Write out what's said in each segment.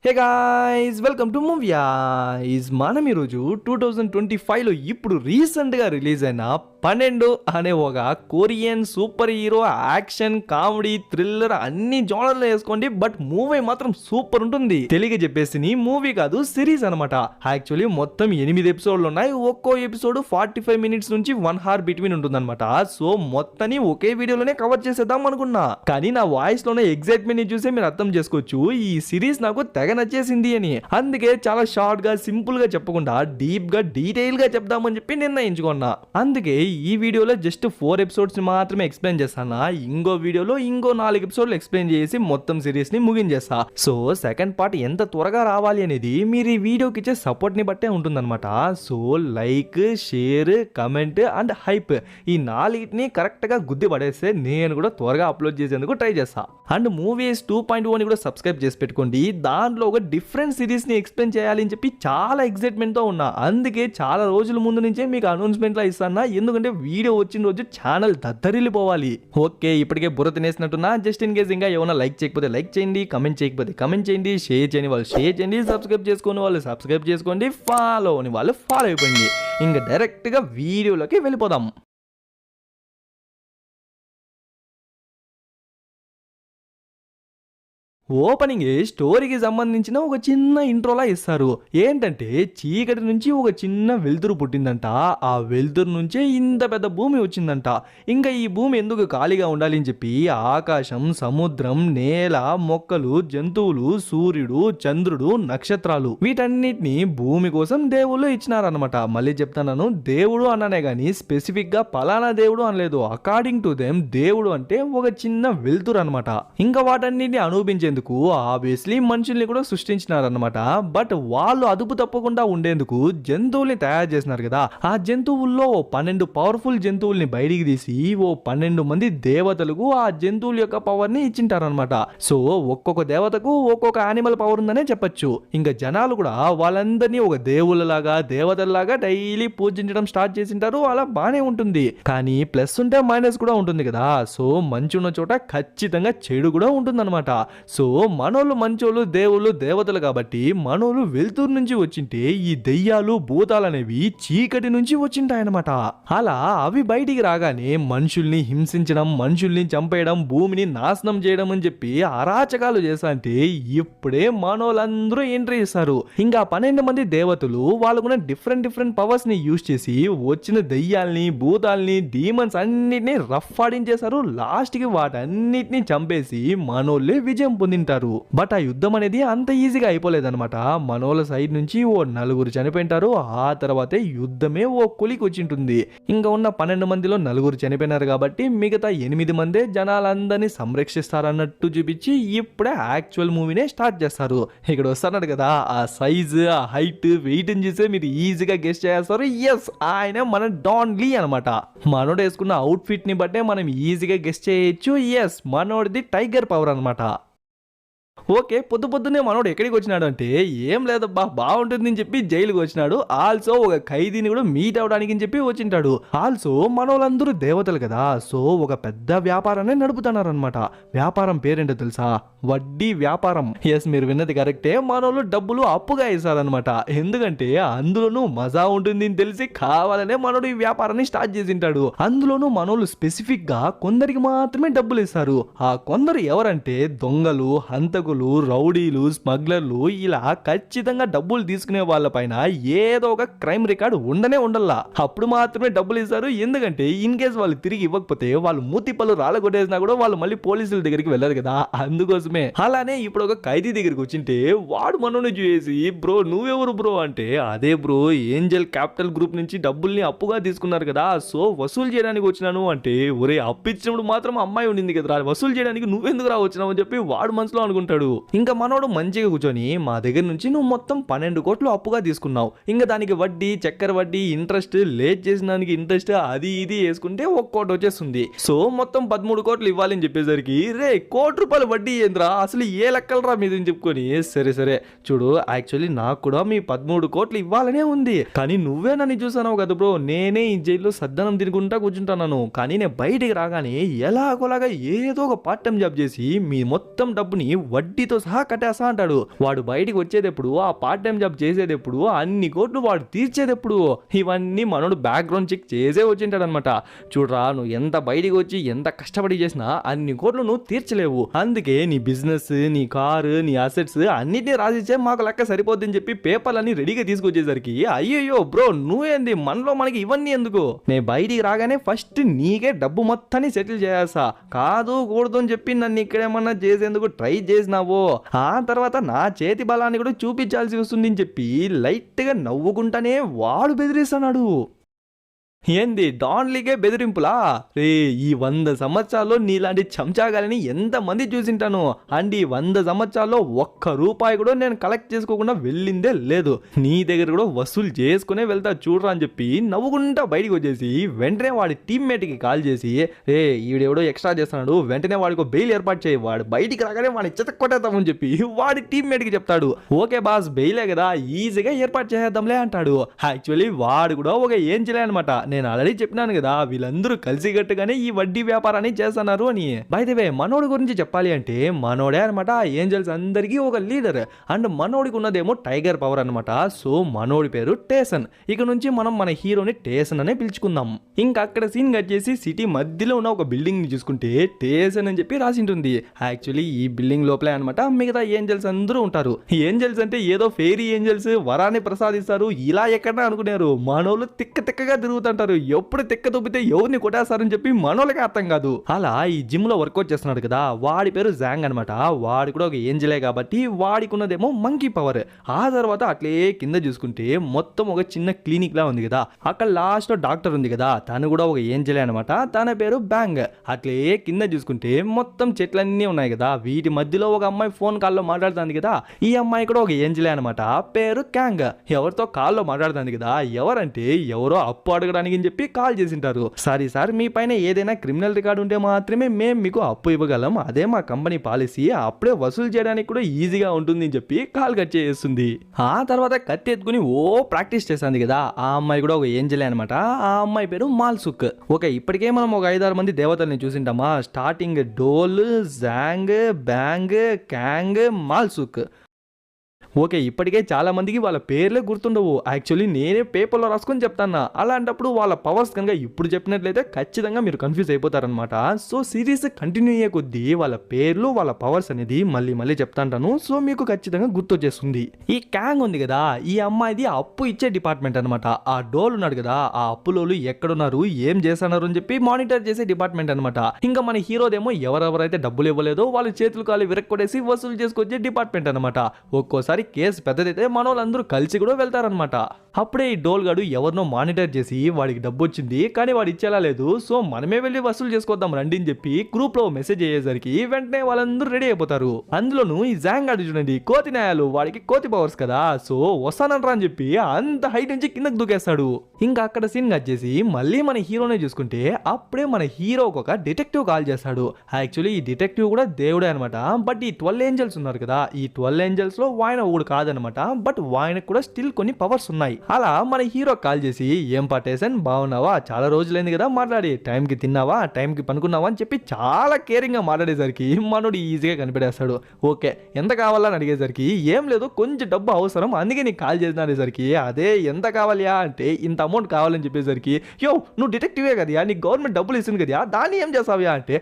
Hey guys welcome to movies. మనం ఈరోజు 2025లో ఇప్పుడు రీసెంట్గా రిలీజ్ అయిన 12 అనే ఒక Korean super hero action comedy thriller అన్ని జోనర్లు వేసుకోండి, బట్ మూవీ మాత్రం సూపర్ ఉంటుంది. తెలుగు చెప్పేసి మూవీ కాదు, సిరీస్ అనమాట. యాక్చువల్లీ మొత్తం 8 ఎపిసోడ్లు ఉన్నాయి. ఒక్కో ఎపిసోడ్ 45 మినిట్స్ నుంచి 1 hour బిట్వీన్ ఉంటుంది అనమాట. సో మొత్తాన్ని ఒకే వీడియోలోనే కవర్ చేసేద్దాం అనుకున్నా, కానీ నా వాయిస్ లోనే ఎగ్జైట్మెంట్ ని చూసి మీరు అర్థం చేసుకోవచ్చు ఈ సిరీస్ నాకు తెగ నచ్చేసింది అని. అందుకే చాలా షార్ట్ గా సింపుల్ గా చెప్పకుండా డీప్ గా డీటెయిల్ గా చెప్దామని చెప్పి నిర్ణయించుకున్నా. అందుకే ఈ వీడియోలో జస్ట్ 4 ఎపిసోడ్స్ మాత్రమే ఎక్స్ప్లెయిన్ చేస్తానా. ఇంకో వీడియోలో ఇంకో 4 ఎపిసోడ్లు ఎక్స్ప్లెయిన్ చేసి మొత్తం సిరీస్ ని ముగించేస్తా. సో సెకండ్ పార్ట్ ఎంత త్వరగా రావాలి అనేది మీరు ఈ వీడియోకి ఇచ్చే సపోర్ట్ ని బట్టే ఉంటుందన్నమాట. So like, share, comment and hype ఈ 4ని కరెక్ట్ గా గుద్ది పడేస్తే నేను కూడా త్వరగా అప్లోడ్ చేసేందుకు ట్రై చేస్తా. అండ్ మూవీస్ 2.0 ని కూడా సబ్స్క్రైబ్ చేసి పెట్టుకోండి. దాంట్లో ఒక డిఫరెంట్ సిరీస్ ని ఎక్స్ప్లెయిన్ చేయాలి అని చెప్పి చాలా ఎక్సైట్మెంట్ తో ఉన్నా. అందుకే చాలా రోజుల ముందు నుంచే మీకు అనౌన్స్మెంట్ లా ఇస్తానా, ఎందుకంటే వీడియో వచ్చిన రోజు ఛానల్ దద్దరిల్లిపోవాలి. ఓకే, ఇప్పటికే బుర్ర తినేసినట్టున్నా. జస్ట్ ఇన్ కేస్ ఇంకా ఏమైనా లైక్ చేయకపోతే లైక్ చేయండి, కమెంట్ చేయకపోతే కమెంట్ చేయండి, షేర్ చేయని వాళ్ళు షేర్ చేయండి, సబ్స్క్రైబ్ చేసుకునే వాళ్ళు సబ్స్క్రైబ్ చేసుకోండి, ఫాలో అని వాళ్ళు ఫాలో అయిపోయింది. ఇంకా డైరెక్ట్ గా వీడియోలోకి వెళ్ళిపోదాం. ఓపెనింగ్ స్టోరీకి సంబంధించిన ఒక చిన్న ఇంట్రోలా ఇస్తారు. ఏంటంటే చీకటి నుంచి ఒక చిన్న వెలుతురు పుట్టిందంట. ఆ వెలుతురు నుంచే ఇంత పెద్ద భూమి వచ్చిందంట. ఇంకా ఈ భూమి ఎందుకు ఖాళీగా ఉండాలి అని చెప్పి ఆకాశం, సముద్రం, నేల, మొక్కలు, జంతువులు, సూర్యుడు, చంద్రుడు, నక్షత్రాలు వీటన్నిటిని భూమి కోసం దేవుళ్ళు ఇచ్చినారనమాట. మళ్ళీ చెప్తాను, దేవుడు అన్నానే గాని స్పెసిఫిక్ గా పలానా దేవుడు అనలేదు. అకార్డింగ్ టు దెమ్ దేవుడు అంటే ఒక చిన్న వెలుతురు అనమాట. ఇంకా వాటన్నిటిని అనుభవించేందుకు ఆబ్వియస్లీ మనుషుల్ని కూడా సృష్టించినారన్నమాట. బట్ వాళ్ళు అదుపు తప్పకుండా ఉండేందుకు జంతువుల్ని తయారు చేసినారు కదా. ఆ జంతువుల్లో 12 పవర్ఫుల్ జంతువుల్ని బయటికి తీసి 12 మంది దేవతలకు ఆ జంతువుల యొక్క పవర్ ని ఇచ్చింటారనమాట. సో ఒక్కొక్క దేవతకు ఒక్కొక్క యానిమల్ పవర్ ఉందనే చెప్పొచ్చు. ఇంకా జనాలు కూడా వాళ్ళందరినీ ఒక దేవుళ్ళలాగా దేవతల్లాగా డైలీ పూజించడం స్టార్ట్ చేసింటారు. అలా బానే ఉంటుంది, కానీ ప్లస్ ఉంటే మైనస్ కూడా ఉంటుంది కదా. సో మంచి ఉన్న చోట ఖచ్చితంగా చెడు కూడా ఉంటుందన్నమాట. సో మనోళ్ళు మంచోళ్ళు, దేవుళ్ళు దేవతలు కాబట్టి మనోళ్ళు వెలుతురు నుంచి వచ్చింటే ఈ దెయ్యాలు భూతాలు అనేవి చీకటి నుంచి వచ్చింటాయన్నమాట. అలా అవి బయటికి రాగానే మనుషుల్ని హింసించడం, మనుషుల్ని చంపేయడం, భూమిని నాశనం చేయడం అని చెప్పి అరాచకాలు చేస్తా అంటే ఇప్పుడే మనోళ్ళందరూ ఎంట్రీ ఇస్తారు. ఇంకా 12 మంది దేవతలు వాళ్ళకున్న డిఫరెంట్ పవర్స్ ని యూజ్ చేసి వచ్చిన దెయ్యాల్ని, భూతాల్ని, డీమన్స్ అన్నిటిని రఫ్ ఆడించేశారు. లాస్ట్ కి వాటన్నిటిని చంపేసి మనోళ్ళే విజయం పొందింటారు. బట్ ఆ యుద్ధం అనేది అంత ఈజీగా అయిపోలేదన్నమాట. మనోళ్ళ సైడ్ నుంచి ఓ 4 చనిపోయింటారు. ఆ తర్వాతే యుద్ధమే ఓ కొలికి వచ్చింటుంది. ఇంకా ఉన్న 12 మందిలో 4 చనిపోయినారు కాబట్టి మిగతా 8 మందే జనాలందరినీ సంరక్షిస్తారన్నట్టు చూపించి ఇప్పుడే యాక్చువల్ మూవీనే స్టార్ట్ చేస్తారు. ఇక్కడ వస్తున్నారు కదా, ఆ సైజ్, ఆ హైట్, వెయిట్ చూసే మీరు ఈజీగా గెస్ చేస్తారు. ఎస్, ఆయన మన డాన్ లీ అనమాట. మనోడు వేసుకున్న అవుట్ ఫిట్ ని బట్టే మనం ఈజీగా గెస్ చేయొచ్చు. ఎస్, మనోడిది టైగర్ పవర్ అనమాట. ఓకే, పొద్దున్నే మనోడు ఎక్కడికి వచ్చినాడు అంటే ఏం లేదబ్బా బాగుంటుంది అని చెప్పి జైలుకి వచ్చినాడు. ఆల్సో ఒక ఖైదీని కూడా మీట్ అవడానికి చెప్పి వచ్చింటాడు. ఆల్సో మనోళ్ళందరూ దేవతలు కదా. సో ఒక పెద్ద వ్యాపారాన్ని నడుపుతున్నారనమాట. వ్యాపారం పేరేంటో తెలుసా? వడ్డీ వ్యాపారం. ఎస్, మీరు విన్నది కరెక్టే. మనోళ్ళు డబ్బులు అప్పుగా ఇస్తారనమాట. ఎందుకంటే అందులోనూ మజా ఉంటుంది అని తెలిసి కావాలనే మనోడు ఈ వ్యాపారాన్ని స్టార్ట్ చేసింటాడు. అందులోనూ మనోళ్ళు స్పెసిఫిక్ గా కొందరికి మాత్రమే డబ్బులు ఇస్తారు. ఆ కొందరు ఎవరంటే దొంగలు, హంతకులు, రౌడీలు, స్మగ్లర్లు. ఇలా ఖచ్చితంగా డబ్బులు తీసుకునే వాళ్ళ పైన ఏదో ఒక క్రైమ్ రికార్డు ఉండనే ఉండల్లా. అప్పుడు మాత్రమే డబ్బులు ఇస్తారు. ఎందుకంటే ఇన్ కేస్ వాళ్ళు తిరిగి ఇవ్వకపోతే వాళ్ళు మూతి పళ్ళు రాళ్ళగొట్టేసినా కూడా వాళ్ళు మళ్ళీ పోలీసుల దగ్గరికి వెళ్ళరు కదా, అందుకోసమే. అలానే ఇప్పుడు ఒక ఖైదీ దగ్గరికి వచ్చింటే వాడు మనోని చూసి బ్రో నువ్వెవరు బ్రో అంటే, అదే బ్రో ఏంజల్ క్యాపిటల్ గ్రూప్ నుంచి డబ్బుల్ని అప్పుగా తీసుకున్నారు కదా, సో వసూలు చేయడానికి వచ్చినాను అంటే, ఒరే అప్పిచ్చినప్పుడు మాత్రం అమ్మాయి ఉండింది కదా, వసూలు చేయడానికి నువ్వెందుకు రా వచ్చినావు అని చెప్పి వాడు మనసులో అనుకుంటాడు. ఇంకా మనోడు మంచిగా కూర్చొని మా దగ్గర నుంచి నువ్వు మొత్తం 12 కోట్లు అప్పుగా తీసుకున్నావు, ఇంకా దానికి వడ్డీ, చక్కెర వడ్డీ, ఇంట్రెస్ట్, లేట్ చేసిన దానికి ఇంట్రెస్ట్, అది ఇది వేసుకుంటే 1 కోటి వచ్చేస్తుంది. సో మొత్తం 13 కోట్లు ఇవ్వాలని చెప్పేసరికి రే ₹1 వడ్డీ ఏంద్రా, అసలు ఏ లెక్కలరా మీద చెప్పుకొని, సరే చూడు యాక్చువల్లీ నాకు కూడా మీ 13 కోట్లు ఇవ్వాలనే ఉంది, కానీ నువ్వే నన్ను చూసావు కదా బ్రో, నేనే ఈ జైల్లో సద్దనం తినుకుంటా కూర్చుంటాను, కానీ నేను బయటికి రాగానే ఎలాగోలాగా ఏదో ఒక పార్ట్ టైం జాబ్ చేసి మీ మొత్తం డబ్బుని వడ్డీతో సహా కట్టేస్తా అంటాడు. వాడు బయటికి వచ్చేటప్పుడు, ఆ పార్ట్ టైం జాబ్ చేసేటప్పుడు అన్ని కోట్లు వాడు తీర్చేటప్పుడు ఇవన్నీ మనోడు బ్యాక్గ్రౌండ్ చెక్ చేసే వచ్చింటాడు అనమాట. చూడరా, నువ్వు ఎంత బయటికి వచ్చి ఎంత కష్టపడి చేసినా అన్ని కోట్లు నువ్వు తీర్చలేవు. అందుకే నీ బిజినెస్, నీ కారు, నీ అసెట్స్ అన్నిటినీ రాసిచ్చే, మాకు లెక్క సరిపోద్దని చెప్పి పేపర్లన్నీ రెడీగా తీసుకొచ్చేసరికి అయ్యయ్యో బ్రో, నువ్వేంది, మనలో మనకి ఇవన్నీ ఎందుకు, నేను బయటికి రాగానే ఫస్ట్ నీకే డబ్బు మొత్తాన్ని సెటిల్ చేయాసా, కాదు కూడదు అని చెప్పి నన్ను ఇక్కడేమన్నా చేసేందుకు ట్రై చేసినావో, ఆ తర్వాత నా చేతి బలాన్ని కూడా చూపించాల్సి వస్తుంది అని చెప్పి లైట్ గా నవ్వుకుంటానే వాడు బెదిరిస్తున్నాడు. ఏంది డాన్లీకే బెదిరింపులా? రే, ఈ 100 సంవత్సరాల్లో నీలాంటి చెంచాగాలని ఎంతమంది చూసింటాను. అండ్ ఈ 100 సంవత్సరాల్లో ఒక్క రూపాయి కూడా నేను కలెక్ట్ చేసుకోకుండా వెళ్ళిందే లేదు. నీ దగ్గర కూడా వసూలు చేసుకునే వెళ్తా చూడరా అని చెప్పి నవ్వుకుంటా బయటికి వచ్చేసి వెంటనే వాడి టీమ్మేట్కి కాల్ చేసి, రే ఈవిడెవడో ఎక్స్ట్రా చేస్తున్నాడు, వెంటనే వాడికి బెయిల్ ఏర్పాటు చేయి, వాడు బయటికి రాగానే వాడిని చితక్కొట్టేద్దామని చెప్పి వాడి టీమ్మేట్కి చెప్తాడు. ఓకే బాస్, బెయిలే కదా, ఈజీగా ఏర్పాటు చేద్దాంలే అంటాడు. యాక్చువల్లీ వాడు కూడా ఒక ఏంజలే అనమాట. నేను ఆల్రెడీ చెప్పినాను కదా, వీళ్ళందరూ కలిసిగట్టుగానే ఈ వడ్డీ వ్యాపారాన్ని చేస్తున్నారు అని. బై ది వే, మనోడి గురించి చెప్పాలి అంటే మనోడే అనమాట ఏంజల్స్ అందరికీ ఒక లీడర్. అండ్ మనోడికి ఉన్నదేమో టైగర్ పవర్ అనమాట. సో మనోడి పేరు టేసన్. ఇక నుంచి మనం మన హీరోని టేసన్ అనే పిలుచుకుందాం. ఇంకా అక్కడ సీన్ కట్ చేసి సిటీ మధ్యలో ఉన్న ఒక బిల్డింగ్ ని చూసుకుంటే టేసన్ అని చెప్పి రాసి ఉంటుంది. యాక్చువల్లీ ఈ బిల్డింగ్ లోపలే అనమాట మిగతా ఏంజల్స్ అందరూ ఉంటారు. ఏంజల్స్ అంటే ఏదో ఫెయిరీ ఏంజల్స్ వరాన్ని ప్రసాదిస్తారు ఇలా ఎక్కడా అనుకున్నారు. మనోళ్ళు తిక్కగా తిరుగుతుంటారు. ఎప్పుడు తిక్క తుప్పితే ఎవరిని కొట్టేస్తారని చెప్పి మనోళ్ళకి అర్థం కాదు. అలా ఈ జిమ్ లో వర్కౌట్ చేస్తున్నాడు కదా, వాడి పేరు జాంగ్ అనమాట. వాడి కూడా ఒక ఏంజలే కాబట్టి వాడికి ఉన్నదేమో మంకీ పవర్. ఆ తర్వాత అట్లే కింద చూసుకుంటే మొత్తం ఒక చిన్న క్లినిక్ లా ఉంది కదా, అక్కడ లాస్ట్ లో డాక్టర్ ఉంది కదా, తను కూడా ఒక ఏంజలే అనమాట. తన పేరు బ్యాంగ్. అట్లే కింద చూసుకుంటే మొత్తం చెట్లన్నీ ఉన్నాయి కదా, వీటి మధ్యలో ఒక అమ్మాయి ఫోన్ కాల్లో మాట్లాడుతుంది కదా, ఈ అమ్మాయి కూడా ఒక ఏంజలే అనమాట. పేరు క్యాంగ్. ఎవరితో కాల్లో మాట్లాడుతుంది కదా, ఎవరంటే ఎవరో అప్పు అడగడానికి అని చెప్పి కాల్ చేసింటారు. సారీ సార్, మీ పైన ఏదైనా క్రిమినల్ రికార్డు ఉంటే మాత్రమే మేము మీకు అప్పు ఇవ్వగలం, అదే మా కంపెనీ పాలసీ, అప్పుడే వసూలు చేయడానికి కూడా ఈజీగా ఉంటుంది అని చెప్పి కాల్ కట్ చేస్తుంది. ఆ తర్వాత కత్తి ఎత్తుకుని ప్రాక్టీస్ చేస్తుంది కదా, ఆ అమ్మాయి కూడా ఒక ఏంజలే అనమాట. ఆ అమ్మాయి పేరు మాల్సుక్. ఓకే, ఇప్పటికే మనం ఒక 5-6 మంది దేవతల్ని చూసింటామా. స్టార్టింగ్ డోల్, జాంగ్, బ్యాంగ్, క్యాంగ్, మాల్సుక్. ఓకే, ఇప్పటికే చాలా మందికి వాళ్ళ పేర్లే గుర్తుండవు. యాక్చువల్లీ నేనే పేపర్లో రాసుకొని చెప్తాను. అలాంటప్పుడు వాళ్ళ పవర్స్ కనుక ఇప్పుడు చెప్పినట్లయితే ఖచ్చితంగా మీరు కన్ఫ్యూజ్ అయిపోతారనమాట. సో సిరీస్ కంటిన్యూ అయ్యే కొద్దీ వాళ్ళ పేర్లు, వాళ్ళ పవర్స్ అనేది మళ్ళీ చెప్తాంటాను. సో మీకు ఖచ్చితంగా గుర్తొచ్చేస్తుంది. ఈ క్యాంగ్ ఉంది కదా, ఈ అమ్మాయిది అప్పు ఇచ్చే డిపార్ట్మెంట్ అనమాట. ఆ డోల్ ఉన్నాడు కదా, ఆ అప్పులోళ్ళు ఎక్కడున్నారు, ఏం చేస్తున్నారు అని చెప్పి మానిటర్ చేసే డిపార్ట్మెంట్ అనమాట. ఇంకా మన హీరోదేమో ఎవరెవరైతే డబ్బులు ఇవ్వలేదో వాళ్ళ చేతులు కాళ్ళు విరక్కొడేసి వసూలు చేసుకొచ్చే డిపార్ట్మెంట్ అనమాట. ఒక్కోసారి కేసు పెద్దదైతే మన వాళ్ళందరూ కలిసి కూడా వెళ్తారనమాట. అప్పుడే ఈ డోల్ గాడు ఎవరినో మానిటర్ చేసి వాడికి డబ్బు వచ్చింది కానీ వాడు ఇచ్చేలా లేదు, సో మనమే వెళ్ళి వసూలు చేసుకోద్దాం రండి అని చెప్పి గ్రూప్ లో మెసేజ్ అయ్యేసరికి వెంటనే వాళ్ళందరూ రెడీ అయిపోతారు. అందులోనూ ఈ జాంగ్ గాడు చూడండి, కోతి న్యాయాలు, వాడికి కోతి పవర్స్ కదా, సో వస్తానంట్రా అని చెప్పి అంత హైట్ నుంచి కిందకు దూకేస్తాడు. ఇంకా అక్కడ సీన్ కట్ చేసి మళ్ళీ మన హీరోనే చూసుకుంటే అప్పుడే మన హీరోకి ఒక డిటెక్టివ్ కాల్ చేస్తాడు. యాక్చువల్లీ ఈ డిటెక్టివ్ కూడా దేవుడే అనమాట. బట్ ఈ 12 ఏంజల్స్ ఉన్నారు కదా, ఈ 12 ఏంజల్స్ లో వాయన ఒకడు కాదనమాట. బట్ వాయనకు కూడా స్టిల్ కొన్ని పవర్స్ ఉన్నాయి. అలా మన హీరో కాల్ చేసి, ఏం పట్టేసన్ బాగున్నావా, చాలా రోజులైంది కదా మాట్లాడి, టైంకి తిన్నావా, టైంకి పనుకున్నావా అని చెప్పి చాలా కేరింగ్ గా మాట్లాడేసరికి మనోడు ఈజీగా కనిపెడేస్తాడు. ఓకే, ఎంత కావాలని అడిగేసరికి ఏం లేదు, కొంచెం డబ్బు అవసరం, అందుకే నీకు కాల్ చేసిన అనేసరికి, అదే ఎంత కావాలియా అంటే ఇంత అమౌంట్ కావాలని చెప్పేసరికి, యో నువ్వు డిటెక్టివే కదా, నీకు గవర్నమెంట్ డబ్బులు ఇస్తుంది కదా, దాన్ని ఏం చేస్తావా అంటే,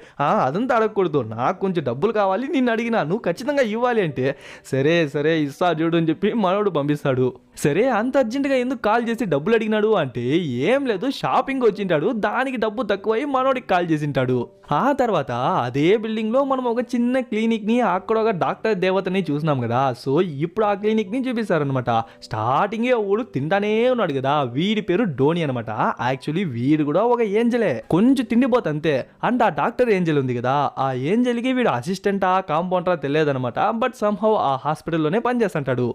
అదంతా అడగకూడదు, నాకు కొంచెం డబ్బులు కావాలి, నిన్ను అడిగినా నువ్వు ఖచ్చితంగా ఇవ్వాలి అంటే, సరే ఇస్తా చూడు అని చెప్పి మనోడు పంపిస్తాడు. సరే అంత అర్జెంటుగా ఎందుకు కాల్ చేసి డబ్బులు అడిగినాడు అంటే, ఏం లేదు షాపింగ్ వచ్చింటాడు, దానికి డబ్బు తక్కువై మనోడికి కాల్ చేసింటాడు. ఆ తర్వాత అదే బిల్డింగ్ లో మనం ఒక చిన్న క్లినిక్ ని, అక్కడ ఒక డాక్టర్ దేవతని చూసినాం కదా, సో ఇప్పుడు ఆ క్లినిక్ ని చూపిస్తారనమాట. స్టార్టింగ్ ఊడు తింటానే ఉన్నాడు కదా, వీడి పేరు డోనీ అనమాట. యాక్చువల్లీ వీడు కూడా ఒక ఏంజలే, కొంచెం తిండిపోతే అంతే. అండ్ ఆ డాక్టర్ ఏంజల్ ఉంది కదా, ఆ ఏంజల్ కి వీడు అసిస్టెంటా కాంపౌండరా తెలియదనమాట. బట్ సమ్హౌ ఆ హాస్పిటల్లోనే పనిచేస్తుంటాడు.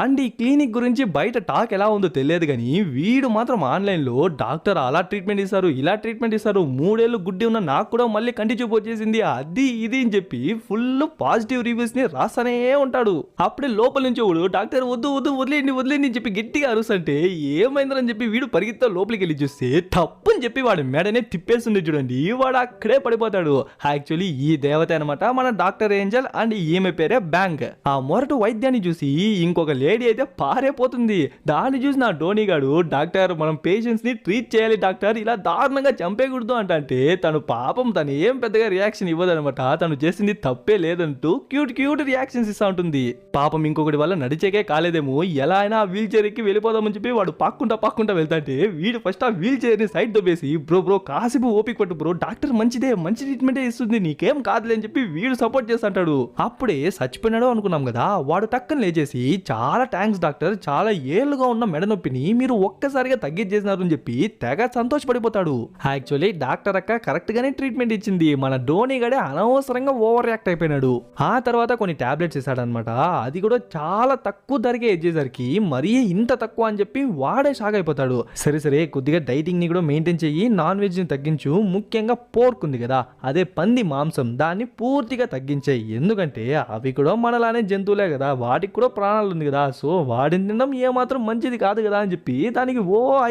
అండ్ ఈ క్లినిక్ గురించి బయట టాక్ ఎలా ఉందో తెలియదు కానీ వీడు మాత్రం ఆన్లైన్లో డాక్టర్ అలా ట్రీట్మెంట్ ఇస్తారు, ఇలా ట్రీట్మెంట్ ఇస్తారు, 3 ఏళ్ళు గుడ్డి ఉన్న నాకు కూడా మళ్ళీ కంటి చూపు వచ్చేసింది, అది ఇది అని చెప్పి ఫుల్ పాజిటివ్ రివ్యూస్ ని రాస్తానే ఉంటాడు. అప్పుడే లోపల నుంచి వాడు డాక్టర్ వద్దు వద్దు వదిలేండి వదిలేండి అని చెప్పి గట్టిగా అరుస్తుంటే ఏమైందని చెప్పి వీడు పరిగెత్తా లోపలికి వెళ్ళి చూస్తే తప్పు అని చెప్పి వాడి మెడనే తిప్పేస్తుంది చూడండి, వాడు అక్కడే పడిపోతాడు. యాక్చువల్లీ ఈ దేవత అనమాట మన డాక్టర్ ఏంజల్, అండ్ ఈమె పేరే బ్యాంక్. ఆ మొరటు వైద్యాన్ని చూసి ఇంకొక లేడీ అయితే పారైపోతుంది. దాన్ని చూసి నా ధోని గాడు డాక్టర్ మనం పేషెంట్స్ ని ట్రీట్ చేయాలి డాక్టర్, ఇలా దారుణంగా చంపేయకూడదు అంటే తను పాపం తను ఏం పెద్దగా రియాక్షన్ ఇవ్వదనమాట, తను చేసింది తప్పే లేదంటూ క్యూట్ క్యూట్ రియాక్షన్స్ ఇస్తా ఉంటుంది. పాపం ఇంకొకటి వల్ల నడిచేకే కాలేదేమో, ఎలా అయినా ఆ వీల్ చైర్ ఎక్కి వెళ్ళిపోదామని చెప్పి వాడు పాక్కుంటా వెళ్తాంటే వీడు ఫస్ట్ ఆ వీల్ చైర్ ని సైడ్ దొబ్బేసి బ్రో కాసేపు ఓపిక పట్టు బ్రో, డాక్టర్ మంచిదే మంచి ట్రీట్మెంటే ఇస్తుంది నీకేం కాదులే అని చెప్పి వీడు సపోర్ట్ చేస్తుంటాడు. అప్పుడే చచ్చిపోయినాడు అనుకున్నాం కదా, వాడు టక్కన లేచేసి చాలా థ్యాంక్స్ డాక్టర్, చాలా ఏళ్ళుగా ఉన్న మెడ నొప్పిని మీరు ఒక్కసారిగా తగ్గించేసినారు అని చెప్పి తెగ సంతోషపడిపోతాడు. యాక్చువల్లీ డాక్టర్ అక్క కరెక్ట్ గానే ట్రీట్మెంట్ ఇచ్చింది, మన ధోని గడే అనవసరంగా ఓవర్ రియాక్ట్ అయిపోయినాడు. ఆ తర్వాత కొన్ని టాబ్లెట్స్ ఇస్తాడనమాట, అది కూడా చాలా తక్కువ ధరకే ఇచ్చేసరికి మరీ ఇంత తక్కువ అని చెప్పి వాడే షాక్ అయిపోతాడు. సరే కొద్దిగా డైటింగ్ ని కూడా మెయింటైన్ చెయ్యి, నాన్ వెజ్ ని తగ్గించు, ముఖ్యంగా పోర్క్ ఉంది కదా అదే పంది మాంసం, దాన్ని పూర్తిగా తగ్గించాయి, ఎందుకంటే అవి కూడా మనలానే జంతువులే కదా, వాటికి కూడా ప్రాణాలు ఉంది కదా, సో వాడిని తినడం ఏమాత్రం మంచిది కాదు కదా అని చెప్పి దానికి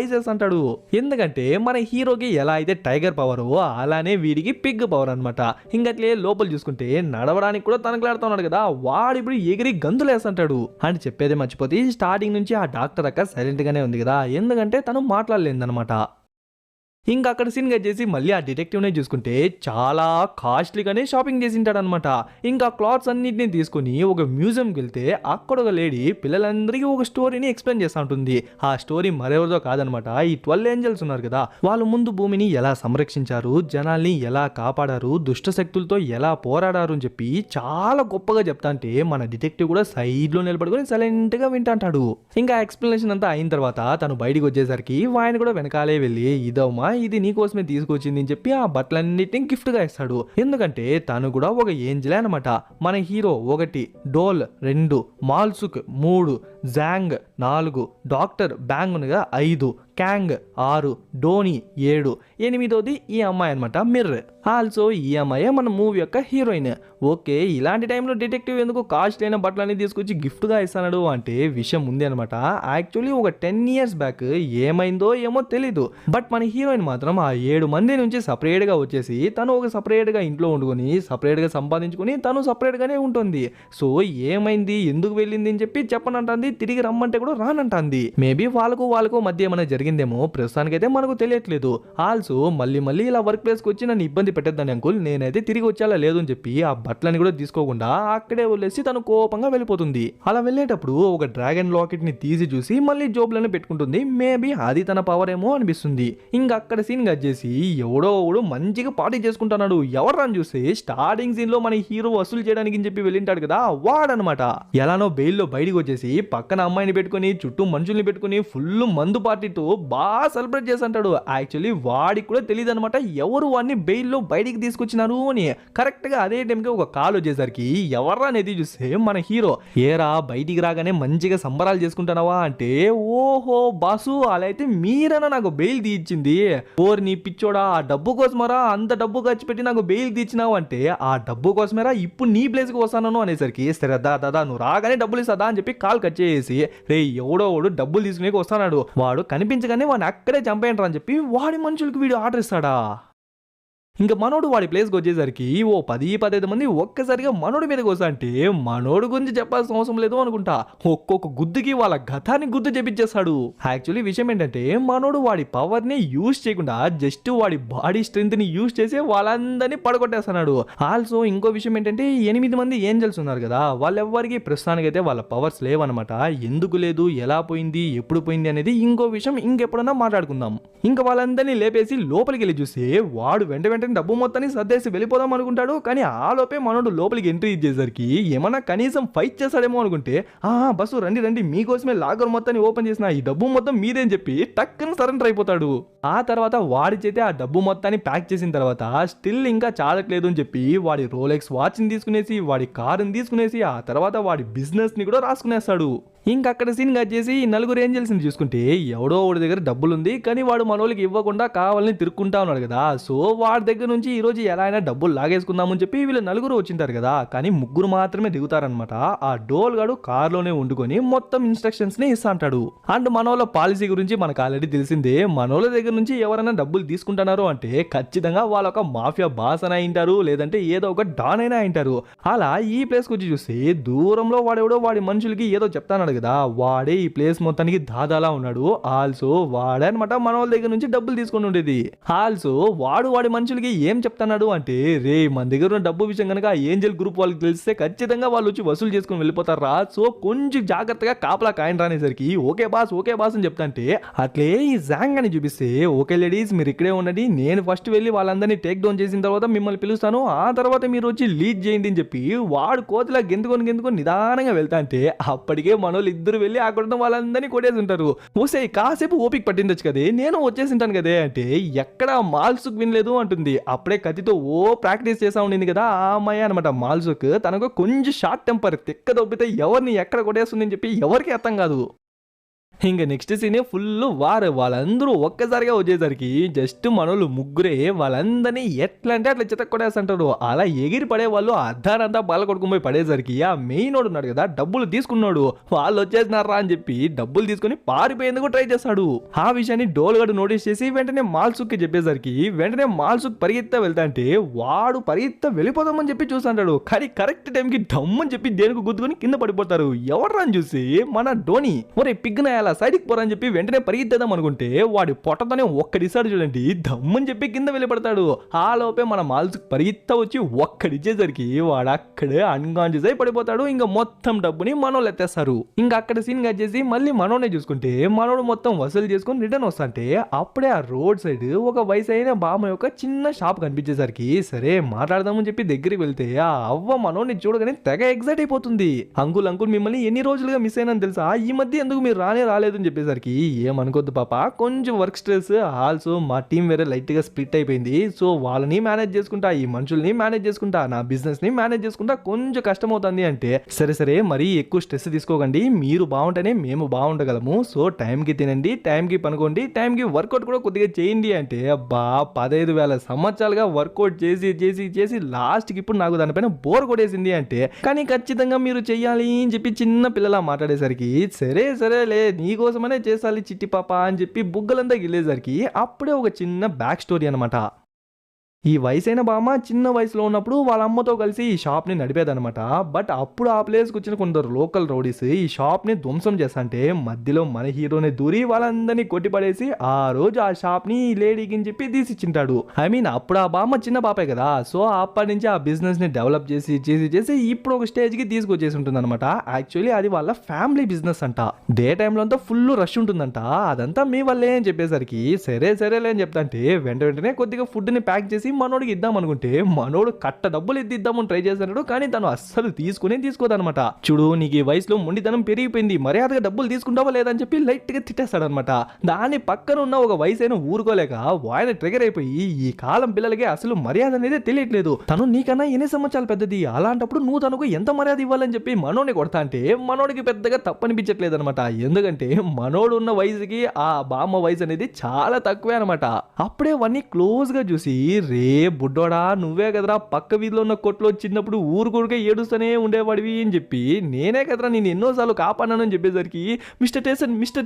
ఐసెస్ అంటాడు. ఎందుకంటే మన హీరోకి ఎలా అయితే టైగర్ పవర్ అలానే వీడికి పిగ్ పవర్ అనమాట. ఇంకట్లే లోపల చూసుకుంటే నడవడానికి కూడా తనకలాడుతున్నాడు కదా, వాడిప్పుడు ఎగిరి గంతులేసంటాడు. అని చెప్పేదే మర్చిపోతే స్టార్టింగ్ నుంచి ఆ డాక్టర్ అక్క సైలెంట్ గానే ఉంది కదా, ఎందుకంటే తను మాట్లాడలేదన్నమాట. ఇంకా అక్కడ సీన్ చేసి మళ్ళీ ఆ డిటెక్టివ్నే చూసుకుంటే చాలా కాస్ట్లీగానే షాపింగ్ చేసి ఉంటాడనమాట. ఇంకా క్లాత్స్ అన్నింటినీ తీసుకుని ఒక మ్యూజియంకి వెళ్తే అక్కడ ఒక లేడీ పిల్లలందరికీ ఒక స్టోరీని ఎక్స్ప్లెయిన్ చేస్తూ ఉంటుంది. ఆ స్టోరీ మరెవరిదో కాదనమాట, ఈ 12 ఏంజల్స్ ఉన్నారు కదా, వాళ్ళు ముందు భూమిని ఎలా సంరక్షించారు, జనాల్ని ఎలా కాపాడారు, దుష్ట శక్తులతో ఎలా పోరాడారు అని చెప్పి చాలా గొప్పగా చెప్తా అంటే మన డిటెక్టివ్ కూడా సైడ్ లో నిలబడుకొని సైలెంట్ గా వింటాంటాడు. ఇంకా ఎక్స్ప్లెనేషన్ అంతా అయిన తర్వాత తను బయటికి వచ్చేసరికి ఆయన కూడా వెనకాలే వెళ్ళి ఇదమ్మా ఇది నీకోసమే తీసుకొచ్చింది అని చెప్పి ఆ బట్టలన్నిటిని గిఫ్ట్ గా ఇస్తాడు. ఎందుకంటే తను కూడా ఒక ఏంజలే అనమాట. మన హీరో 1, డోల్ 2, మాల్సుక్ 3, Jang 4, doctor Bang 5, Kang 6, Dhoni 7, 8వది ఈ అమ్మాయి అనమాట మిర్రర్. ఆల్సో ఈ అమ్మాయి మన మూవీ యొక్క హీరోయిన్. ఓకే, ఇలాంటి టైంలో డిటెక్టివ్ ఎందుకు కాస్ట్ అయిన బట్టలన్నీ తీసుకొచ్చి గిఫ్ట్ గా ఇస్తాడు అంటే విషయం ఉంది అనమాట. యాక్చువల్లీ ఒక 10 years బ్యాక్ ఏమైందో ఏమో తెలీదు, బట్ మన హీరోయిన్ మాత్రం ఆ 7 మంది నుంచి సపరేట్ గా వచ్చేసి తను ఒక సపరేట్ గా ఇంట్లో వండుకొని సపరేట్ గా సంపాదించుకుని తను సపరేట్ గానే ఉంటుంది. సో ఏమైంది ఎందుకు వెళ్ళింది అని చెప్పి చెప్పనంటుంది, తిరిగి రమ్మంటే కూడా రానంటుంది. మేబీ వాళ్ళకు మధ్య ఏమైనా జరిగిందేమో, ప్రస్తుతానికైతే మనకు తెలియట్లేదు. ఆల్సో మళ్ళీ ఇలా వర్క్ ప్లేస్కి వచ్చి నన్ను ఇబ్బంది పెట్టద్దని అంకుల్, నేనైతే తిరిగి వచ్చేలా లేదు అని చెప్పి ఆ బట్టలని కూడా తీసుకోకుండా అక్కడే వదిలేసి తను కోపంగా వెళ్ళిపోతుంది. అలా వెళ్ళేటప్పుడు ఒక డ్రాగన్ లాకెట్ ని తీసి చూసి మళ్ళీ జోబులను పెట్టుకుంటుంది. మేబీ అది తన పవర్ ఏమో అనిపిస్తుంది. ఇంకా అక్కడ సీన్ కట్ చేసి ఎవడో మంచిగా పార్టీ చేసుకుంటున్నాడు. ఎవరని చూస్తే స్టార్టింగ్ సీన్ లో మన హీరో వసూలు చేయడానికి అని చెప్పి వెళ్ళింటాడు కదా వాడనమాట. ఎలానో బెయిల్లో బయటికి వచ్చేసి పక్కన అమ్మాయిని పెట్టుకుని చుట్టూ మనుషుల్ని పెట్టుకుని ఫుల్ మందు పార్టీతో బాగా సెలబ్రేట్ చేస్తుంటాడు. యాక్చువల్లీ వాడికి కూడా తెలియదు అనమాట ఎవరు వాడిని బెయిల్లో బయటికి తీసుకొచ్చినారు అని. కరెక్ట్ గా అదే టైంకి ఒక కాల్ వచ్చేసరికి ఎవర్రా అనేది చూస్తే మన హీరో. ఏరా బయటికి రాగానే మంచిగా సంబరాలు చేసుకుంటున్నావా అంటే, ఓహో బాసు అలా అయితే మీరైనా నాకు బెయిల్ తీయించింది. ఓర్ నీ పిచ్చోడా, ఆ డబ్బు కోసమరా అంత డబ్బు ఖర్చు పెట్టి నాకు బెయిల్ తీర్చినావు అంటే, ఆ డబ్బు కోసమేరా ఇప్పుడు నీ ప్లేస్ కి వస్తాను అనేసరికి, సరే దాదా నువ్వు రాగానే డబ్బులు ఇస్తాదా అని చెప్పి కాల్ కట్ చేసి, రే ఎవడో డబ్బులు తీసుకునే వస్తాడు, వాడు కనిపించగానే వాడిని అక్కడే చంపేయంటారు అని చెప్పి వాడి మనుషులకు వీడు ఆర్డర్ ఇస్తాడా. ఇంకా మనోడు వాడి ప్లేస్కి వచ్చేసరికి ఓ 10-15 మంది ఒక్కసారిగా మనోడి మీదకి వస్తా అంటే మనోడు గురించి చెప్పాల్సిన అవసరం లేదు అనుకుంటా, ఒక్కొక్క గుద్దుకి వాళ్ళ గతాన్ని గుద్దు చేపించేస్తాడు. యాక్చువల్లీ విషయం ఏంటంటే మనోడు వాడి పవర్ ని యూజ్ చేయకుండా జస్ట్ వాడి బాడీ స్ట్రెంత్ ని యూజ్ చేసి వాళ్ళందరినీ పడగొట్టేస్తున్నాడు. ఆల్సో ఇంకో విషయం ఏంటంటే 8 మంది ఏంజల్స్ ఉన్నారు కదా, వాళ్ళెవ్వరికి ప్రస్తుతానికైతే వాళ్ళ పవర్స్ లేవన్నమాట. ఎందుకు లేదు, ఎలా పోయింది, ఎప్పుడు పోయింది అనేది ఇంకో విషయం ఇంకెప్పుడన్నా మాట్లాడుకుందాం. ఇంకా వాళ్ళందరినీ లేపేసి లోపలికి వెళ్ళి చూస్తే వాడు వెంటనే డబ్బు మొత్తాన్ని సర్దేసి వెళ్ళిపోదాం అనుకుంటాడు. కానీ ఆ లోపే మనోడు లోపలికి ఎంట్రీ ఇచ్చేసరికి ఏమన్నా కనీసం ఫైట్ చేస్తాడేమో అనుకుంటే, బస్సు రండి మీకోసమే లాగర్ మొత్తాన్ని ఓపెన్ చేసిన, ఈ డబ్బు మొత్తం మీదేని చెప్పి టక్కున సరెండర్ అయిపోతాడు. ఆ తర్వాత వాడి చేతే ఆ డబ్బు మొత్తాన్ని ప్యాక్ చేసిన తర్వాత స్టిల్ ఇంకా చాలట్లేదు అని చెప్పి వాడి రోలెక్స్ వాచ్ ని తీసుకునేసి వాడి కారుని తీసుకునేసి ఆ తర్వాత వాడి బిజినెస్ ని కూడా రాసుకునేస్తాడు. ఇంకా అక్కడ సీన్ కట్ చేసి ఈ నలుగురు ఏంజల్స్ ని చూసుకుంటే ఎవడో వాడి దగ్గర డబ్బులు ఉంది కానీ వాడు మనోళ్ళకి ఇవ్వకుండా కావాలని తిరుక్కుంటా ఉన్నాడు కదా. సో వాడి దగ్గర నుంచి ఈ రోజు ఎలా అయినా డబ్బులు లాగేసుకుందామని చెప్పి వీళ్ళు నలుగురు వచ్చింటారు కదా, కానీ ముగ్గురు మాత్రమే దిగుతారనమాట. ఆ డోల్ గాడు కార్లోనే వండుకొని మొత్తం ఇన్స్ట్రక్షన్స్ ని ఇస్తా అంటాడు. అండ్ మనోళ్ళ పాలసీ గురించి మనకు ఆల్రెడీ తెలిసిందే. మనోళ్ళ దగ్గర నుంచి ఎవరైనా డబ్బులు తీసుకుంటున్నారు అంటే ఖచ్చితంగా వాళ్ళ ఒక మాఫియా బాస్ అని అయింటారు, లేదంటే ఏదో ఒక డాన్ అయినా అయింటారు. అలా ఈ ప్లేస్ కు వచ్చి చూస్తే దూరంలో వాడెవడో వాడి మనుషులకి ఏదో చెప్తాన్నాడు కదా, వాడే ఈ ప్లేస్ మొత్తానికి దాదాలా ఉన్నాడు. ఆల్సో వాడే అనమాట మనోళ్ళ దగ్గర నుంచి డబ్బులు తీసుకుని ఉండేది. ఆల్సో వాడి మనుషులకి ఏం చెప్తున్నాడు అంటే, రే మన దగ్గర ఉన్న డబ్బు విషయం కనుక ఏంజల్ గ్రూప్ వాళ్ళకి తెలిస్తే ఖచ్చితంగా వాళ్ళు వచ్చి వసూలు చేసుకుని వెళ్ళిపోతారా, సో కొంచెం జాగ్రత్తగా కాపలా కాయన రానేసరికి ఓకే బాస్ అని చెప్తాంటే అట్లే ఈ జాంగ్ అని చూపిస్తే, ఓకే లేడీస్ మీరు ఇక్కడే ఉండండి, నేను ఫస్ట్ వెళ్ళి వాళ్ళందరినీ టేక్ డౌన్ చేసిన తర్వాత మిమ్మల్ని పిలుస్తాను, ఆ తర్వాత మీరు వచ్చి లీడ్ చేయండి అని చెప్పి వాడు కోతిలా గెంతుకొని నిదానంగా వెళ్తా అంటే అప్పటికే మనోళ్ళు ఇద్దరు వెళ్ళి అక్కడ ఉన్న వాళ్ళందరినీ కొట్టేసి ఉంటారు. ఓసే కాసేపు ఓపిక పట్టిందచ్చు కదే, నేను వచ్చేసింటాను కదే అంటే ఎక్కడ మాల్సుకు వినలేదు అంటుంది. అప్పుడే కత్తితో ప్రాక్టీస్ చేసా ఉండింది కదా ఆ అమ్మాయి అనమాట మాల్సుక్. తనకు కొంచెం షార్ట్ టెంపర్, తిక్క దొబ్బితే ఎవరిని ఎక్కడ కొట్టేస్తుందని చెప్పి ఎవరికి అర్థం కాదు. ఇంకా నెక్స్ట్ సీన్ ఫుల్ వాళ్ళందరూ ఒక్కసారిగా వచ్చేసరికి జస్ట్ మనోళ్ళు ముగ్గురే వాళ్ళందరినీ ఎట్లా అంటే అట్లా చితక్ కొట్టేస్తుంటారు. అలా ఎగిరి పడే వాళ్ళు అద్దారంతా బాల కొడుకుని పోయి పడేసరికి ఆ మెయిన్ వాడు ఉన్నాడు కదా డబ్బులు తీసుకున్నాడు, వాళ్ళు వచ్చేసినారా అని చెప్పి డబ్బులు తీసుకుని పారిపోయేందుకు ట్రై చేస్తాడు. ఆ విషయాన్ని డోల్గడు నోటీస్ చేసి వెంటనే మాల్సుక్ కి చెప్పేసరికి వెంటనే మాల్సుక్ పరిగెత్తా వెళ్తా అంటే వాడు పరిగెత్తా వెళ్ళిపోదామని చెప్పి చూస్తుంటాడు. కానీ కరెక్ట్ టైంకి డమ్మని చెప్పి దేనికి గుద్దుకొని కింద పడిపోతారు. ఎవరు అని చూసి మన ధోని ఒరే పిగ్న సైడ్కి పోరని చెప్పి వెంటనే పరిగెత్తేద్దాం అనుకుంటే వాడి పొట్టతోనే ఒక్కడిసాడు చూడండి దమ్మని చెప్పి కింద వెళ్ళిపడతాడు. ఆ లోపే మన మాల్స్ పరిగెత్తా వచ్చి ఒక్కడిచ్చేసరికి వాడు అక్కడే అన్కాన్షియస్ అయి పడిపోతాడు. ఇంకా మొత్తం డబ్బుని మనోళ్ళు ఎత్తేస్తారు. ఇంకా అక్కడ సీన్ కట్ చేసి మళ్ళీ మనోనే చూసుకుంటే మనోడు మొత్తం వసూలు చేసుకుని రిటర్న్ వస్తుంటే అప్పుడే ఆ రోడ్ సైడ్ ఒక వయసు అయిన బామ్మ యొక్క చిన్న షాప్ కనిపించేసరికి సరే మాట్లాడదామని చెప్పి దగ్గరికి వెళ్తే ఆ అవ్వ మనోని చూడగానే తెగ ఎగ్జైట్ అయిపోతుంది. అంకుల్ మిమ్మల్ని ఎన్ని రోజులుగా మిస్ అయినా తెలుసా, ఈ మధ్య ఎందుకు మీరు రాలేదని చెప్పేసరికి ఏమనుకోద్దు పాప, కొంచెం వర్క్ స్ట్రెస్, ఆల్సో మా టీం వేరే లైట్ గా స్ప్లిట్ అయిపోయింది, సో వాళ్ళని మేనేజ్ చేసుకుంటా, ఈ మనుషుల్ని మేనేజ్ చేసుకుంటా, నా బిజినెస్ ని మేనేజ్ చేసుకుంటా కొంచెం కష్టం అవుతుంది అంటే సరే మరీ ఎక్కువ స్ట్రెస్ తీసుకోకండి, మీరు బాగుంటేనే మేము బాగుండగలము, సో టైంకి తినండి, టైంకి పనుకోండి, టైంకి వర్కౌట్ కూడా కొద్దిగా చేయండి అంటే అబ్బా 15,000 సంవత్సరాలుగా వర్కౌట్ చేసి లాస్ట్కి ఇప్పుడు నాకు దానిపైన బోర్ కొట్టేసింది అంటే కానీ ఖచ్చితంగా మీరు చెయ్యాలి అని చెప్పి చిన్న పిల్లలా మాట్లాడేసరికి సరేలే నీకోసమనే చేసాలి చిట్టి పాప అని చెప్పి బుగ్గలంతా గిల్లేసరికి అప్పుడే ఒక చిన్న బ్యాక్ స్టోరీ అనమాట. ఈ వయసైన బామ్మ చిన్న వయసులో ఉన్నప్పుడు వాళ్ళ అమ్మతో కలిసి ఈ షాప్ ని నడిపేదనమాట. బట్ అప్పుడు ఆ ప్లేస్కి వచ్చిన కొందరు లోకల్ రౌడీస్ ఈ షాప్ ని ధ్వంసం చేస్తంటే మధ్యలో మన హీరోని దూరి వాళ్ళందరినీ కొట్టిపడేసి ఆ రోజు ఆ షాప్ ని లేడీకి అని చెప్పి తీసిచ్చింటాడు. ఐ మీన్ అప్పుడు ఆ బామ్మ చిన్న పాపే కదా, సో అప్పటి నుంచి ఆ బిజినెస్ ని డెవలప్ చేసి ఇప్పుడు ఒక స్టేజ్ కి తీసుకొచ్చేసి ఉంటుంది అనమాట. యాక్చువల్లీ అది వాళ్ళ ఫ్యామిలీ బిజినెస్ అంట. డే టైంలో అంతా ఫుల్ రష్ ఉంటుందంట, అదంతా మీ వల్లే అని చెప్పేసరికి సరేలే అని చెప్తాంటే వెంటనే కొద్దిగా ఫుడ్ ని ప్యాక్ చేసి మనోడికి ఇద్దాం అనుకుంటే మనోడు కట్ట డబ్బులు ఇద్దామని ట్రై చేస్తున్నాడు, కానీ తను అస్సలు తీసుకోదనమాట. చూడు నీకు ఈ వయసులో మొండితనం పెరిగిపోయింది, మర్యాదగా డబ్బులు తీసుకుంటావా లేదని చెప్పి లైట్ గా తిట్టేస్తాడనమాట. దాని పక్కన ఉన్న ఒక వయసైన ఊరుకోలేక ఆయన ట్రిగర్ అయిపోయి ఈ కాలం పిల్లలకి అసలు మర్యాద అనేది తెలియట్లేదు, తను నీకన్నా ఎన్ని సంవత్సరాలు పెద్దది, అలాంటప్పుడు నువ్వు తనకు ఎంత మర్యాద ఇవ్వాలని చెప్పి మనోడిని కొడతా అంటే మనోడికి పెద్దగా తప్పనిపించట్లేదు అనమాట. ఎందుకంటే మనోడు ఉన్న వయసుకి ఆ బామ్మ వయసు అనేది చాలా తక్కువే అనమాట. అప్పుడే అవన్నీ క్లోజ్ గా చూసి బుడ్డోడా నువ్వే కదరా పక్క వీధిలో ఉన్న కొట్లో చిన్నప్పుడు ఊరుకూరుగా ఏడుస్తూనే ఉండేవాడివి అని చెప్పి నేనే కదరా నేను ఎన్నోసార్లు కాపాడాను అని చెప్పేసరికి మిస్టర్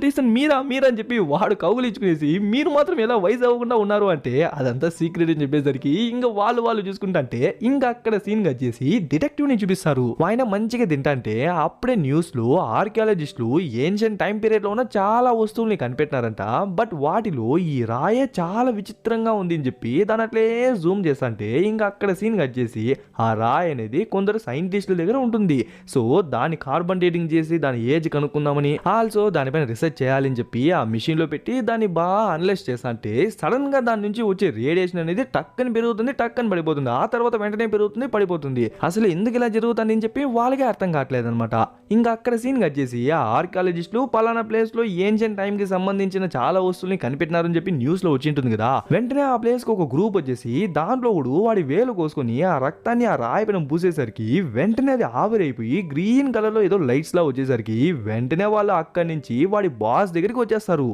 టేసన్ మీరా అని చెప్పి వాడు కౌగులు ఇచ్చుకునేసి మీరు మాత్రం ఎలా వయసు అవ్వకుండా ఉన్నారు అంటే అదంతా సీక్రెట్ అని చెప్పేసరికి ఇంకా వాళ్ళు చూసుకుంటే ఇంకా అక్కడ సీన్ వచ్చేసి డిటెక్టివ్ ని చూపిస్తారు. ఆయన మంచిగా తింటే అప్పుడే న్యూస్ లో ఆర్కియాలజిస్టులు ఏన్షియంట్ టైం పీరియడ్ లో ఉన్న చాలా వస్తువుల్ని కనిపెట్టినారంట. బట్ వాటిలో ఈ రాయే చాలా విచిత్రంగా ఉంది అని చెప్పి దాని అట్లే జూమ్ చేస్తుంటే ఇంకా అక్కడ సీన్ కట్ చేసి ఆ రాయ్ అనేది కొందరు సైంటిస్టుల దగ్గర ఉంటుంది, సో దాని కార్బన్ డేటింగ్ చేసి దాని ఏజ్ కనుక్కుందామని ఆల్సో దానిపైన రీసెర్చ్ చేయాలని చెప్పి ఆ మిషన్ లో పెట్టి దాన్ని బాగా అనలైజ్ చేస్తుంటే సడన్ గా దాని నుంచి వచ్చే రేడియేషన్ అనేది టక్కని పెరుగుతుంది, టక్కని పడిపోతుంది, ఆ తర్వాత వెంటనే పెరుగుతుంది పడిపోతుంది. అసలు ఎందుకు ఇలా జరుగుతుంది అని చెప్పి వాళ్ళకే అర్థం కావట్లేదు అనమాట. ఇంకా అక్కడ సీన్ కట్ చేసి ఆ ఆర్కియాలజిస్టులు పలానా ప్లేస్ లో ఏన్షియంట్ టైం కి సంబంధించిన చాలా వస్తువుల్ని కనిపెట్టినారని చెప్పి న్యూస్ లో వచ్చి ఉంటుంది కదా, వెంటనే ఆ ప్లేస్ కి ఒక గ్రూప్ వచ్చేసి దాంట్లో కూడా వాడి వేలు కోసుకొని ఆ రక్తాన్ని ఆ రాయి పైన పూసేసరికి వెంటనే అది ఆవిరైపోయి గ్రీన్ కలర్ లో ఏదో లైట్స్ లా వచ్చేసరికి వెంటనే వాళ్ళు అక్కడి నుంచి వాడి బాస్ దగ్గరికి వచ్చేస్తారు.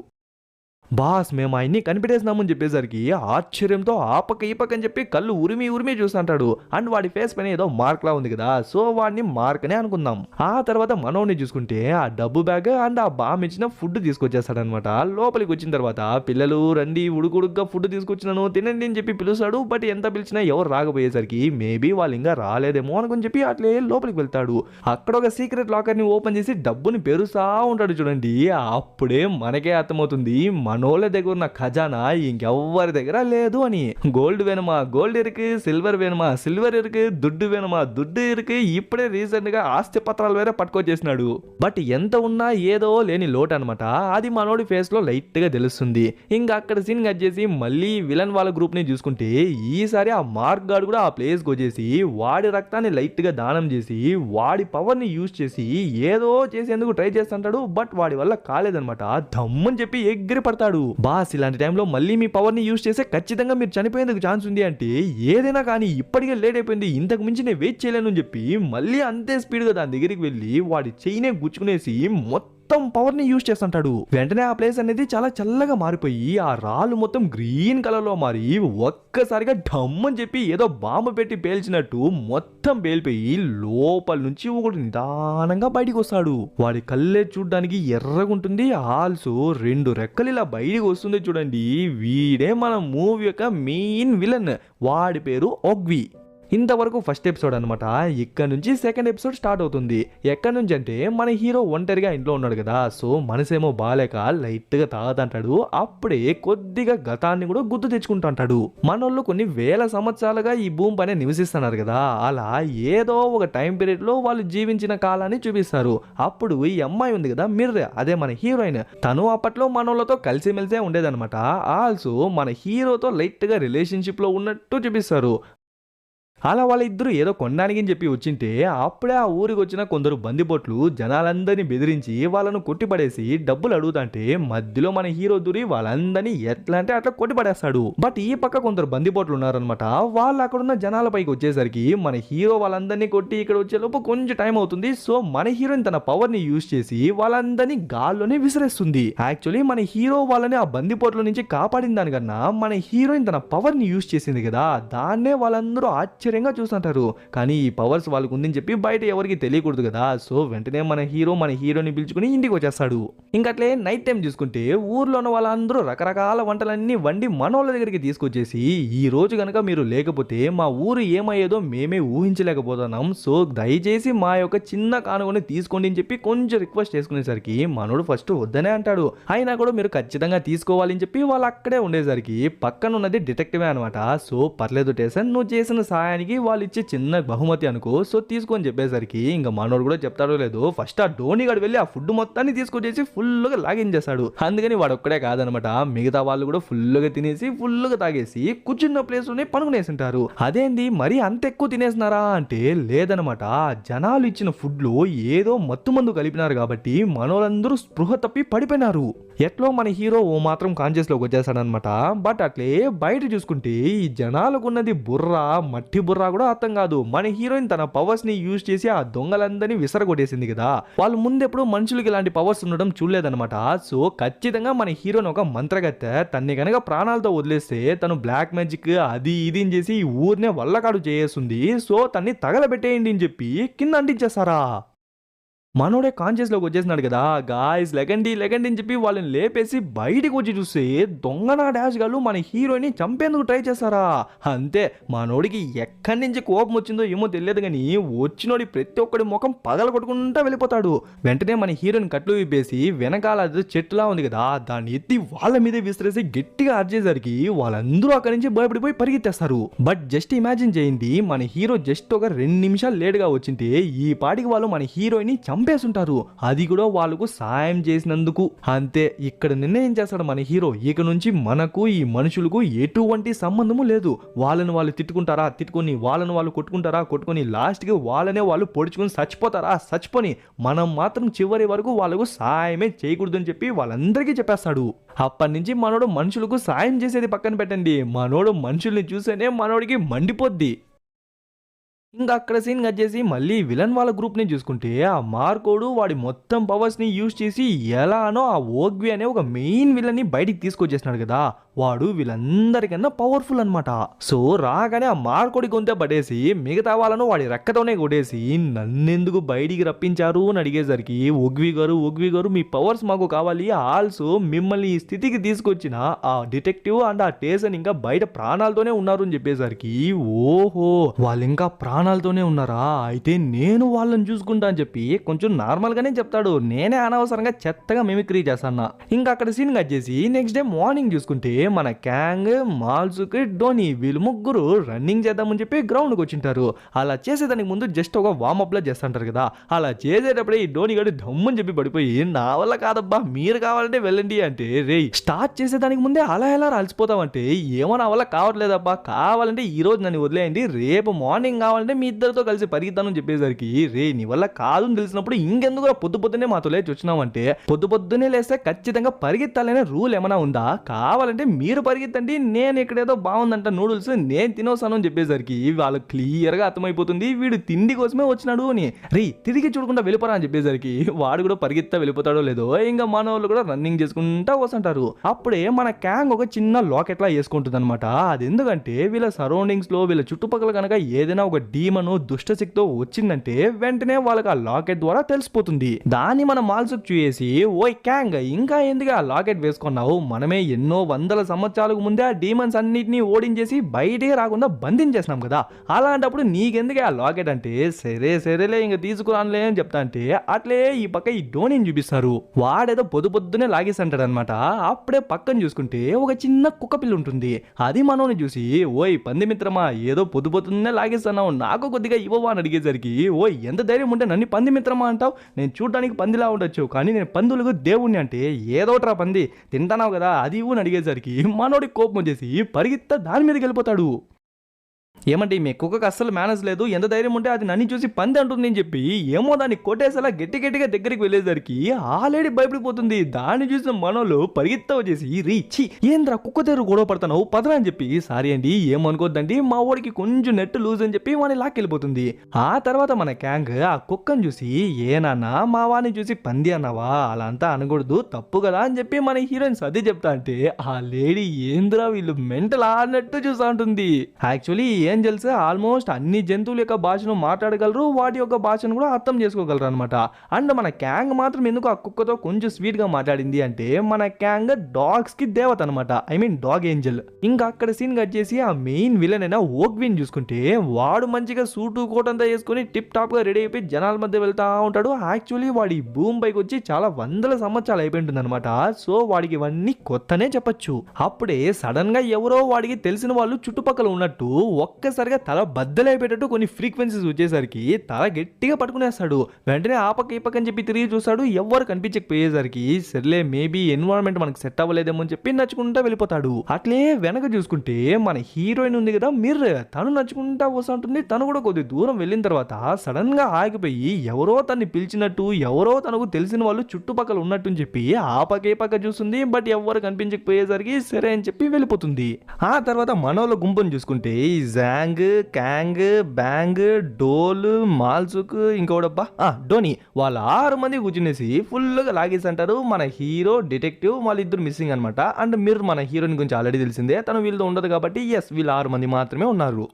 బాస్ మేము ఆయన్ని కనిపెట్టేసినామని చెప్పేసరికి ఆశ్చర్యంతో ఆ పక్క ఈ పక్క అని చెప్పి కళ్ళు ఉరిమి ఉరిమి చూస్తుంటాడు. అండ్ వాడి ఫేస్ పైన ఏదో మార్క్ లా ఉంది కదా, సో వాడిని మార్క్ అనే అనుకుందాం. ఆ తర్వాత మనోడిని చూసుకుంటే ఆ డబ్బు బ్యాగ్ అండ్ ఆ బామ్ ఇచ్చిన ఫుడ్ తీసుకొచ్చేస్తాడనమాట. లోపలికి వచ్చిన తర్వాత పిల్లలు రండి ఉడుకుడుగ్గా ఫుడ్ తీసుకొచ్చినాను తినండి అని చెప్పి పిలుస్తాడు. బట్ ఎంత పిలిచినా ఎవరు రాకపోయేసరికి మేబీ వాళ్ళు ఇంకా రాలేదేమో అనుకుని చెప్పి అట్లే లోపలికి వెళ్తాడు. అక్కడ ఒక సీక్రెట్ లాకర్ ని ఓపెన్ చేసి డబ్బుని పెరుస్తా ఉంటాడు చూడండి. అప్పుడే మనకే అర్థమవుతుంది మనోళ్ళ దగ్గర ఉన్న ఖజానా ఇంకెవ్వరి దగ్గర లేదు అని. గోల్డ్ వేணுమా గోల్డ్ ఇருக்கு, సిల్వర్ వేணுమా సిల్వర్ ఇருக்கு, దుడ్డు వేணுమా దుడ్డు ఇருக்கு. ఇప్పుడే రీసెంట్ గా ఆస్తి పత్రాలు వేరే పట్టుకొచ్చేసినాడు. బట్ ఎంత ఉన్నా ఏదో లేని లోటు అనమాట. అది మనోడి ఫేస్ లో లైట్ గా తెలుస్తుంది. ఇంకా అక్కడ సీన్ కట్ చేసి మళ్ళీ విలన్ వాళ్ళ గ్రూప్ ని చూసుకుంటే ఈసారి ఆ మార్క్ గార్డ్ కూడా ఆ ప్లేస్ కి వచ్చేసి వాడి రక్తాన్ని లైట్ గా దానం చేసి వాడి పవర్ ని యూజ్ చేసి ఏదో చేసేందుకు ట్రై చేస్తుంటాడు. బట్ వాడి వల్ల కాలేదనమాట. దమ్మని చెప్పి ఎగిరి పడతాడు. బాస్ ఇలాంటి టైంలో మళ్ళీ మీ పవర్ ని యూజ్ చేస్తే ఖచ్చితంగా మీరు చనిపోయేందుకు ఛాన్స్ ఉంది అంటే ఏదైనా కానీ ఇప్పటికే లేట్ అయిపోయింది, ఇంతకు మించి నేను వెయిట్ చేయలేను అని చెప్పి మళ్ళీ అంతే స్పీడ్ గా దాని దగ్గరికి వెళ్ళి వాడి చెయ్యినే గుచ్చుకునేసి మొత్తం పవర్ ని యూజ్ చేస్తుంటాడు. వెంటనే ఆ ప్లేస్ అనేది చాలా చల్లగా మారిపోయి ఆ రాళ్ళు మొత్తం గ్రీన్ కలర్ లో మారి ఒక్కసారిగా ఢమ్ అని చెప్పి ఏదో బాంబు పెట్టి పేల్చినట్టు మొత్తం పేలిపోయి లోపల నుంచి ఒకటి నిదానంగా బయటికి వస్తాడు. వాడి కళ్ళే చూడ్డానికి ఎర్రగుంటుంది. ఆల్సో 2 రెక్కలు ఇలా బయటికి వస్తుంది చూడండి. వీడే మన మూవీ యొక్క మెయిన్ విలన్. వాడి పేరు ఒగ్వి. ఇంతవరకు ఫస్ట్ ఎపిసోడ్ అనమాట. ఇక్కడ నుంచి సెకండ్ ఎపిసోడ్ స్టార్ట్ అవుతుంది. ఎక్కడి నుంచి అంటే మన హీరో ఒంటరిగా ఇంట్లో ఉన్నాడు కదా, సో మనసేమో బాలేక లైట్ గా తాగుతుంటాడు. అప్పుడే కొద్దిగా గతాన్ని కూడా గుర్తు తెచ్చుకుంటుంటాడు. మనోళ్ళు కొన్ని వేల సంవత్సరాలుగా ఈ భూమి పైన నివసిస్తున్నారు కదా, అలా ఏదో ఒక టైం పీరియడ్ లో వాళ్ళు జీవించిన కాలాన్ని చూపిస్తారు. అప్పుడు ఈ అమ్మాయి ఉంది కదా మిర్రే, అదే మన హీరోయిన్, తను అప్పట్లో మనోళ్ళతో కలిసిమెలిసే ఉండేదన్నమాట. ఆల్సో మన హీరోతో లైట్ గా రిలేషన్షిప్ లో ఉన్నట్టు చూపిస్తారు. అలా వాళ్ళిద్దరూ ఏదో కొనడానికి అని చెప్పి వచ్చింటే అప్పుడే ఆ ఊరికి వచ్చిన కొందరు బందిపోట్లు జనాలందరినీ బెదిరించి వాళ్ళను కొట్టిపడేసి డబ్బులు అడుగుతుంటే మధ్యలో మన హీరో దూరి వాళ్ళందరినీ ఎట్లా అంటే అట్లా కొట్టిపడేస్తాడు. బట్ ఈ పక్క కొందరు బందిపోట్లు ఉన్నారనమాట. వాళ్ళు అక్కడున్న జనాల పైకి వచ్చేసరికి మన హీరో వాళ్ళందరినీ కొట్టి ఇక్కడ వచ్చేలోపు కొంచెం టైం అవుతుంది. సో మన హీరోయిన్ తన పవర్ ని యూజ్ చేసి వాళ్ళందరినీ గాల్లోనే విసిరేస్తుంది. యాక్చువల్లీ మన హీరో వాళ్ళని ఆ బందిపోట్ల నుంచి కాపాడిన దానికన్నా మన హీరోయిన్ తన పవర్ ని యూజ్ చేసింది కదా, దాన్నే వాళ్ళందరూ ఆశ్చర్యంగా చూస్తుంటారు. కానీ ఈ పవర్స్ వాళ్ళకు ఉందని చెప్పి బయట ఎవరికి తెలియకూడదు కదా, సో వెంటనే మన హీరోని పిలుచుకుని ఇంటికి వచ్చేస్తాడు. ఇంకట్లే నైట్ టైం చూసుకుంటే ఊర్లో ఉన్న వాళ్ళందరూ రకరకాల వంటలన్నీ వండి మనోళ్ళ దగ్గరికి తీసుకొచ్చేసి ఈ రోజు కనుక మీరు లేకపోతే మా ఊరు ఏమయ్యేదో మేమే ఊహించలేకపోతున్నాం, సో దయచేసి మా యొక్క చిన్న కానుకొని తీసుకోండి అని చెప్పి కొంచెం రిక్వెస్ట్ చేసుకునేసరికి మనోడు ఫస్ట్ వద్దనే అంటాడు. అయినా కూడా మీరు ఖచ్చితంగా తీసుకోవాలని చెప్పి వాళ్ళు అక్కడే ఉండేసరికి పక్కన ఉన్నది డిటెక్టివే అనమాట. సో పర్లేదు టేసన్, నువ్వు చేసిన సాయానికి వాళ్ళు ఇచ్చే చిన్న బహుమతి అనుకో, సో తీసుకొని చెప్పేసరికి ఇంకా మనోడు కూడా చెప్తాడో లేదో ఫస్ట్ ఆ ధోని గడు వెళ్ళి ఆ ఫుడ్ మొత్తాన్ని తీసుకొచ్చేసి ఫుల్గా లాగించేస్తాడు. అందుకని వాడు ఒక్కడే కాదనమాట, మిగతా వాళ్ళు కూడా ఫుల్గా తినేసి ఫుల్గా తాగేసి కూర్చున్న ప్లేస్ లోనే పనుకునేసి ఉంటారు. అదేంది మరి అంత ఎక్కువ తినేసినారా అంటే లేదనమాట, జనాలు ఇచ్చిన ఫుడ్ లో ఏదో మత్తు మందు కలిపినారు కాబట్టి మనోళ్ళందరూ స్పృహ తప్పి పడిపోయినారు. ఎట్లో మన హీరో ఓ మాత్రం కాన్షియస్ లోకి వచ్చేస్తాడనమాట. బట్ అట్లే బయట చూసుకుంటే ఈ జనాలకున్నది బుర్ర మట్టి బుర్ర కూడా అర్థం కాదు. మన హీరోయిన్ తన పవర్స్ ని యూజ్ చేసి ఆ దొంగలందరినీ విసరగొట్టేసింది కదా, వాళ్ళు ముందెప్పుడు మనుషులకి ఇలాంటి పవర్స్ ఉండడం చూడలేదన్నమాట. సో ఖచ్చితంగా మన హీరోయిన్ ఒక మంత్రగత్తె, తన్ని కనుక ప్రాణాలతో వదిలేస్తే తను బ్లాక్ మ్యాజిక్ అది ఇది అని చేసి ఈ ఊరినే వల్లకాడు చేస్తుంది. సో తన్ని తగలబెట్టేయండి అని చెప్పి కింద అంటించేస్తారా. మనోడే కాన్షియస్ లోకి వచ్చేసినాడు కదా, గాయస్ లెగండి అని చెప్పి వాళ్ళని లేపేసి బయటికి వచ్చి చూస్తే దొంగనా డాష్ గాళ్ళు మన హీరోయిన్ చంపేందుకు ట్రై చేస్తారా. అంతే మనోడికి ఎక్కడి నుంచి కోపం వచ్చిందో ఏమో తెలియదు కానీ వచ్చినోడి ప్రతి ఒక్కడి ముఖం పగల కొట్టుకుంటా వెళ్ళిపోతాడు. వెంటనే మన హీరోయిన్ కట్లు విప్పేసి వెనకాల చెట్టులా ఉంది కదా దాన్ని ఎత్తి వాళ్ళ మీదే విసిరేసి గట్టిగా అరిచేసరికి వాళ్ళందరూ అక్కడి నుంచి భయపడిపోయి పరిగెత్తేస్తారు. బట్ జస్ట్ ఇమాజిన్ చేయండి, మన హీరో జస్ట్ ఒక 2 నిమిషాలు లేట్ గా వచ్చింటే ఈ పాటికి వాళ్ళు మన హీరోయిన్ చంపేసుంటారు, అది కూడా వాళ్ళకు సాయం చేసినందుకు. అంతే, ఇక్కడ నిర్ణయం చేస్తాడు మన హీరో, ఇక నుంచి మనకు ఈ మనుషులకు ఎటువంటి సంబంధము లేదు. వాళ్ళని వాళ్ళు తిట్టుకుంటారా తిట్టుకొని, వాళ్ళని వాళ్ళు కొట్టుకుంటారా కొట్టుకొని, లాస్ట్కి వాళ్ళనే వాళ్ళు పొడుచుకొని చచ్చిపోతారా చచ్చిపోని, మనం మాత్రం చివరి వరకు వాళ్ళకు సాయమే చేయకూడదని చెప్పి వాళ్ళందరికీ చెప్పేస్తాడు. అప్పటి నుంచి మనోడు మనుషులకు సాయం చేసేది పక్కన పెట్టండి, మనోడు మనుషుల్ని చూసేనే మనోడికి మండిపోద్ది. ఇంకా అక్కడ సీన్ కట్ చేసి మళ్ళీ విలన్ వాళ్ళ గ్రూప్ ని చూసుకుంటే, ఆ మార్కోడు వాడి మొత్తం పవర్స్ ని యూజ్ చేసి ఎలానో ఆ ఓగ్వి అనే ఒక మెయిన్ విలన్ ని బయటికి తీసుకొచ్చేసినాడు కదా. వాడు వీళ్ళందరికన్నా పవర్ఫుల్ అనమాట. సో రాగానే ఆ మార్కోడి గొంతే పడేసి మిగతా వాళ్ళను వాడి రెక్కతోనే కొట్టేసి నన్నెందుకు బయటికి రప్పించారు అని అడిగేసరికి, ఓగ్వి గారు మీ పవర్స్ మాకు కావాలి, ఆల్సో మిమ్మల్ని ఈ స్థితికి తీసుకొచ్చిన ఆ డిటెక్టివ్ అండ్ ఆ టేసన్ ఇంకా బయట ప్రాణాలతోనే ఉన్నారు అని చెప్పేసరికి, ఓహో వాళ్ళు ఇంకా ప్రాణాలతోనే ఉన్నారా, అయితే నేను వాళ్ళని చూసుకుంటా అని చెప్పి కొంచెం నార్మల్ గానే చెప్తాడు. నేనే అనవసరంగా చెత్తగా మిమిక్రీ చేస్తాను. ఇంకా అక్కడ సీన్ కట్ చేసి నెక్స్ట్ డే మార్నింగ్ చూసుకుంటే, మన క్యాంగ్, మాల్సుక్, డోనీ వీళ్ళు ముగ్గురు రన్నింగ్ చేద్దామని చెప్పి గ్రౌండ్కి వచ్చింటారు. అలా చేసేదానికి ముందు జస్ట్ ఒక వార్మప్ లా చేస్తుంటారు కదా. అలా చేసేటప్పుడే ఈ డోనీ గడు దమ్మని చెప్పి పడిపోయి, నా వల్ల కాదబ్బా మీరు కావాలంటే వెళ్ళండి అంటే, రే స్టార్ట్ చేసేదానికి ముందే అలా ఎలా రాల్సిపోతావంటే, ఏమో నా వల్ల కావట్లేదబ్బా, కావాలంటే ఈ రోజు నన్ను వదిలేయండి, రేపు మార్నింగ్ కావాలంటే మీ ఇద్దరితో కలిసి పరిగెత్తానని చెప్పేసరికి, రే నీ వల్ల కాదు అని తెలిసినప్పుడు ఇంకెందుకు పొద్దునే మాతో లేచి వచ్చినావంటే, పొద్దునే లేస్తే ఖచ్చితంగా పరిగెత్తాలనే రూల్ ఏమైనా ఉందా, కావాలంటే మీరు పరిగెత్తండి, నేను ఇక్కడేదో బాగుందంట నూడిల్స్ నేను తినోసాను అని చెప్పేసరికి వాళ్ళకి క్లియర్ గా అర్థమైపోతుంది వీడు తిండి కోసమే వచ్చినాడు అని. రీ తిరిగి చూడకుండా వెళ్ళిపోరా అని చెప్పేసరికి వాడు కూడా పరిగెత్తా వెళ్ళిపోతాడో లేదో, ఇంకా మన వాళ్ళు కూడా రన్నింగ్ చేసుకుంటా వస్తుంటారు. అప్పుడే మన క్యాంగ్ ఒక చిన్న లాకెట్ లా వేసుకుంటుంది అనమాట. అది ఎందుకంటే వీళ్ళ సరౌండింగ్స్ లో వీళ్ళ చుట్టుపక్కల కనుక ఏదైనా ఒక డీమను దుష్టశక్తితో వచ్చిందంటే వెంటనే వాళ్ళకి ఆ లాకెట్ ద్వారా తెలిసిపోతుంది. దాన్ని మన మాల్సుకు చూసి, ఓయ్ క్యాంగ్ ఇంకా ఎందుకు ఆ లాకెట్ వేసుకున్నావు, మనమే ఎన్నో వందల సంవత్సరాలకు ముందే ఆ డీమన్స్ అన్నిటినీ ఓడించేసి బయటికి రాకుండా బంధించేసినాం కదా, అలాంటప్పుడు నీకెందుకే ఆ లాకెట్ అంటే, సరేలే ఇంక తీసుకురానులే అని చెప్తా అంటే, అట్లే ఈ పక్క ఈ డోనీని చూపిస్తారు. వాడేదో పొద్దునే లాగేసంటాడు అనమాట. అప్పుడే పక్కన చూసుకుంటే ఒక చిన్న కుక్క పిల్ల ఉంటుంది. అది మనోని చూసి, ఓయ్ పంది మిత్రమా ఏదో పొద్దున్నే లాగేస్తున్నావు, నాకు కొద్దిగా ఇవ్వవా అని అడిగేసరికి, ఓయ్ ఎంత ధైర్యం ఉంటే నన్ను పంది మిత్రమా అంటావు, నేను చూడడానికి పందిలా ఉండొచ్చు కానీ నేను పందులకు దేవుణ్ణి అంటే, ఏదోట్రా పంది తింటానావు కదా అది ఇవ్వు అని అడిగేసరికి మనోడి కోపం వచ్చేసి పరిగెత్తా దాని మీదకి వెళ్ళిపోతాడు. ఏమంటే మీ కుక్కకు అస్సలు మేనేజ్ లేదు, ఎంత ధైర్యం ఉంటే అది నన్ను చూసి పంది అంటుంది అని చెప్పి ఏమో దాన్ని కొట్టేసేలా గట్టిగా దగ్గరికి వెళ్ళేసరికి ఆల్రెడీ భయపడిపోతుంది. దాన్ని చూసిన మనోళ్ళు పరిగెత్తా వచ్చేసి, రీచి ఏంద్రా కుక్క దగ్గర గొడవ పడతావు పదరా అని చెప్పి, సారీ అండి ఏమనుకోద్దండి మా వాడికి కొంచెం నెట్ లూజ్ అని చెప్పి వాడిని లాక్కెళ్ళిపోతుంది. ఆ తర్వాత మన క్యాంగ్ ఆ కుక్కను చూసి, ఏనాన్నా మా వాడిని చూసి పంది అన్నావా, అలా అంతా అనకూడదు తప్పు కదా అని చెప్పి మన హీరోయిన్ సర్ది చెప్తా అంటే, ఆ లేడీ ఏంద్రా వీళ్ళు మెంటల్ ఆడినట్టు చూసా ఉంటుంది. యాక్చువల్లీ ఏంజల్స్ ఆల్మోస్ట్ అన్ని జంతువుల యొక్క భాషను మాట్లాడగలరు, వాటి యొక్క భాషను కూడా అర్థం చేసుకోగలరు అనమాట. అండ్ మన క్యాంగ్ మాత్రం ఎందుకు ఆ కుక్కతో కొంచెం స్వీట్ గా మాట్లాడింది అంటే, మన క్యాంగ్ డాగ్స్ కి దేవత అనమాట, ఐ మీన్ డాగ్ ఏంజల్. ఇంకా అక్కడ సీన్ కట్ చేసి ఆ మెయిన్ విలన్ అయినా ఓగ్విన్ చూసుకుంటే, వాడు మంచిగా సూటు కోట్ అంతా వేసుకుని టిప్ టాప్ గా రెడీ అయిపోయి జనాల మధ్య వెళ్తా ఉంటాడు. యాక్చువల్లీ వాడి భూమి పైకి వచ్చి చాలా వందల సంవత్సరాలు అయిపోయింటుంది అనమాట. సో వాడికి ఇవన్నీ కొత్తనే చెప్పొచ్చు. అప్పుడే సడన్ గా ఎవరో వాడికి తెలిసిన వాళ్ళు చుట్టుపక్కల ఉన్నట్టు ఒక్కసారిగా తల బద్దలైపోయేటట్టు కొన్ని ఫ్రీక్వెన్సీస్ వచ్చేసరికి తల గట్టిగా పట్టుకునేస్తాడు. వెంటనే ఆ పక్క ఈ పక్క అని చెప్పి తిరిగి చూస్తాడు, ఎవరు కనిపించకపోయేసరికి సర్లే మేబీ ఎన్విరాన్మెంట్ మనకు సెట్ అవ్వలేదేమో అని చెప్పి నచ్చుకుంటా వెళ్ళిపోతాడు. అట్లే వెనక చూసుకుంటే మన హీరోయిన్ ఉంది కదా మిర్ర, తను నచ్చుకుంటా వస్తుంటుంది. తను కూడా కొద్ది దూరం వెళ్ళిన తర్వాత సడన్ గా ఆగిపోయి ఎవరో తన్ని పిలిచినట్టు, ఎవరో తనకు తెలిసిన వాళ్ళు చుట్టుపక్కల ఉన్నట్టు అని చెప్పి ఆ పక్క ఈ పక్క చూస్తుంది. బట్ ఎవరు కనిపించకపోయేసరికి సరే అని చెప్పి వెళ్ళిపోతుంది. ఆ తర్వాత మనోళ్ళ గుంపును చూసుకుంటే జాంగ్, క్యాంగ్, బ్యాంగ్, డోల్, మాల్సుక్, ఇంకోడబ్బా డోనీ, వాళ్ళ 6 మంది కూర్చునేసి ఫుల్గా లాగేసి అంటారు. మన హీరో, డిటెక్టివ్ వాళ్ళిద్దరు మిస్సింగ్ అనమాట. అండ్ మీరు మన హీరోయిన్ గురించి ఆల్రెడీ తెలిసిందే, తను వీళ్ళతో ఉండదు కాబట్టి ఎస్ వీళ్ళు 6 మంది మాత్రమే ఉన్నారు.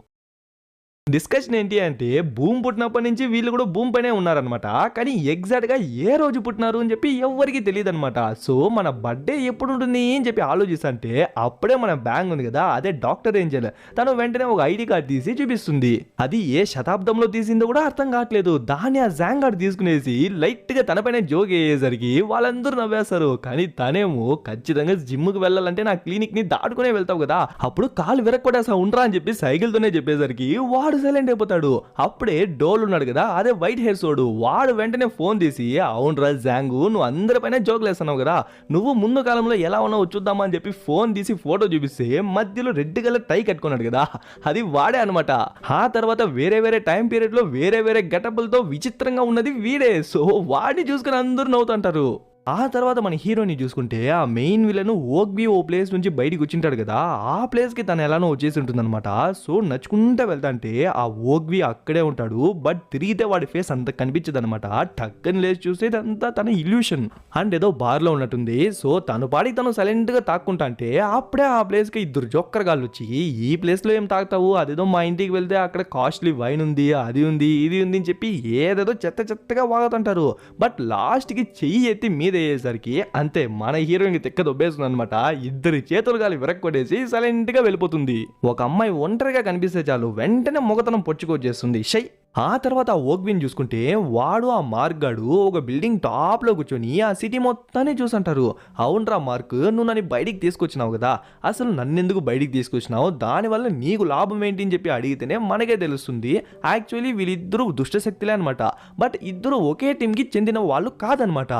డిస్కషన్ ఏంటి అంటే, భూమి పుట్టినప్పటి నుంచి వీళ్ళు కూడా భూమి పైనే ఉన్నారనమాట. కానీ ఎగ్జాక్ట్ గా ఏ రోజు పుట్టినారు అని చెప్పి ఎవరికి తెలియదు అనమాట. సో మన బర్త్డే ఎప్పుడు ఉంటుంది అని చెప్పి ఆలోచిస్తుంటే అప్పుడే మన బ్యాంగ్ ఉంది కదా, అదే డాక్టర్ ఏంజల్, తను వెంటనే ఒక ఐడి కార్డ్ తీసి చూపిస్తుంది. అది ఏ శతాబ్దంలో తీసిందో కూడా అర్థం కావట్లేదు. దాన్ని ఆ జాంగ్ కార్డ్ తీసుకునేసి లైట్ గా తనపైన జోక్ వేసేసరికి వాళ్ళందరూ నవ్వేస్తారు. కానీ తనేమో ఖచ్చితంగా జిమ్ కు వెళ్ళాలంటే నా క్లినిక్ ని దాటుకునే వెళ్తావు కదా, అప్పుడు కాలు విరక్కొడేసా ఉండరా అని చెప్పి సైకిల్ తోనే చెప్పేసరికి వాడు వాడు సైలెంట్ అయిపోతాడు. అప్పుడే డోల్ ఉన్నాడు కదా, అదే వైట్ హెయిర్ సోడు, వాడు వెంటనే ఫోన్ తీసి, అవునరా జాంగు, నువ్వు అందరిపైన జోకులు వేస్తున్నావు కదా, నువ్వు ముందు కాలంలో ఎలా ఉన్నావు చూద్దామా అని చెప్పి ఫోన్ తీసి ఫోటో చూపిస్తే మధ్యలో రెడ్ కలర్ టై కట్టుకున్నాడు కదా, అది వాడే అనమాట. ఆ తర్వాత వేరే వేరే టైం పీరియడ్ లో వేరే వేరే గెటబులతో విచిత్రంగా ఉన్నది వీడే. సో వాడిని చూసుకుని అందరూ నవ్వుతుంటారు. ఆ తర్వాత మన హీరోని చూసుకుంటే ఆ మెయిన్ విలన్ ఓగ్బీ ఓ ప్లేస్ నుంచి బయటికి వచ్చింటాడు కదా, ఆ ప్లేస్ కి తను ఎలానో వచ్చేసి ఉంటుందన్నమాట. సో నడుచుకుంటా వెళ్తాంటే ఆ ఓగ్బీ అక్కడే ఉంటాడు, బట్ తిరిగితే వాడి ఫేస్ అంత కనిపించదు అనమాట. టక్కని లేచి చూస్తే అంతా తన ఇల్యూషన్ అండ్ ఏదో బార్ లో ఉన్నట్టుంది. సో తను పాడికి తను సైలెంట్ గా తాక్కుంటా అంటే అప్పుడే ఆ ప్లేస్ కి ఇద్దరు జొక్కరగాళ్ళు వచ్చి, ఈ ప్లేస్ లో ఏం తాగుతావు, అదేదో మా ఇంటికి వెళ్తే అక్కడ కాస్ట్లీ వైన్ ఉంది, అది ఉంది, ఇది ఉంది అని చెప్పి ఏదేదో చెత్త చెత్తగా వాగుతుంటారు. బట్ లాస్ట్ కి చెయ్యి ఎత్తి మీద అయ్యేసరికి అంతే, మన హీరోయిన్ తెక్క దొబ్బేస్తుంది అనమాట. ఇద్దరి చేతులు గాలి విరక్కొడేసి సైలెంట్ గా వెళ్ళిపోతుంది. ఒక అమ్మాయి ఒంటరిగా కనిపిస్తే చాలు వెంటనే మొగతనం పొచ్చుకొచ్చేస్తుంది. షై. ఆ తర్వాత ఆ ఓగ్విన్ చూసుకుంటే వాడు ఆ మార్క్ గాడు ఒక బిల్డింగ్ టాప్ లో కూర్చొని ఆ సిటీ మొత్తాన్ని చూసంటారు. అవునరా మార్క్, నువ్వు నన్ను బయటికి తీసుకొచ్చినావు కదా, అసలు నన్నెందుకు బయటికి తీసుకొచ్చినావు, దానివల్ల నీకు లాభం ఏంటి అని చెప్పి అడిగితేనే మనకే తెలుస్తుంది. యాక్చువల్లీ వీళ్ళిద్దరూ దుష్టశక్తులే అనమాట, బట్ ఇద్దరు ఒకే టీంకి చెందిన వాళ్ళు కాదనమాట.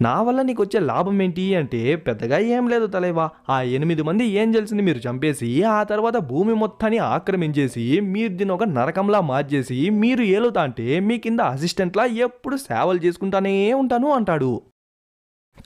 నా వల్ల నీకు వచ్చే లాభం ఏంటి అంటే పెద్దగా ఏం లేదు తలేవా, ఆ 8 మంది ఏంజల్స్ని మీరు చంపేసి ఆ తర్వాత భూమి మొత్తాన్ని ఆక్రమించేసి మీరు దీన్ని ఒక నరకంలా మార్చేసి మీరు ఏలుతా అంటే మీ కింద అసిస్టెంట్లా ఎప్పుడు సేవలు చేసుకుంటానే ఉంటాను అంటాడు.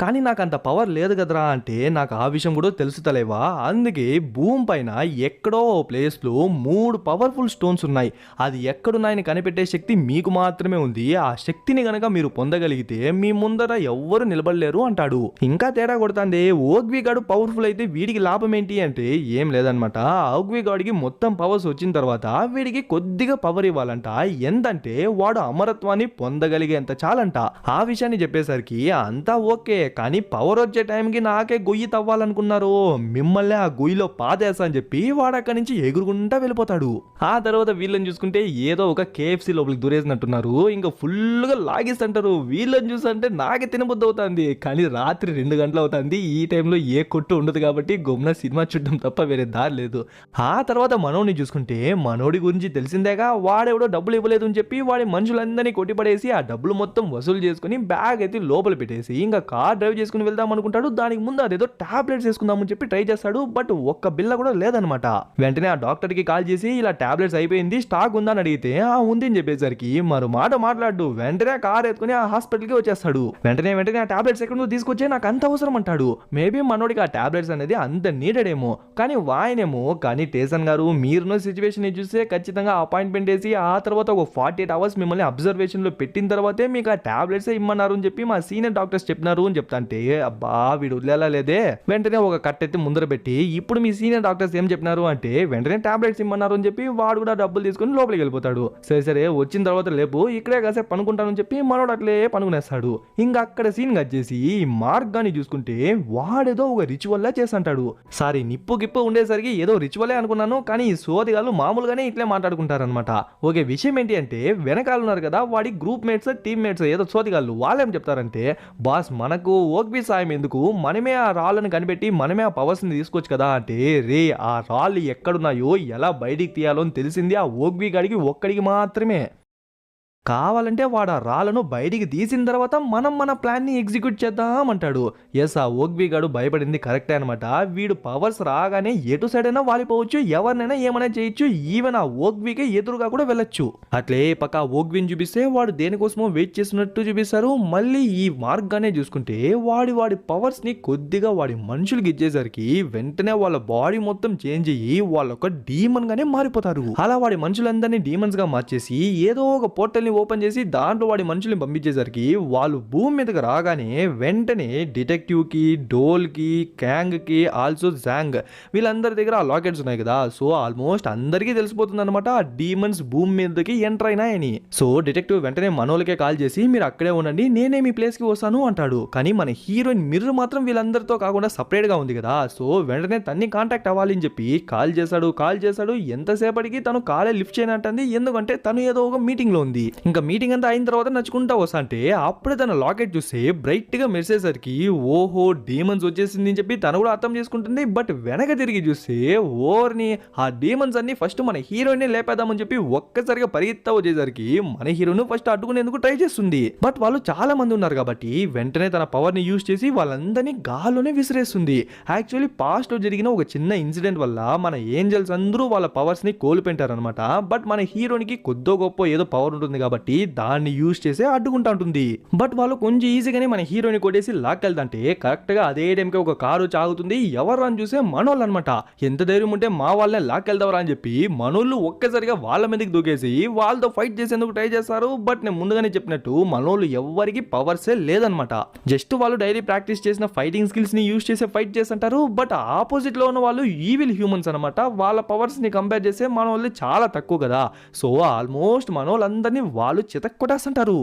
కానీ నాకు అంత పవర్ లేదు కదరా అంటే నాకు ఆ విషయం కూడా తెలుసు తలేవా, అందుకే భూమి పైన ఎక్కడో ప్లేస్లో 3 పవర్ఫుల్ స్టోన్స్ ఉన్నాయి, అది ఎక్కడున్నాయని కనిపెట్టే శక్తి మీకు మాత్రమే ఉంది, ఆ శక్తిని గనక మీరు పొందగలిగితే మీ ముందర ఎవ్వరు నిలబడలేరు అంటాడు. ఇంకా తేడా కొడుతుంది, ఓగ్వి గాడు పవర్ఫుల్ అయితే వీడికి లాభం ఏంటి అంటే ఏం లేదనమాట. ఓగ్వి గాడికి మొత్తం పవర్స్ వచ్చిన తర్వాత వీడికి కొద్దిగా పవర్ ఇవ్వాలంట, ఎంతంటే వాడు అమరత్వాన్ని పొందగలిగేంత చాలంట. ఆ విషయాన్ని చెప్పేసరికి అంతా ఓకే, కానీ పవర్ వచ్చే టైంకి నాకే గొయ్యి తవ్వాలనుకున్నారు, మిమ్మల్ని ఆ గొయ్యిలో పాదేస్తా అని చెప్పి వాడు అక్కడి నుంచి ఎగురుకుంటా వెళ్ళిపోతాడు. ఆ తర్వాత వీళ్ళని చూసుకుంటే ఏదో ఒక KFC లోపలికి దూరేసినట్టున్నారు, ఇంకా ఫుల్గా లాగిస్తుంటారు. వీళ్ళని చూస్తుంటే నాకే తినబుద్ధి అవుతుంది, కానీ రాత్రి 2 గంటలు అవుతుంది, ఈ టైంలో ఏ కొట్టు ఉండదు కాబట్టి గమ్మున సినిమా చూడడం తప్ప వేరే దారి లేదు. ఆ తర్వాత మనోడిని చూసుకుంటే మనోడి గురించి తెలిసిందేగా, వాడెవడో డబ్బులు ఇవ్వలేదు అని చెప్పి వాడి మనుషులందరినీ కొట్టిపడేసి ఆ డబ్బులు మొత్తం వసూలు చేసుకుని బ్యాగ్ అయితే లోపల పెట్టేసి ఇంకా కార్ డ్రైవ్ చేసుకుని వెళ్దాం అనుకుంటాడు. దానికి ముందు అదేదో టాబ్లెట్స్ వేసుకుందామని చెప్పి ట్రై చేస్తాడు, బట్ ఒక్క బిల్ల కూడా లేదనమాట. వెంటనే ఆ డాక్టర్ కి కాల్ చేసి ఇలా టాబ్లెట్స్ అయిపోయింది, స్టాక్ ఉందా అని అడిగితే ఆ ఉంది అని చెప్పేసరికి మరో మాట మాట్లాడు, వెంటనే కార్ ఎత్తుకుని ఆ హాస్పిటల్ కి వచ్చేస్తాడు. వెంటనే ఆ టాబ్లెట్స్ ఎక్కడ తీసుకొచ్చే నాకు అంత అవసరం అంటాడు. మేబీ మనోడికి ఆ టాబ్లెట్స్ అనేది అంత నీడెడ్ ఏమో, కానీ వాయనేమో కానీ టేసన్ గారు మీరున్న సిచ్యువేషన్ చూస్తే ఖచ్చితంగా అపాయింట్మెంట్ వేసి ఆ తర్వాత ఒక 48 అవర్స్ మిమ్మల్ని అబ్జర్వేషన్ లో పెట్టిన తర్వాతే మీకు ఆ టాబ్లెట్స్ ఇమ్మన్నారు అని చెప్పి మా సీనియర్ డాక్టర్స్ చెప్పినారు అని చెప్తాంటే అబ్బా వీడు వదిలేలా లేదే. వెంటనే ఒక కట్టెత్తి ముందర పెట్టి ఇప్పుడు మీ సీనియర్ డాక్టర్స్ ఏం చెప్పినారు అంటే వెంటనే టాబ్లెట్స్ ఇమ్మన్నారు అని చెప్పి వాడు కూడా డబ్బులు తీసుకుని లోపలికి వెళ్ళిపోతాడు. సరే వచ్చిన తర్వాత లేపు ఇక్కడే కాసేపు పనుకుంటానని చెప్పి మనోడు అట్లే పనుకునేస్తాడు. ఇంకా అక్కడ సీన్ వచ్చేసి మార్క్ గాని చూసుకుంటే వాడేదో ఒక రిచువల్ లా చేస్తుంటాడు. సారీ నిప్పు గిప్పు ఉండేసరికి ఏదో రిచువలే అనుకున్నాను, కానీ ఈ సోదిగాళ్ళు మామూలుగానే ఇట్లే మాట్లాడుకుంటారనమాట. ఓకే విషయం ఏంటి అంటే వెనకాల ఉన్నారు కదా వాడి గ్రూప్ మేట్స్ టీమ్ మేట్స్ ఏదో సోదిగాళ్ళు, వాళ్ళేం చెప్తారంటే బాస్ మనకు ఓగ్బీ సాయం ఎందుకు, మనమే ఆ రాళ్ళను కనిపెట్టి మనమే ఆ పవర్స్ ని తీసుకోవచ్చు కదా అంటే, రే ఆ రాళ్ళు ఎక్కడున్నాయో ఎలా బయటికి తీయాలో అని తెలిసింది ఆ ఓగ్బీ గాడికి ఒక్కడికి మాత్రమే. కావాలంటే వాడు ఆ రాళ్ళను బయటికి తీసిన తర్వాత మనం మన ప్లాన్ని ఎగ్జిక్యూట్ చేద్దామంటాడు. ఎస్ ఆ ఓగ్బీ గాడు భయపడింది కరెక్టే అనమాట. వీడు పవర్స్ రాగానే ఎటు సైడ్ అయినా వాలిపోవచ్చు, ఎవరినైనా ఏమైనా చేయొచ్చు, ఈవెన్ ఆ ఓగ్బీకి ఎదురుగా కూడా వెళ్ళొచ్చు. అట్లే పక్క ఓగ్బీని చూపిస్తే వాడు దేనికోసమో వెయిట్ చేస్తున్నట్టు చూపిస్తారు. మళ్ళీ ఈ మార్క్ గానే చూసుకుంటే వాడి పవర్స్ ని కొద్దిగా వాడి మనుషులకి ఇచ్చేసరికి వెంటనే వాళ్ళ బాడీ మొత్తం చేంజ్ అయ్యి వాళ్ళొక డీమన్ గానే మారిపోతారు. అలా వాడి మనుషులందరినీ డీమన్స్ గా మార్చేసి ఏదో ఒక పోర్టల్ ని ఓపెన్ చేసి దాంట్లో వాడి మనుషుల్ని పంపించేసరికి వాళ్ళు భూమి మీదకి రాగానే వెంటనే డిటెక్టివ్ కి, డోల్ కి, క్యాంగ్ కి, ఆల్సో జాంగ్ వీళ్ళందరి దగ్గర ఆ లాకెట్స్ ఉన్నాయి కదా. సో ఆల్మోస్ట్ అందరికీ తెలిసిపోతుంది అనమాట ఆ డీమన్స్ భూమి మీదకి ఎంటర్ అయినాయని. సో డిటెక్టివ్ వెంటనే మనోళ్ళకే కాల్ చేసి మీరు అక్కడే ఉండండి, నేనే మీ ప్లేస్ కి వస్తాను అంటాడు. కానీ మన హీరోయిన్ మిర్రర్ మాత్రం వీళ్ళందరితో కాకుండా సపరేట్ గా ఉంది కదా. సో వెంటనే తన్ని కాంటాక్ట్ అవ్వాలి అని చెప్పి కాల్ చేశాడు. ఎంతసేపటికి తను కాలే లిఫ్ట్ చేయనంటుంది, ఎందుకంటే తను ఏదో ఒక మీటింగ్ లో ఉంది. ఇంకా మీటింగ్ అంతా అయిన తర్వాత నచ్చుకుంటా వస్తా అంటే అప్పుడే తన లాకెట్ చూస్తే బ్రైట్ గా మెరిసేసరికి ఓహో డీమన్స్ వచ్చేసింది అని చెప్పి తను కూడా అర్థం చేసుకుంటుంది. బట్ వెనక తిరిగి చూస్తే ఓర్ని ఆ డీమన్స్ అన్ని ఫస్ట్ మన హీరోయిన్ లేపేద్దామని చెప్పి ఒక్కసారిగా పరిగెత్తా వచ్చేసరికి మన హీరోను ఫస్ట్ అడ్డుకునేందుకు ట్రై చేస్తుంది. బట్ వాళ్ళు చాలా మంది ఉన్నారు కాబట్టి వెంటనే తన పవర్ ని యూజ్ చేసి వాళ్ళందరినీ గాల్లోనే విసిరేస్తుంది. యాక్చువల్లీ పాస్ట్ లో జరిగిన ఒక చిన్న ఇన్సిడెంట్ వల్ల మన ఏంజల్స్ అందరూ వాళ్ళ పవర్స్ ని కోల్పోయింటారనమాట. బట్ మన హీరోనికి కొద్దో గొప్ప ఏదో పవర్ ఉంటుంది కాబట్టి దాన్ని యూజ్ చేసి అడ్డుకుంటా ఉంటుంది. బట్ వాళ్ళు కొంచెం ఈజీగానే మన హీరోని కొట్టేసి లాక్కెళ్దంటే కరెక్ట్ గా అదే టైంకి ఒక కారు చాగుతుంది. ఎవరు అని చూసే మనోళ్ళు అనమాట. ఎంత ధైర్యం ఉంటే మా వాళ్ళని లాక్కెళ్దావరా అని చెప్పి మనోళ్ళు ఒక్కసారిగా వాళ్ళ మీదకి దూకేసి వాళ్ళతో ఫైట్ చేసేందుకు ట్రై చేస్తారు. బట్ నేను ముందుగానే చెప్పినట్టు మనోళ్ళు ఎవరికి పవర్సే లేదనమాట. జస్ట్ వాళ్ళు డైలీ ప్రాక్టీస్ చేసిన ఫైటింగ్ స్కిల్స్ ని యూజ్ చేసి ఫైట్ చేస్తుంటారు. బట్ ఆపోజిట్ లో ఉన్న వాళ్ళు ఈవిల్ హ్యూమన్స్ అనమాట. వాళ్ళ పవర్స్ ని కంపేర్ చేస్తే మన వాళ్ళు చాలా తక్కువ కదా. సో ఆల్మోస్ట్ మనోళ్ళందరినీ వాళ్ళు చితక్కొట్టేస్తుంటారు.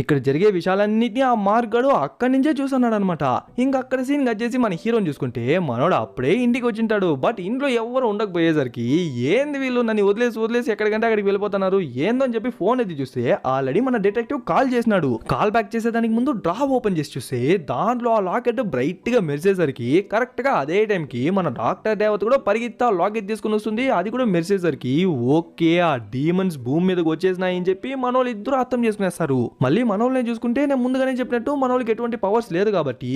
ఇక్కడ జరిగే విషయాలన్నిటినీ ఆ మార్గాడు అక్కడి నుంచే చూస్తున్నాడు అనమాట. ఇంకా అక్కడ సీన్ వచ్చేసి మన హీరోని చూసుకుంటే మనోడు అప్పుడే ఇంటికి వచ్చింటాడు. బట్ ఇంట్లో ఎవరు ఉండకపోయేసరికి ఏంది వీళ్ళు నన్ను వదిలేసి ఎక్కడికంటే అక్కడికి వెళ్ళిపోతున్నారు ఏందో అని చెప్పి ఫోన్ ఎత్తి చూస్తే ఆల్రెడీ మన డిటెక్టివ్ కాల్ చేసినాడు. కాల్ బ్యాక్ చేసేదానికి ముందు డ్రా ఓపెన్ చేసి చూస్తే దాంట్లో ఆ లాకెట్ బ్రైట్ గా మెరిసేసరికి కరెక్ట్ గా అదే టైంకి మన డాక్టర్ దేవత కూడా పరిగెత్తా లాకెట్ తీసుకుని వస్తుంది. అది కూడా మెరిసేసరికి ఓకే ఆ డీమన్స్ భూమి మీదకి వచ్చేసినాయని చెప్పి మనోళ్ళు ఇద్దరు అర్థం చేసుకునేస్తారు. మళ్ళీ మనోళ్ళని చూసుకుంటే నేను ముందుగానే చెప్పినట్టు మనోళ్ళకి ఎటువంటి పవర్స్ లేదు కాబట్టి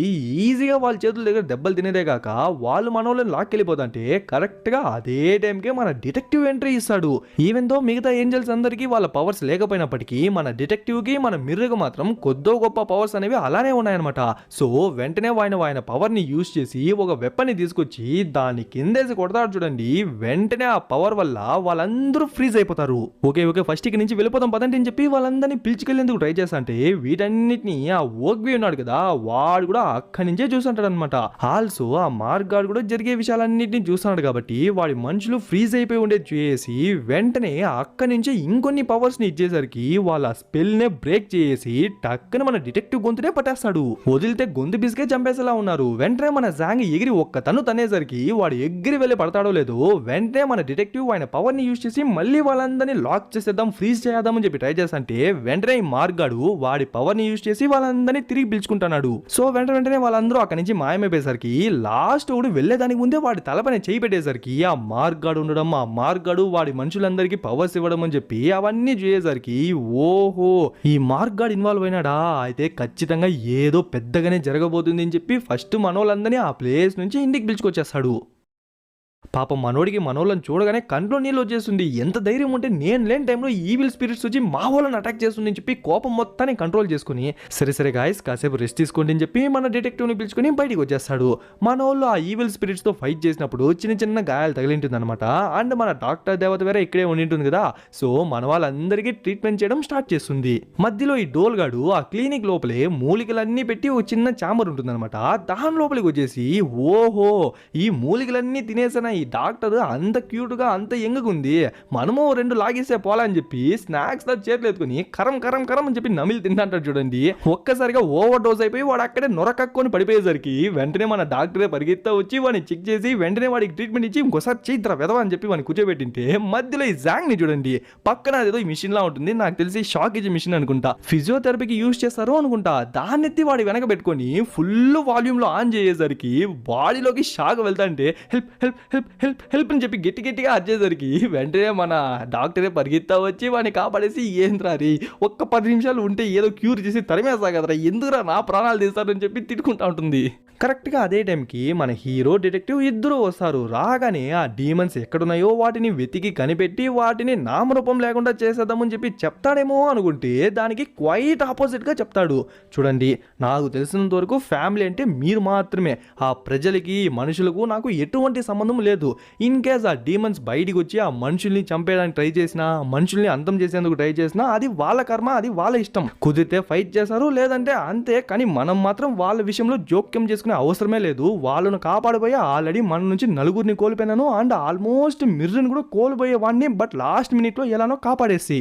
ఈజీగా వాళ్ళ చేతుల దగ్గర దెబ్బలు తినేదే కాక వాళ్ళు మనోళ్ళని లాక్కెళ్ళిపోతుంటే కరెక్ట్ గా అదే టైంకే మన డిటెక్టివ్ ఎంట్రీ ఇస్తాడు. ఈవెన్ దో మిగతా ఏంజల్స్ అందరికీ వాళ్ళ పవర్స్ లేకపోయినప్పటికీ మన డిటెక్టివ్ కి మన మిర్రకు మాత్రం కొద్దో గొప్ప పవర్స్ అనేవి అలానే ఉన్నాయన్నమాట. సో వెంటనే ఆయన పవర్ ని యూజ్ చేసి ఒక వెపన్ ని తీసుకొచ్చి దాన్ని కిందేసి కొడతాడు చూడండి. వెంటనే ఆ పవర్ వల్ల వాళ్ళందరూ ఫ్రీజ్ అయిపోతారు. ఓకే ఫస్ట్ ఇక్కడి నుంచి వెళ్ళిపోతాం పదండి అని చెప్పి వాళ్ళందరినీ పిలుచుకెళ్లేందుకు ట్రై అంటే వీటన్నిటిని ఆ ఓగ్వి ఉన్నాడు కదా వాడు కూడా అక్కడి నుంచే చూస్తుంటాడు అనమాట. ఆల్సో ఆ మార్గాడు కూడా జరిగే విషయాలన్నింటినీ చూస్తున్నాడు కాబట్టి వాడి మనుషులు ఫ్రీజ్ అయిపోయి ఉండేది చేసి వెంటనే అక్కడి నుంచే ఇంకొన్ని పవర్స్ ని ఇచ్చేసరికి వాళ్ళ స్పెల్ నే బ్రేక్ చేసి టక్కన మన డిటెక్టివ్ గొంతునే పట్టేస్తాడు. వదిలితే గొంతు బిస్కే చంపేసేలా ఉన్నారు. వెంటనే మన జాంగ్ ఎగిరి ఒక్క తనేసరికి వాడు ఎగిరి వెళ్ళి పడతాడో లేదో వెంటనే మన డిటెక్టివ్ ఆయన పవర్ ని యూజ్ చేసి మళ్ళీ వాళ్ళందరినీ లాక్ చేసేద్దాం ఫ్రీజ్ చేద్దామని చెప్పి ట్రై చేస్తుంటే వెంటనే ఈ మార్గాడు వాడి పవర్ ని యూజ్ చేసి వాళ్ళందరినీ తిరిగి పిలుచుకుంటున్నాడు. సో వెంటనే వాళ్ళందరూ అక్కడి నుంచి మాయమైపోయేసరికి లాస్ట్ వాడు వెళ్లేదానికి ముందే వాడి తలపైన చేయి పెట్టేసరికి ఆ మార్గాడు ఉండడం ఆ మార్గాడు వాడి మనుషులందరికీ పవర్స్ ఇవ్వడం అని చెప్పి అవన్నీ చూసేసరికి ఓహో ఈ మార్గాడు ఇన్వాల్వ్ అయినాడా అయితే ఖచ్చితంగా ఏదో పెద్దగానే జరగబోతుంది అని చెప్పి ఫస్ట్ మనోళ్ళందరినీ ఆ ప్లేస్ నుంచి ఇంటికి పిలుచుకొచ్చేస్తాడు. పాపం మనోడికి మనోళ్ళని చూడగానే కంట్లో నీళ్ళు వచ్చేస్తుంది. ఎంత ధైర్యం ఉంటే నేను లేని టైంలో ఈవిల్ స్పిరిట్స్ వచ్చి మా వాళ్ళని అటాక్ చేస్తుంది అని చెప్పి కోపం మొత్తాన్ని కంట్రోల్ చేసుకుని సరే గాయస్ కాసేపు రెస్ట్ తీసుకోండి అని చెప్పి మన డిటెక్టివ్ని పిలుచుకుని బయటికి వచ్చేస్తాడు. మనోళ్ళు ఆ ఈవిల్ స్పిరిట్స్ తో ఫైట్ చేసినప్పుడు చిన్న గాయాలు తగిలింటుంది అనమాట. అండ్ మన డాక్టర్ దేవత వేరే ఇక్కడే ఉండింటుంది కదా. సో మన వాళ్ళందరికీ ట్రీట్మెంట్ చేయడం స్టార్ట్ చేస్తుంది. మధ్యలో ఈ డోల్ గాడు ఆ క్లినిక్ లోపలే మూలికలన్నీ పెట్టి ఒక చిన్న చాంబర్ ఉంటుంది అనమాట. దాని లోపలికి వచ్చేసి ఓహో ఈ మూలికలన్నీ తినేసిన ఈ డాక్టర్ అంత క్యూట్ గా అంత ఎంగుంది మనము 2 లాగేసే పోలా అని చెప్పి స్నాక్స్ తో చేతులు ఎత్తుకుని కరం అని చెప్పి నమిలి తింటాడు చూడండి. ఒక్కసారిగా ఓవర్ డోస్ అయిపోయి వాడు అక్కడే నొరకక్కొని పడిపోయేసరికి వెంటనే మన డాక్టరే పరిగెత్తా వచ్చి వాడిని చెక్ చేసి వెంటనే వాడికి ట్రీట్మెంట్ ఇచ్చి ఇంకోసారి చేద్దాం వెదవా అని చెప్పి వాడిని కూర్చోబెట్టింటే మధ్యలో ఈ జాంగ్ ని చూడండి. పక్కన అదేదో ఈ మిషన్ లా ఉంటుంది నాకు తెలిసి షాక్ ఇచ్చే మిషన్ అనుకుంటా ఫిజియోథెరపీకి యూజ్ చేస్తారు అనుకుంటా. దాన్ని ఎత్తి వాడి వెనక పెట్టుకొని ఫుల్ వాల్యూమ్ లో ఆన్ చేసేసరికి బాడీలోకి షాక్ వెళ్తాంటే help help help help help అని చెప్పి గట్టిగా అరిచేసరికి వెంటనే మన డాక్టరే పరిగెత్తా వచ్చి వాడిని కాపాడేసి ఏంద్రారి ఒక్క 10 నిమిషాలు ఉంటే ఏదో క్యూర్ చేసి తరిమేస్తా కదరా ఎందుకురా నా ప్రాణాలు తీస్తారని చెప్పి తిట్టుకుంటా ఉంటుంది. కరెక్ట్గా అదే టైంకి మన హీరో డిటెక్టివ్ ఇద్దరు వస్తారు. రాగానే ఆ డీమన్స్ ఎక్కడున్నాయో వాటిని వెతికి కనిపెట్టి వాటిని నామరూపం లేకుండా చేసేద్దామని చెప్పి చెప్తాడేమో అనుకుంటే దానికి క్వైట్ ఆపోజిట్ గా చెప్తాడు. చూడండి నాకు తెలిసినంత వరకు ఫ్యామిలీ అంటే మీరు మాత్రమే. ఆ ప్రజలకి మనుషులకు నాకు ఎటువంటి సంబంధం లేదు. ఇన్ కేస్ ఆ డీమన్స్ బయటికి వచ్చి ఆ మనుషుల్ని చంపేయడానికి ట్రై చేసినా మనుషుల్ని అంతం చేసేందుకు ట్రై చేసినా అది వాళ్ళ కర్మ అది వాళ్ళ ఇష్టం. కుదిరితే ఫైట్ చేస్తారు లేదంటే అంతే. కానీ మనం మాత్రం వాళ్ళ విషయంలో జోక్యం చేసుకునే అవసరమే లేదు. వాళ్ళను కాపాడిపోయి ఆల్రెడీ మన నుంచి 4 కోల్పోయినాను అండ్ ఆల్మోస్ట్ మిర్రన్ కూడా కోల్పోయేవాడిని. బట్ లాస్ట్ మినిట్ లో ఎలానో కాపాడేసి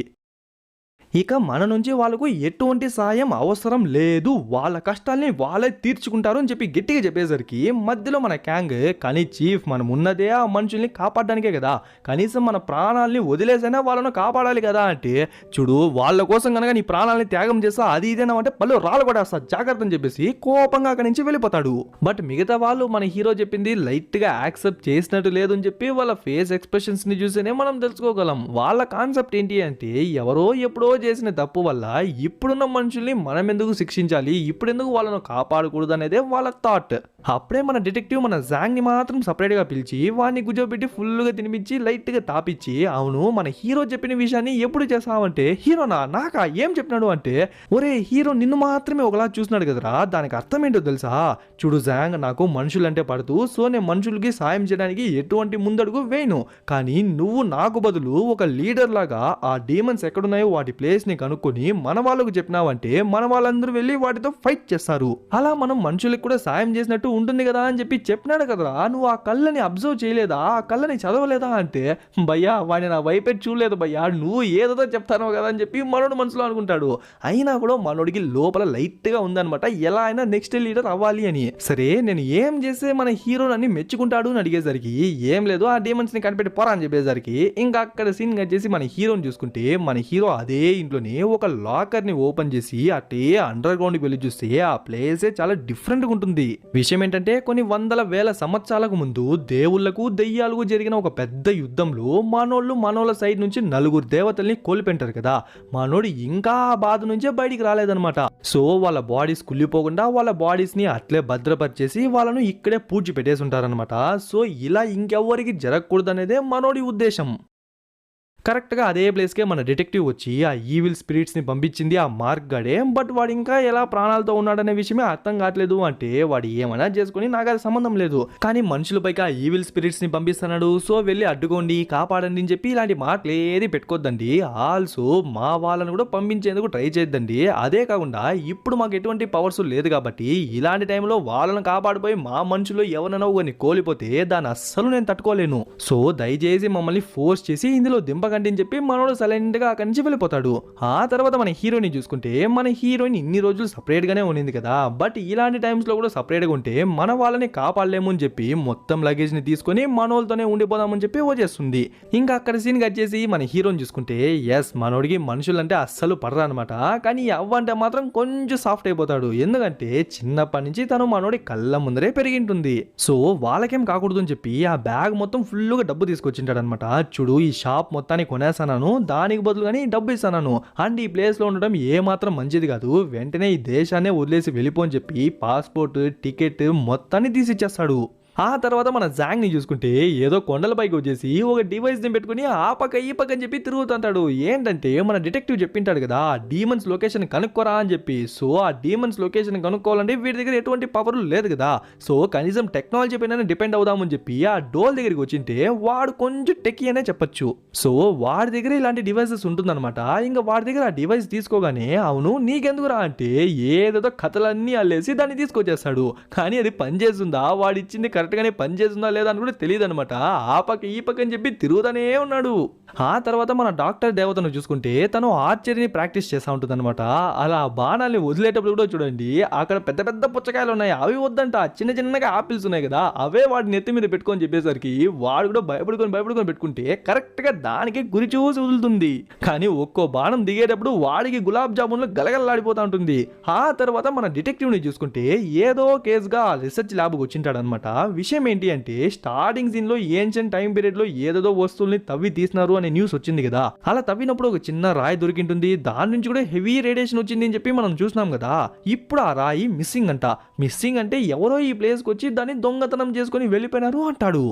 ఇక మన నుంచి వాళ్ళకు ఎటువంటి సాయం అవసరం లేదు, వాళ్ళ కష్టాల్ని వాళ్ళే తీర్చుకుంటారు అని చెప్పి గట్టిగా చెప్పేసరికి మధ్యలో మన క్యాంగ్, కానీ చీఫ్ మనం ఉన్నదే ఆ మనుషుల్ని కాపాడడానికే కదా, కనీసం మన ప్రాణాలని వదిలేసైనా వాళ్ళను కాపాడాలి కదా అంటే, చూడు వాళ్ళ కోసం కనుక నీ ప్రాణాలని త్యాగం చేస్తా అది ఇదేనా అంటే పళ్ళు రాళ్ళు కూడా జాగ్రత్త అని చెప్పేసి కోపంగా అక్కడి నుంచి వెళ్ళిపోతాడు. బట్ మిగతా వాళ్ళు మన హీరో చెప్పింది లైట్ గా యాక్సెప్ట్ చేసినట్టు లేదు అని చెప్పి వాళ్ళ ఫేస్ ఎక్స్ప్రెషన్స్ ని చూసేనే మనం తెలుసుకోగలం. వాళ్ళ కాన్సెప్ట్ ఏంటి అంటే, ఎవరో ఎప్పుడో చేసిన తప్పు వల్ల ఇప్పుడున్న మనుషుల్ని మనం ఎందుకు శిక్షించాలి, ఇప్పుడు ఎందుకు వాళ్ళను కాపాడకూడదు అనేదే వాళ్ళ థాట్. అప్పుడే మన డిటెక్టివ్ మన జాంగ్ ని మాత్రం సపరేట్ గా పిలిచి వాడిని గుజోబెట్టి ఫుల్ గా తినిపించి లైట్ గా తాపిచ్చి, అవును మన హీరో చెప్పిన విషయాన్ని ఎప్పుడు చేసావంటే, హీరోనా నాకా ఏం చెప్పినాడు అంటే, ఒరే హీరో నిన్ను మాత్రమే ఒకలా చూసినాడు కదరా, దానికి అర్థం ఏంటో తెలుసా, చూడు జాంగ్ నాకు మనుషులంటే పడదు, సో నేను మనుషులకి సాయం చేయడానికి ఎటువంటి ముందడుగు వేయను, కానీ నువ్వు నాకు బదులు ఒక లీడర్ లాగా ఆ డీమన్స్ ఎక్కడున్నాయో వాటి ప్లేస్ ని కనుక్కొని మన వాళ్ళకు చెప్పినావంటే మన వాళ్ళందరూ వెళ్ళి వాటితో ఫైట్ చేస్తారు, అలా మనం మనుషులకు కూడా సాయం చేసినట్టు ఉంటుంది కదా అని చెప్పి చెప్పినాడు కదరా, నువ్వు ఆ కళ్ళని అబ్జర్వ్ చేయలేదా, ఆ కళ్ళని చదవలేదా అంటే, భయ్యా వాడిని నా వైపే చూడలేదు భయ్యా, నువ్వు ఏదో చెప్తానో కదా అని చెప్పి మనోడు మనసులో అనుకుంటాడు. అయినా కూడా మనోడికి లోపల లైట్ గా ఉందన్నమాట, ఎలా అయినా నెక్స్ట్ లీడర్ అవ్వాలి అని. సరే నేను ఏం చేస్తే మన హీరో నన్ను మెచ్చుకుంటాడు అని అడిగేసరికి, ఏం లేదు ఆ డీమన్స్ ని కనిపెట్టి పోరా అని చెప్పేసరికి, ఇంకా అక్కడ సీన్ కట్ చేసి మన హీరోని చూసుకుంటే, మన హీరో అదే ఇంట్లోనే ఒక లాకర్ ని ఓపెన్ చేసి అట్టే అండర్ గ్రౌండ్ కి వెళ్ళి చూస్తే ఆ ప్లేసే చాలా డిఫరెంట్ గా ఉంటుంది. విషయం ఏంటంటే, కొన్ని వందల వేల సంవత్సరాలకు ముందు దేవుళ్లకు దెయ్యాలకు జరిగిన ఒక పెద్ద యుద్ధంలో మనోళ్ళ సైడ్ నుంచి 4 దేవతల్ని కోల్పోయింటారు కదా, మనోడు ఇంకా ఆ బాధ నుంచే బయటికి రాలేదన్నమాట. సో వాళ్ళ బాడీస్ కుళ్ళిపోకుండా వాళ్ళ బాడీస్ ని అట్లే భద్రపరిచేసి వాళ్ళను ఇక్కడే పూడ్చి పెట్టేసి ఉంటారనమాట. సో ఇలా ఇంకెవ్వరికి జరగకూడదు అనేదే మనోడి ఉద్దేశం. కరెక్ట్గా అదే ప్లేస్కే మన డిటెక్టివ్ వచ్చి ఆ ఈవిల్ స్పిరిట్స్ని పంపించింది ఆ మార్క్ గాడే. బట్ వాడు ఇంకా ఎలా ప్రాణాలతో ఉన్నాడనే విషయమే అర్థం కావట్లేదు. అంటే వాడు ఏమైనా చేసుకుని నాకు అది సంబంధం లేదు, కానీ మనుషులపైకి ఆ ఈవిల్ స్పిరిట్స్ని పంపిస్తున్నాడు, సో వెళ్ళి అడ్డుకోండి కాపాడండి అని చెప్పి ఇలాంటి మాటలు ఏది పెట్టుకోద్దండి. ఆల్సో మా వాళ్ళని కూడా పంపించేందుకు ట్రై చేద్దండి. అదే కాకుండా ఇప్పుడు మాకు ఎటువంటి పవర్స్ లేదు కాబట్టి ఇలాంటి టైంలో వాళ్ళని కాపాడిపోయి మా మనుషులు ఎవరైనా ఒకరిని కోల్పోతే దాన్ని అస్సలు నేను తట్టుకోలేను. సో దయచేసి మమ్మల్ని ఫోర్స్ చేసి ఇందులో దింపకండి అని చెప్పి మనోడు సైలెంట్ గా అక్కడి నుంచి వెళ్ళిపోతాడు. ఆ తర్వాత మన హీరోని చూసుకుంటే, మన హీరోయిన్ ఇన్ని రోజులు సపరేట్ గానే ఉండింది కదా, బట్ ఇలాంటి టైమ్స్ లో కూడా సపరేట్ గా ఉంటే మన వాళ్ళని కాపాడలేము అని చెప్పి మొత్తం లగేజ్ ని తీసుకొని మనోళ్ళతోనే ఉండిపోదామని చెప్పి వచ్చేస్తుంది. ఇంకా అక్కడ సీన్ కట్ చేసి మన హీరోని చూసుకుంటే, ఎస్ మనోడికి మనుషులంటే అస్సలు పడరా అనమాట, కానీ అవ్వంటే మాత్రం కొంచెం సాఫ్ట్ అయిపోతాడు. ఎందుకంటే చిన్నప్పటి నుంచి తను మనోడి కళ్ళ ముందరే పెరిగింటుంది. సో వాళ్ళకేం కాకూడదు అని చెప్పి ఆ బ్యాగ్ మొత్తం ఫుల్ గా డబ్బు తీసుకొచ్చింటాడు అనమాట. చూడు ఈ షాప్ మొత్తాన్ని కొనేసాను, దానికి బదులుగానే డబ్బు ఇస్తాను, అండ్ ఈ ప్లేస్ లో ఉండడం ఏ మాత్రం మంచిది కాదు, వెంటనే ఈ దేశాన్ని వదిలేసి వెళ్ళిపో అని చెప్పి పాస్పోర్ట్ టికెట్ మొత్తాన్ని తీసిచ్చేస్తాడు. ఆ తర్వాత మన జాంగ్ ని చూసుకుంటే ఏదో కొండల పైకి వచ్చేసి ఒక డివైస్ ని పెట్టుకుని ఆ పక్క ఈ పక్క అని చెప్పి తిరుగుతుంటాడు. ఏంటంటే మన డిటెక్టివ్ చెప్పింటాడు కదా డీమన్స్ లొకేషన్ కనుక్కోరా అని చెప్పి. సో ఆ డీమన్స్ లొకేషన్ కనుక్కోవాలంటే వీడి దగ్గర ఎటువంటి పవర్ లేదు కదా, సో కనీసం టెక్నాలజీ పైన డిపెండ్ అవుదామని చెప్పి ఆ డోల్ దగ్గరికి వచ్చింటే వాడు కొంచెం టెక్కీ అనే చెప్పొచ్చు. సో వాడి దగ్గర ఇలాంటి డివైసెస్ ఉంటుందన్నమాట. ఇంకా వాడి దగ్గర ఆ డివైస్ తీసుకోగానే, అవును నీకెందుకురా అంటే ఏదేదో కథలన్నీ అల్లేసి దాన్ని తీసుకొచ్చేస్తాడు. కానీ అది పనిచేస్తుందా, వాడిచ్చింది కరెక్ట్గానే పని చేస్తుందా లేదా అని కూడా తెలియదు అనమాట. ఆ పక్క ఈ పక్క అని చెప్పి తిరుగుతానే ఉన్నాడు. ఆ తర్వాత మన డాక్టర్ దేవతను చూసుకుంటే తను ఆర్చరీని ప్రాక్టీస్ చేస్తూ ఉంటుంది అనమాట. అలా బాణాలని వదిలేటప్పుడు కూడా చూడండి అక్కడ పెద్ద పెద్ద పుచ్చకాయలు ఉన్నాయి, అవి వద్దంట, చిన్న చిన్నగా ఆపిల్స్ ఉన్నాయి కదా అవే వాడి నెత్తి మీద పెట్టుకొని చెప్పేసరికి వాడు కూడా భయపడుకొని పెట్టుకుంటే కరెక్ట్గా దానికి గురి చూసి వదులుతుంది. కానీ ఒక్కో బాణం దిగేటప్పుడు వాడికి గులాబ్ జామున్లు గలగలలాడిపోతూ ఉంటుంది. ఆ తర్వాత మన డిటెక్టివ్ని చూసుకుంటే ఏదో కేసుగా రీసెర్చ్ ల్యాబ్కి వచ్చింటాడు అనమాట. విషయం ఏంటి అంటే స్టార్టింగ్ సీన్ లో ఏన్షియంట్ టైం పీరియడ్ లో ఏదేదో వస్తువుల్ని తవ్వి తీసినారు అనే న్యూస్ వచ్చింది కదా, అలా తవ్వినప్పుడు ఒక చిన్న రాయి దొరికింటుంది, దాని నుంచి కూడా హెవీ రేడియేషన్ వచ్చింది అని చెప్పి మనం చూసినాం కదా. ఇప్పుడు ఆ రాయి మిస్సింగ్ అంట. మిస్సింగ్ అంటే ఎవరో ఈ ప్లేస్కి వచ్చి దాన్ని దొంగతనం చేసుకొని వెళ్ళిపోయినారు అంటాడు.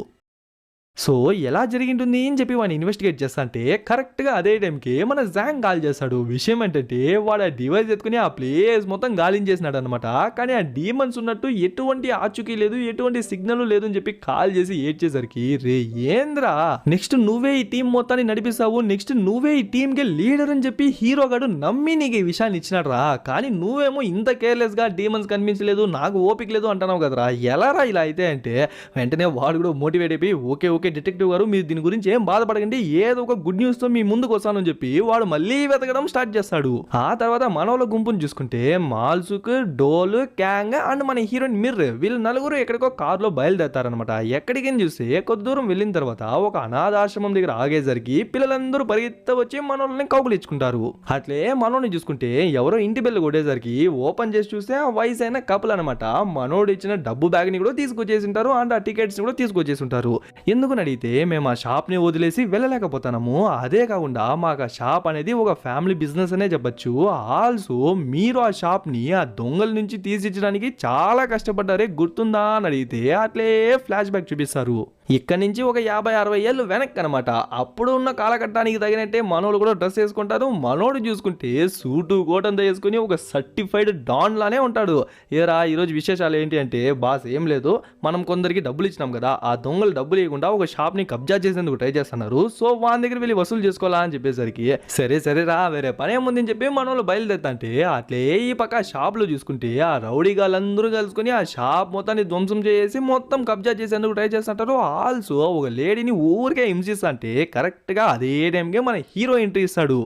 సో ఎలా జరిగింటుంది అని చెప్పి వాడిని ఇన్వెస్టిగేట్ చేస్తా అంటే కరెక్ట్గా అదే టైంకి మన జాంగ్ కాల్ చేస్తాడు. విషయం ఏంటంటే వాడు ఆ డివైస్ ఎత్తుకుని ఆ ప్లేస్ మొత్తం గాలించేసినాడు అనమాట. కానీ ఆ డీమన్స్ ఉన్నట్టు ఎటువంటి ఆచూకీ లేదు, ఎటువంటి సిగ్నల్ లేదు అని చెప్పి కాల్ చేసి ఏడ్చేసరికి, రే ఏంద్రా నెక్స్ట్ నువ్వే ఈ టీం మొత్తాన్ని నడిపిస్తావు, నెక్స్ట్ నువ్వే ఈ టీంకి లీడర్ అని చెప్పి హీరో గాడు నమ్మి నీకు ఈ విషయాన్ని ఇచ్చినాడు రా, కానీ నువ్వేమో ఇంత కేర్లెస్ గా డీమన్స్ కనిపించలేదు, నాకు ఓపిక లేదు అంటున్నావు కదరా, ఎలా రా ఇలా అయితే అంటే వెంటనే వాడు కూడా మోటివేట్ అయిపోయి ఓకే ఓకే డిటెక్టివ్ గారు మీరు దీని గురించి ఏం బాధపడకండి, ఏదో ఒక గుడ్ న్యూస్ తో మీ ముందుకు వస్తానని చెప్పి వాడు మళ్ళీ వెతకడం స్టార్ట్ చేస్తాడు. ఆ తర్వాత మనోళ్ళ గుంపును చూసుకుంటే మాల్సుక్, డోల్, క్యాంగ్ అండ్ మన హీరోయిన్ మిర్ర్ వీళ్ళు నలుగురు ఎక్కడికో కారులో బయలుదేరతారనమాట. ఎక్కడికి చూస్తే కొద్ది దూరం వెళ్ళిన తర్వాత ఒక అనాథాశ్రమం దగ్గర ఆగేసరికి పిల్లలందరూ పరిగెత్త వచ్చి మనోళ్ళని కౌగులించుకుంటారు. అట్లే మనోడిని చూసుకుంటే ఎవరో ఇంటి బెల్లు కొట్టేసరికి ఓపెన్ చేసి చూస్తే ఆ వయసు అయిన కపుల్ అనమాట. మనోడు ఇచ్చిన డబ్బు బ్యాగ్ ని కూడా తీసుకొచ్చేసి ఉంటారు అండ్ ఆ టికెట్స్ కూడా తీసుకొచ్చేసి ఉంటారు. ఎందుకు అడిగితే మేము ఆ షాప్ ని వదిలేసి వెళ్ళలేకపోతున్నాము, అదే కాకుండా మాకు ఆ షాప్ అనేది ఒక ఫ్యామిలీ బిజినెస్ అనే చెప్పొచ్చు. ఆల్సో మీరు ఆ షాప్ ని ఆ దొంగల నుంచి తీసిచ్చడానికి చాలా కష్టపడ్డారే గుర్తుందా అని అడిగితే అట్లే ఫ్లాష్ బ్యాక్ చూపిస్తారు. ఇక్కడి నుంచి ఒక 50-60 ఏళ్ళు వెనక్కి అనమాట. అప్పుడు ఉన్న కాలఘట్టానికి తగినట్టే మనోళ్ళు కూడా డ్రెస్ వేసుకుంటారు. మనోడు చూసుకుంటే సూటు కోటంతా వేసుకుని ఒక సర్టిఫైడ్ డాన్ లానే ఉంటాడు. ఏరా ఈరోజు విశేషాలు ఏంటి అంటే బాస్ ఏం లేదు, మనం కొందరికి డబ్బులు ఇచ్చినాం కదా, ఆ దొంగలు డబ్బులు ఇవ్వకుండా ఒక షాప్ ని కబ్జా చేసేందుకు ట్రై చేస్తున్నారు, సో వాళ్ళ దగ్గర వెళ్ళి వసూలు చేసుకోవాలా అని చెప్పేసరికి సరే రా వేరే పని ఏముందని చెప్పి మనోళ్ళు బయలుదేరుతాంటే అట్లే ఈ పక్క షాప్ లో చూసుకుంటే ఆ రౌడీ గాళ్ళందరూ కలుసుకుని ఆ షాప్ మొత్తాన్ని ధ్వంసం చేసి మొత్తం కబ్జా చేసేందుకు ట్రై చేస్తుంటారు. ఆల్సో ఒక లేడీని ఊరికే హింసిస్తుంటే కరెక్ట్ గా అదే టైంకి మన హీరో ఎంట్రీ ఇస్తాడు.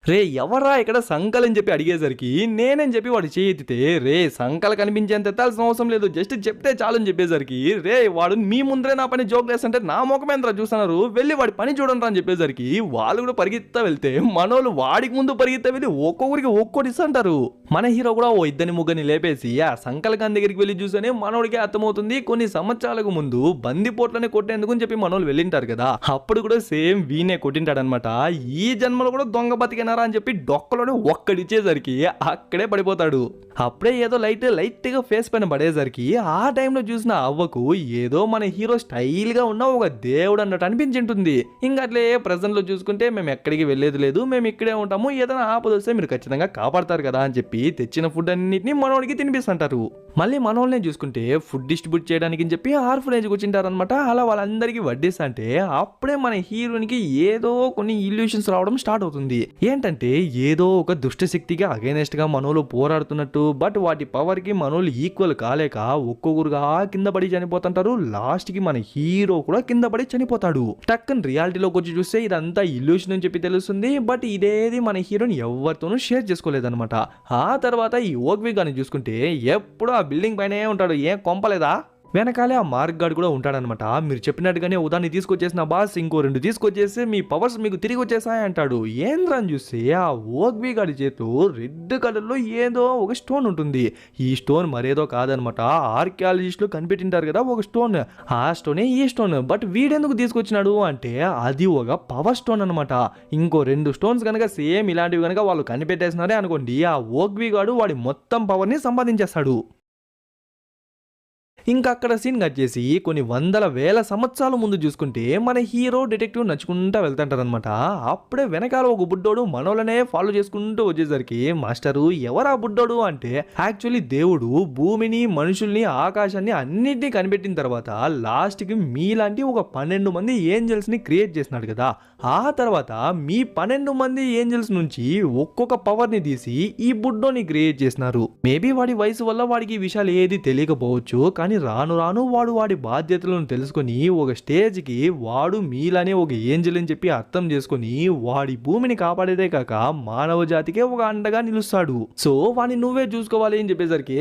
రే ఎవరా ఇక్కడ సంకల్ అని చెప్పి అడిగేసరికి నేనని చెప్పి వాడు చేయెత్తితే రే సంకల్ కనిపించేంత ఎత్తాల్సిన అవసరం లేదు, జస్ట్ చెప్తే చాలని చెప్పేసరికి రే వాడు మీ ముందరే నా పని జోక్ వేస్తుంటే నా ముఖమేంద్ర చూస్తున్నారు, వెళ్ళి వాడి పని చూడండి అని చెప్పేసరికి వాళ్ళు కూడా పరిగెత్తా వెళ్తే మనోళ్ళు వాడికి ముందు పరిగెత్తా వెళ్ళి ఒక్కొక్కరికి ఒక్కోటి ఇస్తుంటారు. మన హీరో కూడా ఓ ఇద్దరిని ముగ్గురిని లేపేసి ఆ సంకల్ ఖాన్ దగ్గరికి వెళ్ళి చూసని మనోడికి అర్థమవుతుంది కొన్ని సంవత్సరాలకు ముందు బందిపోట్లని కొట్టేందుకు అని చెప్పి మనోళ్ళు వెళ్ళింటారు కదా, అప్పుడు కూడా సేమ్ వీనే కొట్టింటాడనమాట. ఈ జన్మలో కూడా దొంగ బతికిన అని చెప్పి డొక్కలోనే ఒక్కడిచ్చేసరికి అక్కడే పడిపోతాడు. అప్పుడే ఏదో లైట్ గా ఫేస్ పైన పడేసరికి ఆ టైంలో చూసిన అవ్వకు ఏదో మన హీరో స్టైల్ గా ఉన్న ఒక దేవుడు అన్నట్టు అనిపించింటుంది. ఇంకా అట్లే ప్రెజెంట్ లో చూసుకుంటే మేము ఎక్కడికి వెళ్ళేది లేదు, మేము ఇక్కడే ఉంటాము, ఏదైనా ఆపద వస్తే మీరు ఖచ్చితంగా కాపాడతారు కదా అని చెప్పి తెచ్చిన ఫుడ్ అన్నిటిని మనోడికి తినిపిస్తుంటారు. మళ్ళీ మనోళ్ళనే చూసుకుంటే ఫుడ్ డిస్ట్రిబ్యూట్ చేయడానికి అని చెప్పి ఆర్ఫనేజ్కి వచ్చింటారనమాట. అలా వాళ్ళందరికీ వడ్డిస్తుంటే అప్పుడే మన హీరోనికి ఏదో కొన్ని ఇల్యూషన్స్ రావడం స్టార్ట్ అవుతుంది. ఏంటంటే ఏదో ఒక దుష్ట శక్తిగా అగైనెస్ట్ గా మనోళ్ళు పోరాడుతున్నట్టు, బట్ వాటి పవర్ కి మనోళ్ళు ఈక్వల్ కాలేక ఒక్కొక్కరుగా కింద పడి చనిపోతుంటారు. లాస్ట్ కి మన హీరో కూడా కింద పడి చనిపోతాడు. టక్కన్ రియాలిటీలోకి వచ్చి చూస్తే ఇదంతా ఇల్యూషన్ అని చెప్పి తెలుస్తుంది, బట్ ఇదేది మన హీరోని ఎవరితోనూ షేర్ చేసుకోలేదన్నమాట. ఆ తర్వాత ఈ ఓగ్వి గాని చూసుకుంటే ఎప్పుడు ఆ బిల్డింగ్ పైనే ఉంటాడు, ఏం కొంపలేదా, వెనకాలే ఆ మార్క్ గార్డ్ కూడా ఉంటాడనమాట. మీరు చెప్పినట్టుగానే ఉదాన్ని తీసుకొచ్చేసిన బాస్ ఇంకో 2 తీసుకొచ్చేసి మీ పవర్స్ మీకు తిరిగి వచ్చేసాయి అంటాడు. ఏంద్రా అని చూస్తే ఆ ఓగ్వి గాడి చేతిలో రెడ్ కలర్ లో ఏదో ఒక స్టోన్ ఉంటుంది. ఈ స్టోన్ మరేదో కాదనమాట, ఆర్కియాలజిస్టులు కనిపెట్టింటారు కదా ఒక స్టోన్, ఆ స్టోనే ఈ స్టోన్. బట్ వీడెందుకు తీసుకొచ్చినాడు అంటే అది ఒక పవర్ స్టోన్ అనమాట. ఇంకో 2 స్టోన్స్ కనుక సేమ్ ఇలాంటివి కనుక వాళ్ళు కనిపెట్టేసినారే అనుకోండి, ఆ ఓగ్వి గాడు వాడి మొత్తం పవర్ ని సంపాదించేస్తాడు. ఇంకా అక్కడ సీన్ కట్ చేసి కొన్ని వందల వేల సంవత్సరాల ముందు చూసుకుంటే మన హీరో డిటెక్టివ్ నడుచుకుంటా వెళ్తుంటారనమాట. అప్పుడే వెనకాల ఒక బుడ్డోడు మనోళ్ళనే ఫాలో చేసుకుంటూ వచ్చేసరికి మాస్టరు ఎవరా బుడ్డోడు అంటే యాక్చువల్లీ దేవుడు భూమిని, మనుషుల్ని, ఆకాశాన్ని అన్నిటినీ కనిపెట్టిన తర్వాత లాస్ట్ కి మీలాంటి ఒక 12 మంది ఏంజల్స్ ని క్రియేట్ చేసినాడు కదా, ఆ తర్వాత మీ 12 మంది ఏంజల్స్ నుంచి ఒక్కొక్క పవర్ ని తీసి ఈ బుడ్డోని క్రియేట్ చేసినారు. మేబీ వాడి వయసు వల్ల వాడికి ఈ విషయాలు ఏది తెలియకపోవచ్చు, కానీ రాను రాను వాడు వాడి బాధ్యతలను తెలుసుకొని ఒక స్టేజ్కి వాడు మీలానే ఒక ఏంజల్ అని చెప్పి అర్థం చేసుకొని వాడి భూమిని కాపాడేదే కాక మానవ జాతికే ఒక అండగా నిలుస్తాడు. సో వాడిని నువ్వే చూసుకోవాలి అని చెప్పేసరికి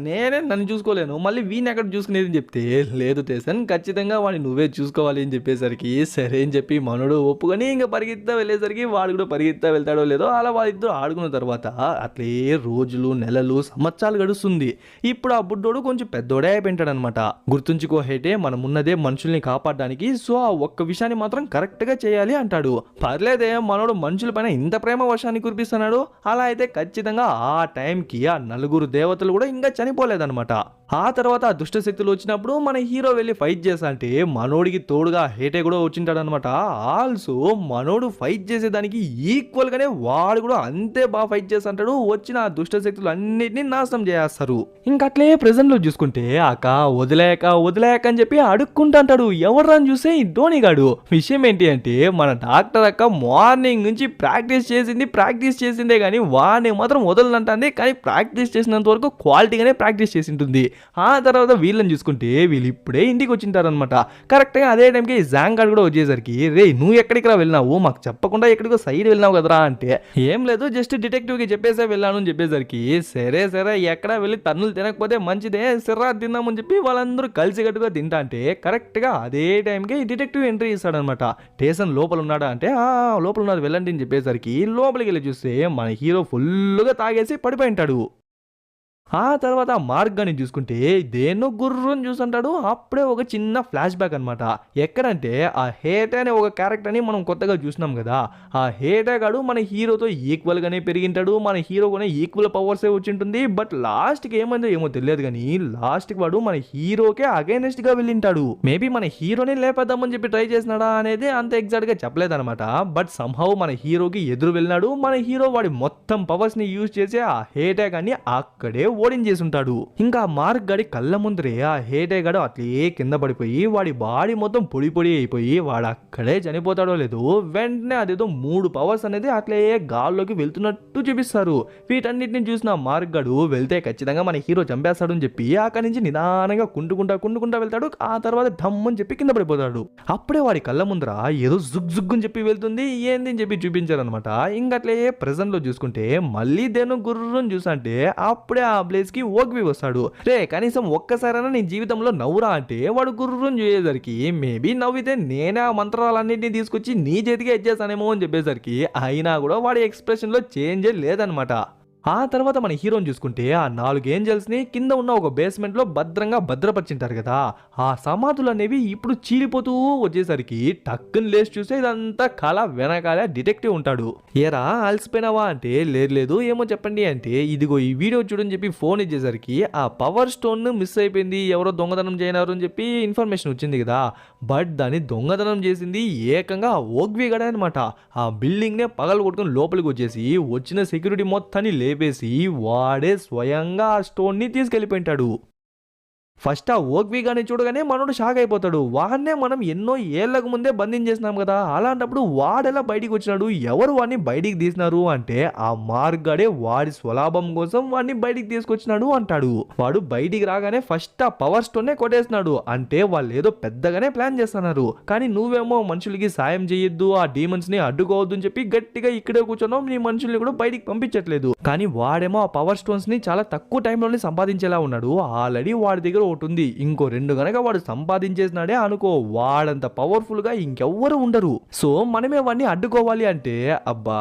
నేనే నన్ను చూసుకోలేను, మళ్ళీ వీని ఎక్కడ చూసుకునేది అని చెప్తే లేదు టేసన్ ఖచ్చితంగా వాడిని నువ్వే చూసుకోవాలి అని చెప్పేసరికి సరే అని చెప్పి మనోడు ఒప్పుకొని ఇంకా పరిగెత్తా వెళ్ళేసరికి వాడు కూడా పరిగెత్తా వెళ్తాడో లేదో అలా వాళ్ళిద్దరు ఆడుకున్న తర్వాత అట్లే రోజులు, నెలలు, సంవత్సరాలు గడుస్తుంది. ఇప్పుడు ఆ బుడ్డోడు కొంచెం పెద్దోడే అయిపోయింటాడనమాట. గుర్తుంచుకో హేటే మనం ఉన్నదే మనుషుల్ని కాపాడడానికి, సో ఆ ఒక్క విషయాన్ని మాత్రం కరెక్ట్ గా చేయాలి అంటాడు. పర్లేదే మనోడు మనుషుల పైన ఇంత ప్రేమ వర్షాన్ని కురిపిస్తున్నాడు, అలా అయితే ఖచ్చితంగా ఆ టైంకి ఆ 4 దేవతలు కూడా ఇంకా చనిపోలేదన్నమాట. ఆ తర్వాత ఆ దుష్ట శక్తులు వచ్చినప్పుడు మన హీరో వెళ్ళి ఫైట్ చేస్తా అంటే మనోడికి తోడుగా హేటే కూడా వచ్చింటాడనమాట. ఆ ఆల్సో మనోడు ఫైట్ చేసేదానికి ఈక్వల్ గానే వాడు కూడా అంతే బాగా ఫైట్ చేస్తుంటాడు. వచ్చిన ఆ దుష్ట శక్తులు అన్నిటిని నాశనం చేస్తారు. ఇంకట్లే ప్రెజెంట్ లో చూసుకుంటే అక్క వదిలేక వదిలేక అని చెప్పి అడుక్కుంటాంటాడు. ఎవర్రాని చూస్తే ఈ ధోని గాడు. విషయం ఏంటి అంటే మన డాక్టర్ అక్క మార్నింగ్ నుంచి ప్రాక్టీస్ చేసిందే కానీ వాడిని మాత్రం వదలనంటుంది. కానీ ప్రాక్టీస్ చేసినంత వరకు క్వాలిటీగానే ప్రాక్టీస్ చేసి ఉంటుంది. ఆ తర్వాత వీళ్ళని చూసుకుంటే వీళ్ళు ఇప్పుడే ఇంటికి వచ్చింటారు అనమాట. కరెక్ట్గా అదే టైంకి జాంగ్ గాడు కూడా వచ్చేసరికి రే నువ్వు ఎక్కడికి వెళ్ళినావు, మాకు చెప్పకుండా ఎక్కడికో సైడ్ వెళ్ళినావు కదరా అంటే ఏం లేదు జస్ట్ డిటెక్టివ్ కి చెప్పేసే వెళ్ళాను అని చెప్పేసరికి సరే ఎక్కడ వెళ్ళి తన్నులు తినకపోతే మంచిదే సిర్రా తిందామని చెప్పి వాళ్ళందరూ కలిసి కట్టుగా తింటా అంటే కరెక్ట్ గా అదే టైంకి డిటెక్టివ్ ఎంట్రీ ఇస్తాడనమాట. స్టేషన్ లోపల ఉన్నాడా అంటే లోపల ఉన్నారు వెళ్ళండి అని చెప్పేసరికి లోపలికి వెళ్ళి చూస్తే మన హీరో ఫుల్గా తాగేసి పడిపోయి ఉంటాడు. ఆ తర్వాత మార్గాన్ని చూసుకుంటే దేన్నో గుర్రం చూసుంటాడు. అప్పుడే ఒక చిన్న ఫ్లాష్ బ్యాక్ అనమాట. ఎక్కడంటే ఆ హేటే అనే ఒక క్యారెక్టర్ని మనం కొత్తగా చూసినాం కదా. ఆ హేటే గాడు మన హీరోతో ఈక్వల్ గానే పెరిగింటాడు. మన హీరో కూడా ఈక్వల్ పవర్సే వచ్చింటుంది. బట్ లాస్ట్కి ఏమైందో ఏమో తెలియదు కానీ లాస్ట్కి వాడు మన హీరోకే అగైనెస్ట్ గా వెళ్ళింటాడు. మేబీ మన హీరోనే లేపేద్దామని చెప్పి ట్రై చేసినాడా అనేది అంత ఎగ్జాక్ట్ గా చెప్పలేదన్నమాట. బట్ సంహౌ మన హీరోకి ఎదురు వెళ్ళినాడు. మన హీరో వాడి మొత్తం పవర్స్ ని యూజ్ చేసి ఆ హేటే గాని అక్కడే ఓడించేసి ఉంటాడు. ఇంకా మార్క్ గడి కళ్ళ ముందరే ఆ హేటే గడు అట్లే కింద పడిపోయి వాడి బాడీ మొత్తం పొడి పొడి అయిపోయి వాడు అక్కడే చనిపోతాడో లేదు వెంటనే అదేదో 3 పవర్స్ అనేది అట్లే గాల్లోకి వెళ్తున్నట్టు చూపిస్తారు. వీటన్నిటిని చూసిన మార్క్ గడు వెళ్తే ఖచ్చితంగా మన హీరో చంపేస్తాడు అని చెప్పి అక్కడి నుంచి నిదానంగా కుంటుకుంటా వెళ్తాడు. ఆ తర్వాత ధమ్ అని చెప్పి కింద పడిపోతాడు. అప్పుడే వాడి కళ్ళ ముందర ఏదో జుగ్ అని చెప్పి వెళ్తుంది. ఏంది అని చెప్పి చూపించారనమాట. ఇంకట్లే ప్రెజెంట్ లో చూసుకుంటే మళ్ళీ దేనో గుర్రం చూసంటే అప్పుడే ఆ ప్లేస్ కి ఓగ్వి వస్తాడు. రే కనీసం ఒక్కసారైనా నీ జీవితంలో నవ్వురా అంటే వాడు గుర్రం చూసేసరికి మేబీ నవ్వితే నేనే ఆ మంత్రాలన్నింటినీ తీసుకొచ్చి నీ చేతికి ఇచ్చేసానేమో అని చెప్పేసరికి అయినా కూడా వాడి ఎక్స్ప్రెషన్ లో చేంజ్ లేదనమాట. ఆ తర్వాత మన హీరోని చూసుకుంటే ఆ 4 ఏంజల్స్ ని కింద ఉన్న ఒక బేస్మెంట్ లో భద్రంగా భద్రపరిచింటారు కదా. ఆ సమాధులు అనేవి ఇప్పుడు చీలిపోతూ వచ్చేసరికి టక్కుని లేచి చూస్తే ఇదంతా కళ వెనకాల డిటెక్టివ్ ఉంటాడు. ఏరా అలసిపోయినావా అంటే లేదు ఏమో చెప్పండి అంటే ఇదిగో ఈ వీడియో చూడని చెప్పి ఫోన్ ఇచ్చేసరికి ఆ పవర్ స్టోన్ మిస్ అయిపోయింది ఎవరో దొంగతనం చేయనారు అని చెప్పి ఇన్ఫర్మేషన్ వచ్చింది కదా. బట్ దాన్ని దొంగతనం చేసింది ఏకంగా ఓగ్వి గడే అనమాట. ఆ బిల్డింగ్ నే పగలు కొట్టుకుని లోపలికి వచ్చేసి వచ్చిన సెక్యూరిటీ మొత్తాన్ని లేపేసి వాడే స్వయంగా ఆ స్టోన్ ని తీసుకెళ్లిపోయింటాడు. ఫస్ట్ ఆ ఓగ్వి గాని చూడగానే మనోడు షాక్ అయిపోతాడు. వాడినే మనం ఎన్నో ఏళ్లకు ముందే బంధించేసినాం కదా, అలాంటప్పుడు వాడెలా బయటికి వచ్చినాడు, ఎవరు వాడిని బయటికి తీసినారు అంటే ఆ మార్గాడే వాడి స్వలాభం కోసం వాడిని బయటికి తీసుకొచ్చినాడు అంటాడు. వాడు బయటికి రాగానే ఫస్ట్ ఆ పవర్ స్టోన్ నే కొట్టేసినాడు. అంటే వాళ్ళు ఏదో పెద్దగానే ప్లాన్ చేస్తున్నారు. కానీ నువ్వేమో మనుషులకి సాయం చేయొద్దు, ఆ డీమన్స్ ని అడ్డుకోవద్దు అని చెప్పి గట్టిగా ఇక్కడే కూర్చున్నావు, నీ మనుషుల్ని కూడా బయటికి పంపించట్లేదు. కానీ వాడేమో ఆ పవర్ స్టోన్స్ ని చాలా తక్కువ టైంలోనే సంపాదించేలా ఉన్నాడు. ఆల్రెడీ వాడి దగ్గర ఒకటి ఉంది, ఇంకో 2 గనక వాడు సంపాదించేసినాడే అనుకో వాడంత పవర్ఫుల్ గా ఇంకెవ్వరు ఉండరు. సో మనమే వాడిని అడ్డుకోవాలి అంటే అబ్బా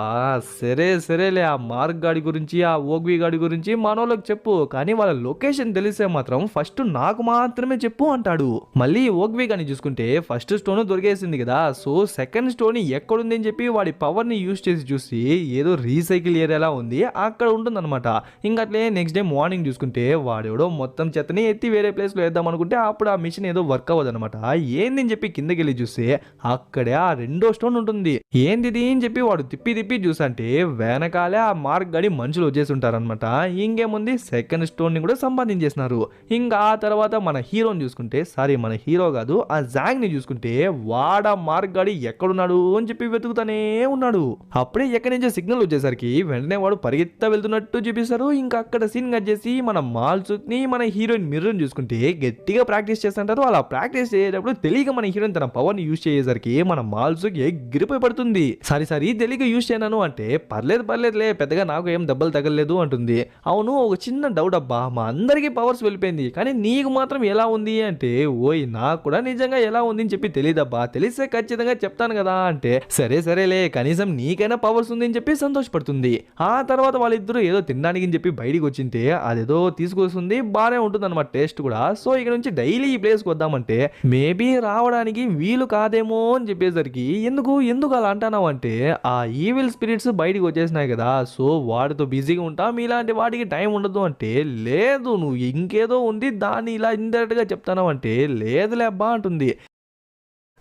సరేలే ఆ మార్క్ గాడి గురించి ఆ ఓగ్వి గాడి గురించి మనోళ్ళకి చెప్పు, కానీ వాళ్ళ లొకేషన్ తెలిస్తే మాత్రం ఫస్ట్ నాకు మాత్రమే చెప్పు అంటాడు. మళ్ళీ ఓగ్వి గాని చూసుకుంటే ఫస్ట్ స్టోన్ దొరికేసింది కదా, సో సెకండ్ స్టోన్ ఎక్కడుంది అని చెప్పి వాడి పవర్ ని యూజ్ చేసి చూసి ఏదో రీసైకిల్ ఏరియాలా ఉంది అక్కడ ఉంటుందన్నమాట. ఇంకట్లే నెక్స్ట్ డే మార్నింగ్ చూసుకుంటే వాడెవడో మొత్తం చెత్తని ఎత్తి వేరే ప్లేస్ లో వేద్దాం అనుకుంటే అప్పుడు ఆ మిషన్ ఏదో వర్క్ అవ్వదు అనమాట. ఏంది అని చెప్పి కిందకి వెళ్ళి చూస్తే అక్కడే ఆ 2వ స్టోన్ ఉంటుంది. ఏంది అని చెప్పి వాడు తిప్పి చూసంటే వెనకాలే ఆ మార్క్ గడి మనుషులు వచ్చేసి ఉంటారనమాట. ఇంకేముంది సెకండ్ స్టోన్ ని కూడా సంపాదించేసినారు. ఇంకా ఆ తర్వాత మన హీరోని చూసుకుంటే మన హీరో కాదు ఆ జాంగ్ ని చూసుకుంటే వాడా మార్క్ గడి ఎక్కడున్నాడు అని చెప్పి వెతుకుతానే ఉన్నాడు. అప్పుడే ఎక్కడి నుంచో సిగ్నల్ వచ్చేసరికి వెంటనే వాడు పరిగెత్తా వెళ్తున్నట్టు చూపిస్తారు. ఇంకా అక్కడ సీన్ కట్ చేసి మన మాల్సుక్ ని మన హీరోయిన్ మిర్రర్ చూసుకుంటే గట్టిగా ప్రాక్టీస్ చేస్తుంటారు. అలా ప్రాక్టీస్ చేసేటప్పుడు తెలియక మన హీరోయిన్ తన పవర్ ని యూజ్ చేసేసరికి మన మాల్సుక్ ఎగిరిపోయి పడుతుంది. సారీ తెలియక యూజ్ చేయను అంటే పర్లేదులే పెద్దగా నాకు ఏం దెబ్బలు తగలలేదు అంటుంది. అవును ఒక చిన్న డౌట్ అబ్బా, మా అందరికీ పవర్స్ వెళ్ళిపోయింది కానీ నీకు మాత్రం ఎలా ఉంది అంటే ఓయ్ నాకు కూడా నిజంగా ఎలా ఉంది అని చెప్పి తెలియదబ్బా, తెలిస్తే ఖచ్చితంగా చెప్తాను కదా అంటే సరేలే కనీసం నీకైనా పవర్స్ ఉంది అని చెప్పి సంతోషపడుతుంది. ఆ తర్వాత వాళ్ళిద్దరూ ఏదో తినడానికి అని చెప్పి బయటికి వచ్చింటే అదేదో తీసుకొస్తుంది బాగానే ఉంటుంది అనమాట టేస్ట్ కూడా. సో ఇక నుంచి డైలీ ఈ ప్లేస్కి వద్దామంటే మేబీ రావడానికి వీలు కాదేమో అని చెప్పేసరికి ఎందుకు అలా అంటున్నావు అంటే ఆ ఈవిల్ స్పిరిట్స్ బయటికి వచ్చేసినాయి కదా, సో వాడితో బిజీగా ఉంటా మీలాంటి వాటికి టైం ఉండదు అంటే లేదు నువ్వు ఇంకేదో ఉంది దాన్ని ఇలా ఇండైరెక్ట్ గా చెప్తావు అంటే లేదులే అబ్బా అంటుంది.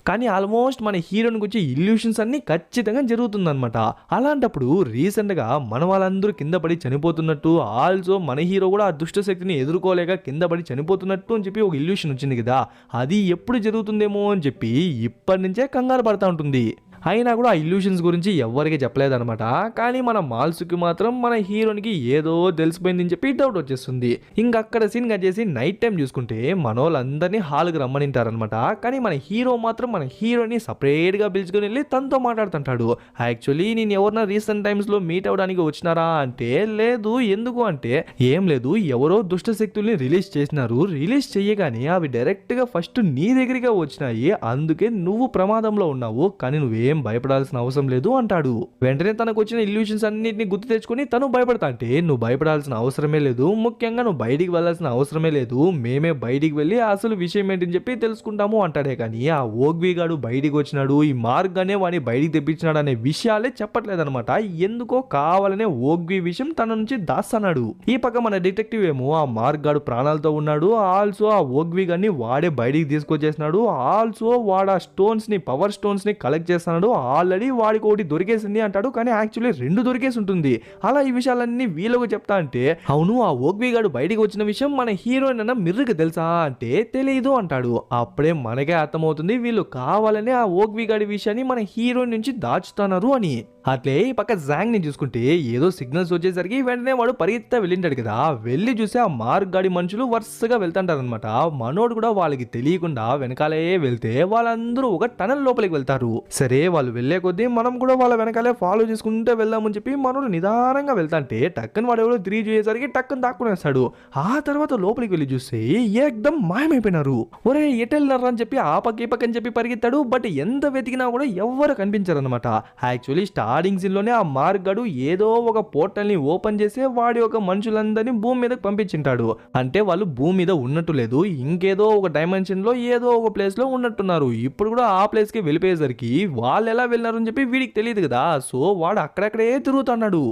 కానీ ఆల్మోస్ట్ మన హీరోని గురించి ఇల్యూషన్స్ అన్ని ఖచ్చితంగా జరుగుతుందన్నమాట. అలాంటప్పుడు రీసెంట్ గా మన వాళ్ళందరూ కింద పడి చనిపోతున్నట్టు, ఆల్సో మన హీరో కూడా ఆ దుష్ట శక్తిని ఎదుర్కోలేక కింద పడి చనిపోతున్నట్టు అని చెప్పి ఒక ఇల్యూషన్ వచ్చింది కదా, అది ఎప్పుడు జరుగుతుందేమో అని చెప్పి ఇప్పటి నుంచే కంగారు పడతా ఉంటుంది. అయినా కూడా ఆ ఇల్యూషన్స్ గురించి ఎవ్వరికి చెప్పలేదన్నమాట. కానీ మన మాల్స్కి మాత్రం మన హీరోనికి ఏదో తెలిసిపోయిందని చెప్పి డౌట్ వచ్చేస్తుంది. ఇంకక్కడ సీన్ కట్ చేసి నైట్ టైం చూసుకుంటే మనోళ్ళందరినీ హాల్కి రమ్మనింటారనమాట. కానీ మన హీరో మాత్రం మన హీరోని సపరేట్గా పిలుచుకొని వెళ్ళి తనతో మాట్లాడుతుంటాడు. యాక్చువల్లీ నేను ఎవరన్నా రీసెంట్ టైమ్స్లో మీట్ అవ్వడానికి వచ్చినారా అంటే లేదు. ఎందుకు అంటే ఏం లేదు, ఎవరో దుష్ట శక్తుల్ని రిలీజ్ చేసినారు. రిలీజ్ చేయగానే అవి డైరెక్ట్గా ఫస్ట్ నీ దగ్గరికి వచ్చినాయి, అందుకే నువ్వు ప్రమాదంలో ఉన్నావు, కానీ నువ్వేం భయపడాల్సిన అవసరం లేదు అంటాడు. వెంటనే తనకు వచ్చిన ఇల్యూషన్స్ అన్నిటిని గుర్తు తెచ్చుకొని తను భయపడతా అంటే నువ్వు భయపడాల్సిన అవసరమే లేదు, ముఖ్యంగా నువ్వు బయటికి వెళ్ళాల్సిన అవసరమే లేదు, మేమే బయటికి వెళ్ళి అసలు విషయం ఏంటని చెప్పి తెలుసుకుంటాము అంటాడే. కానీ ఆ ఓగ్వి గాడు బయటికి వచ్చినాడు, ఈ మార్గ్ అనే వాడిని బయటికి తెప్పించినాడు అనే విషయాలే చెప్పట్లేదన్నమాట. ఎందుకో కావాలనే ఓగ్వి విషయం తన నుంచి దాస్తున్నాడు. ఈ పక్క మన డిటెక్టివ్ ఏమో ఆ మార్గ్ గాడు ప్రాణాలతో ఉన్నాడు, ఆల్సో ఆ ఓగ్వి గాడిని వాడే బయటికి తీసుకొచ్చేసినాడు, ఆల్సో వాడు ఆ స్టోన్స్ ని పవర్ స్టోన్స్ ని కలెక్ట్ చేస్తున్నాడు. ఆల్రెడీ వాడికి ఒకటి దొరికేసింది అంటాడు, కానీ యాక్చువల్లీ 2 దొరికేసి ఉంటుంది. అలా ఈ విషయాలన్నీ వీళ్ళకు చెప్తా అంటే అవును ఆ ఓగ్వి గాడు బయటికి వచ్చిన విషయం మన హీరోయిన్ అన్న మిర్రికి తెలుసా అంటే తెలియదు అంటాడు. అప్పుడే మనకే అర్థమవుతుంది వీళ్ళు కావాలనే ఆ ఓగ్వి గాడి విషయాన్ని మన హీరోయిన్ నుంచి దాచుతున్నారు అని. అట్లే ఈ పక్క జాంగ్ ని చూసుకుంటే ఏదో సిగ్నల్స్ వచ్చేసరికి వెంటనే వాడు పరిగెత్తా వెళ్ళింటాడు కదా, వెళ్ళి చూసి ఆ మార్గ్ గాడి మనుషులు వరుసగా వెళ్తుంటారనమాట. మనోడు కూడా వాళ్ళకి తెలియకుండా వెనకాలే వెళ్తే వాళ్ళందరూ ఒక టనల్ లోపలికి వెళ్తారు. సరే వాళ్ళు వెళ్లే కొద్దీ మనం కూడా వాళ్ళ వెనకాలే ఫాలో చేసుకుంటే వెళ్దామని చెప్పి మనోడు నిదానంగా వెళ్తాంటే టక్కని వాడు ఎవరో తిరిగి చూసేసరికి టక్కని దాక్కునేస్తాడు. ఆ తర్వాత లోపలికి వెళ్ళి చూస్తే ఏకదం మాయమైపోయినారు. ఒరే ఎటెళ్ళినారా అని చెప్పి ఆ పక్క ఈ పక్క అని చెప్పి పరిగెత్తాడు, బట్ ఎంత వెతికినా కూడా ఎవ్వరు కనిపించారు అనమాట. యాక్చువల్లీ స్టార్టింగ్ సీన్ లోనే ఆ మార్గ్ గాడు ఏదో ఒక పోర్టల్ ని ఓపెన్ చేసి వాడి యొక్క మనుషులందరినీ భూమి మీదకి పంపించింటాడు. అంటే వాళ్ళు భూమి మీద ఉన్నట్టు లేదు, ఇంకేదో ఒక డైమెన్షన్ లో ఏదో ఒక ప్లేస్ లో ఉన్నట్టున్నారు. ఇప్పుడు కూడా ఆ ప్లేస్ కి వెళ్ళిపోయేసరికి వాళ్ళు ఎలా వెళ్ళినారు అని చెప్పి వీడికి తెలియదు కదా, సో వాడు అక్కడక్కడే తిరుగుతున్నాడు.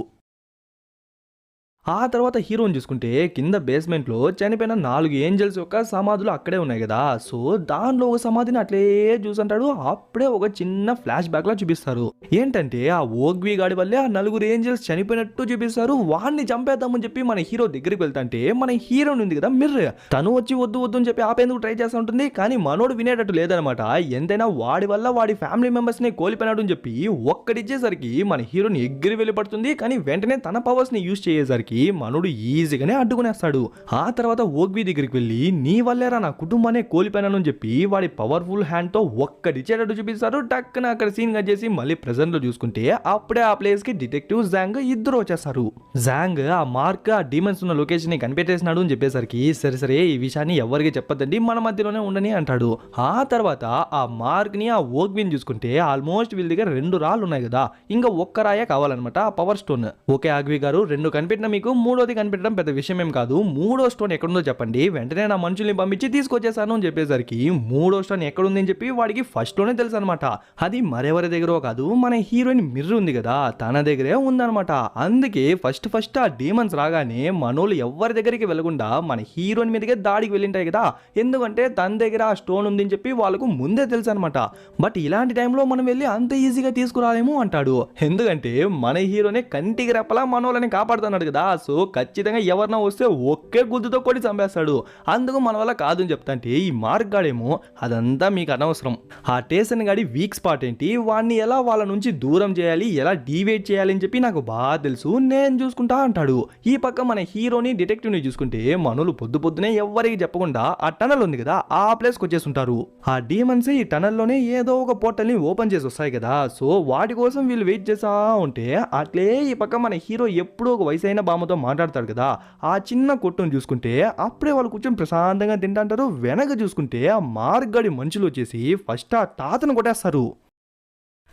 ఆ తర్వాత హీరోని చూసుకుంటే కింద బేస్మెంట్ లో చనిపోయిన 4 ఏంజల్స్ యొక్క సమాధులు అక్కడే ఉన్నాయి కదా, సో దానిలో ఒక సమాధిని అట్లే చూసంటాడు. అప్పుడే ఒక చిన్న ఫ్లాష్ బ్యాక్ లా చూపిస్తారు. ఏంటంటే ఆ ఓగ్వి గాడి వల్లే ఆ 4 ఏంజల్స్ చనిపోయినట్టు చూపిస్తారు. వాడిని చంపేద్దామని చెప్పి మన హీరో దగ్గరికి వెళ్తాంటే మన హీరోని ఉంది కదా మిర్ర, తను వచ్చి వద్దు వద్దు అని చెప్పి ఆపేందుకు ట్రై చేస్తూ ఉంటుంది. కానీ మనోడు వినేటట్టు లేదనమాట. ఎంతైనా వాడి వల్ల వాడి ఫ్యామిలీ మెంబర్స్ ని కోల్పోయినాడు అని చెప్పి ఒక్కడిచ్చేసరికి మన హీరోని ఎగిరి వెళ్ళిపడుతుంది. కానీ వెంటనే తన పవర్స్ ని యూజ్ చేసేసరికి మనుడు ఈజీగానే అడ్డుకునేస్తాడు. ఆ తర్వాత ఓగ్వి దగ్గరికి వెళ్ళి నీ వల్లేరా నా కుటుంబాన్ని కోల్పోయినాను అని చెప్పి వాడి పవర్ఫుల్ హ్యాండ్ తో ఒక్కడిచ్చేటట్టు చూపిస్తారు. టక్కున అక్కడ సీన్ కట్ చేసి మళ్ళీ ప్రెజెంట్ లో చూసుకుంటే అప్పుడే ఆ ప్లేస్ కి డిటెక్టివ్ జాంగ్ ఇద్దరు వచ్చేస్తారు. జాంగ్ ఆ మార్క్ ఆ డీమన్స్ ఉన్న లొకేషన్ ని కనిపెట్టేసినాడు అని చెప్పేసరికి సరే సరే ఈ విషయాన్ని ఎవరికి చెప్పద్దండి, మన మధ్యలోనే ఉండని అంటాడు. ఆ తర్వాత ఆ మార్క్ ని ఆ ఓగ్విని చూసుకుంటే ఆల్మోస్ట్ వీళ్ళ దగ్గర 2 రాళ్ళు ఉన్నాయి కదా, ఇంకా ఒక్క రాయే కావాలన్నమాట ఆ పవర్ స్టోన్. ఓకే ఆగ్వి గారు 2 కనిపెట్టిన మీకు 3వది కనిపెట్టడం పెద్ద విషయం ఏం కాదు, 3వ స్టోన్ ఎక్కడుందో చెప్పండి, వెంటనే నా మనుషుల్ని పంపించి తీసుకొచ్చేసాను అని చెప్పేసరికి 3వ స్టోన్ ఎక్కడుంది అని చెప్పి వాడికి ఫస్ట్ లోనే తెలుసు అనమాట. అది మరెవరి దగ్గర కాదు, మన హీరోయిన్ మిర్ర ఉంది కదా తన దగ్గరే ఉందనమాట. అందుకే ఫస్ట్ ఆ డీమన్స్ రాగానే మనోళ్ళు ఎవరి దగ్గరికి వెళ్ళకుండా మన హీరోయిన్ మీదకే దాడికి వెళ్ళింటాయి కదా, ఎందుకంటే తన దగ్గర ఆ స్టోన్ ఉంది అని చెప్పి వాళ్ళకు ముందే తెలుసు అనమాట. బట్ ఇలాంటి టైంలో మనం వెళ్ళి అంత ఈజీగా తీసుకురాలేము అంటాడు. ఎందుకంటే మన హీరోనే కంటికి రెప్పలా మనోళ్ళని కాపాడుతున్నాడు కదా, సో ఖచ్చితంగా ఎవరన్నా వస్తే ఒకే గుద్దుతో కొట్టి చంపేస్తాడు. అందుకు మన వల్ల కాదు అని చెప్తాంటే ఈ మార్క్ గాడేమో అదంతా మీకు అనవసరం, ఆ టేసన్ గాడి వీక్ స్పాట్ ఏంటి, వాడిని ఎలా వాళ్ళ నుంచి దూరం చేయాలి, ఎలా డివేట్ చేయాలి అని చెప్పి నాకు బాగా తెలుసు, నేను చూసుకుంటా అంటాడు. ఈ పక్క మన హీరోని డిటెక్టివ్ ని చూసుకుంటే మనోళ్ళు పొద్దునే ఎవరికి చెప్పకుండా ఆ టనల్ ఉంది కదా ఆ ప్లేస్ కి వచ్చేస్తుంటారు. ఆ డీమన్స్ ఈ టనల్ లోనే ఏదో ఒక పోర్టల్ ని ఓపెన్ చేసి వస్తాయి కదా, సో వాటి కోసం వీళ్ళు వెయిట్ చేస్తా ఉంటే అట్లే ఈ పక్క మన హీరో ఎప్పుడూ ఒక వయసైన బామ్మతో మాట్లాడతాడు కదా, ఆ చిన్న కొట్టును చూసుకుంటే అప్పుడే వాళ్ళు కూర్చొని ప్రశాంతంగా తింటాంటారు. వెనక చూసుకుంటే ఆ మార్గ్ గాడి మనుషులు వచ్చేసి ఫస్ట్ ఆ తాతను కొట్టేస్తారు.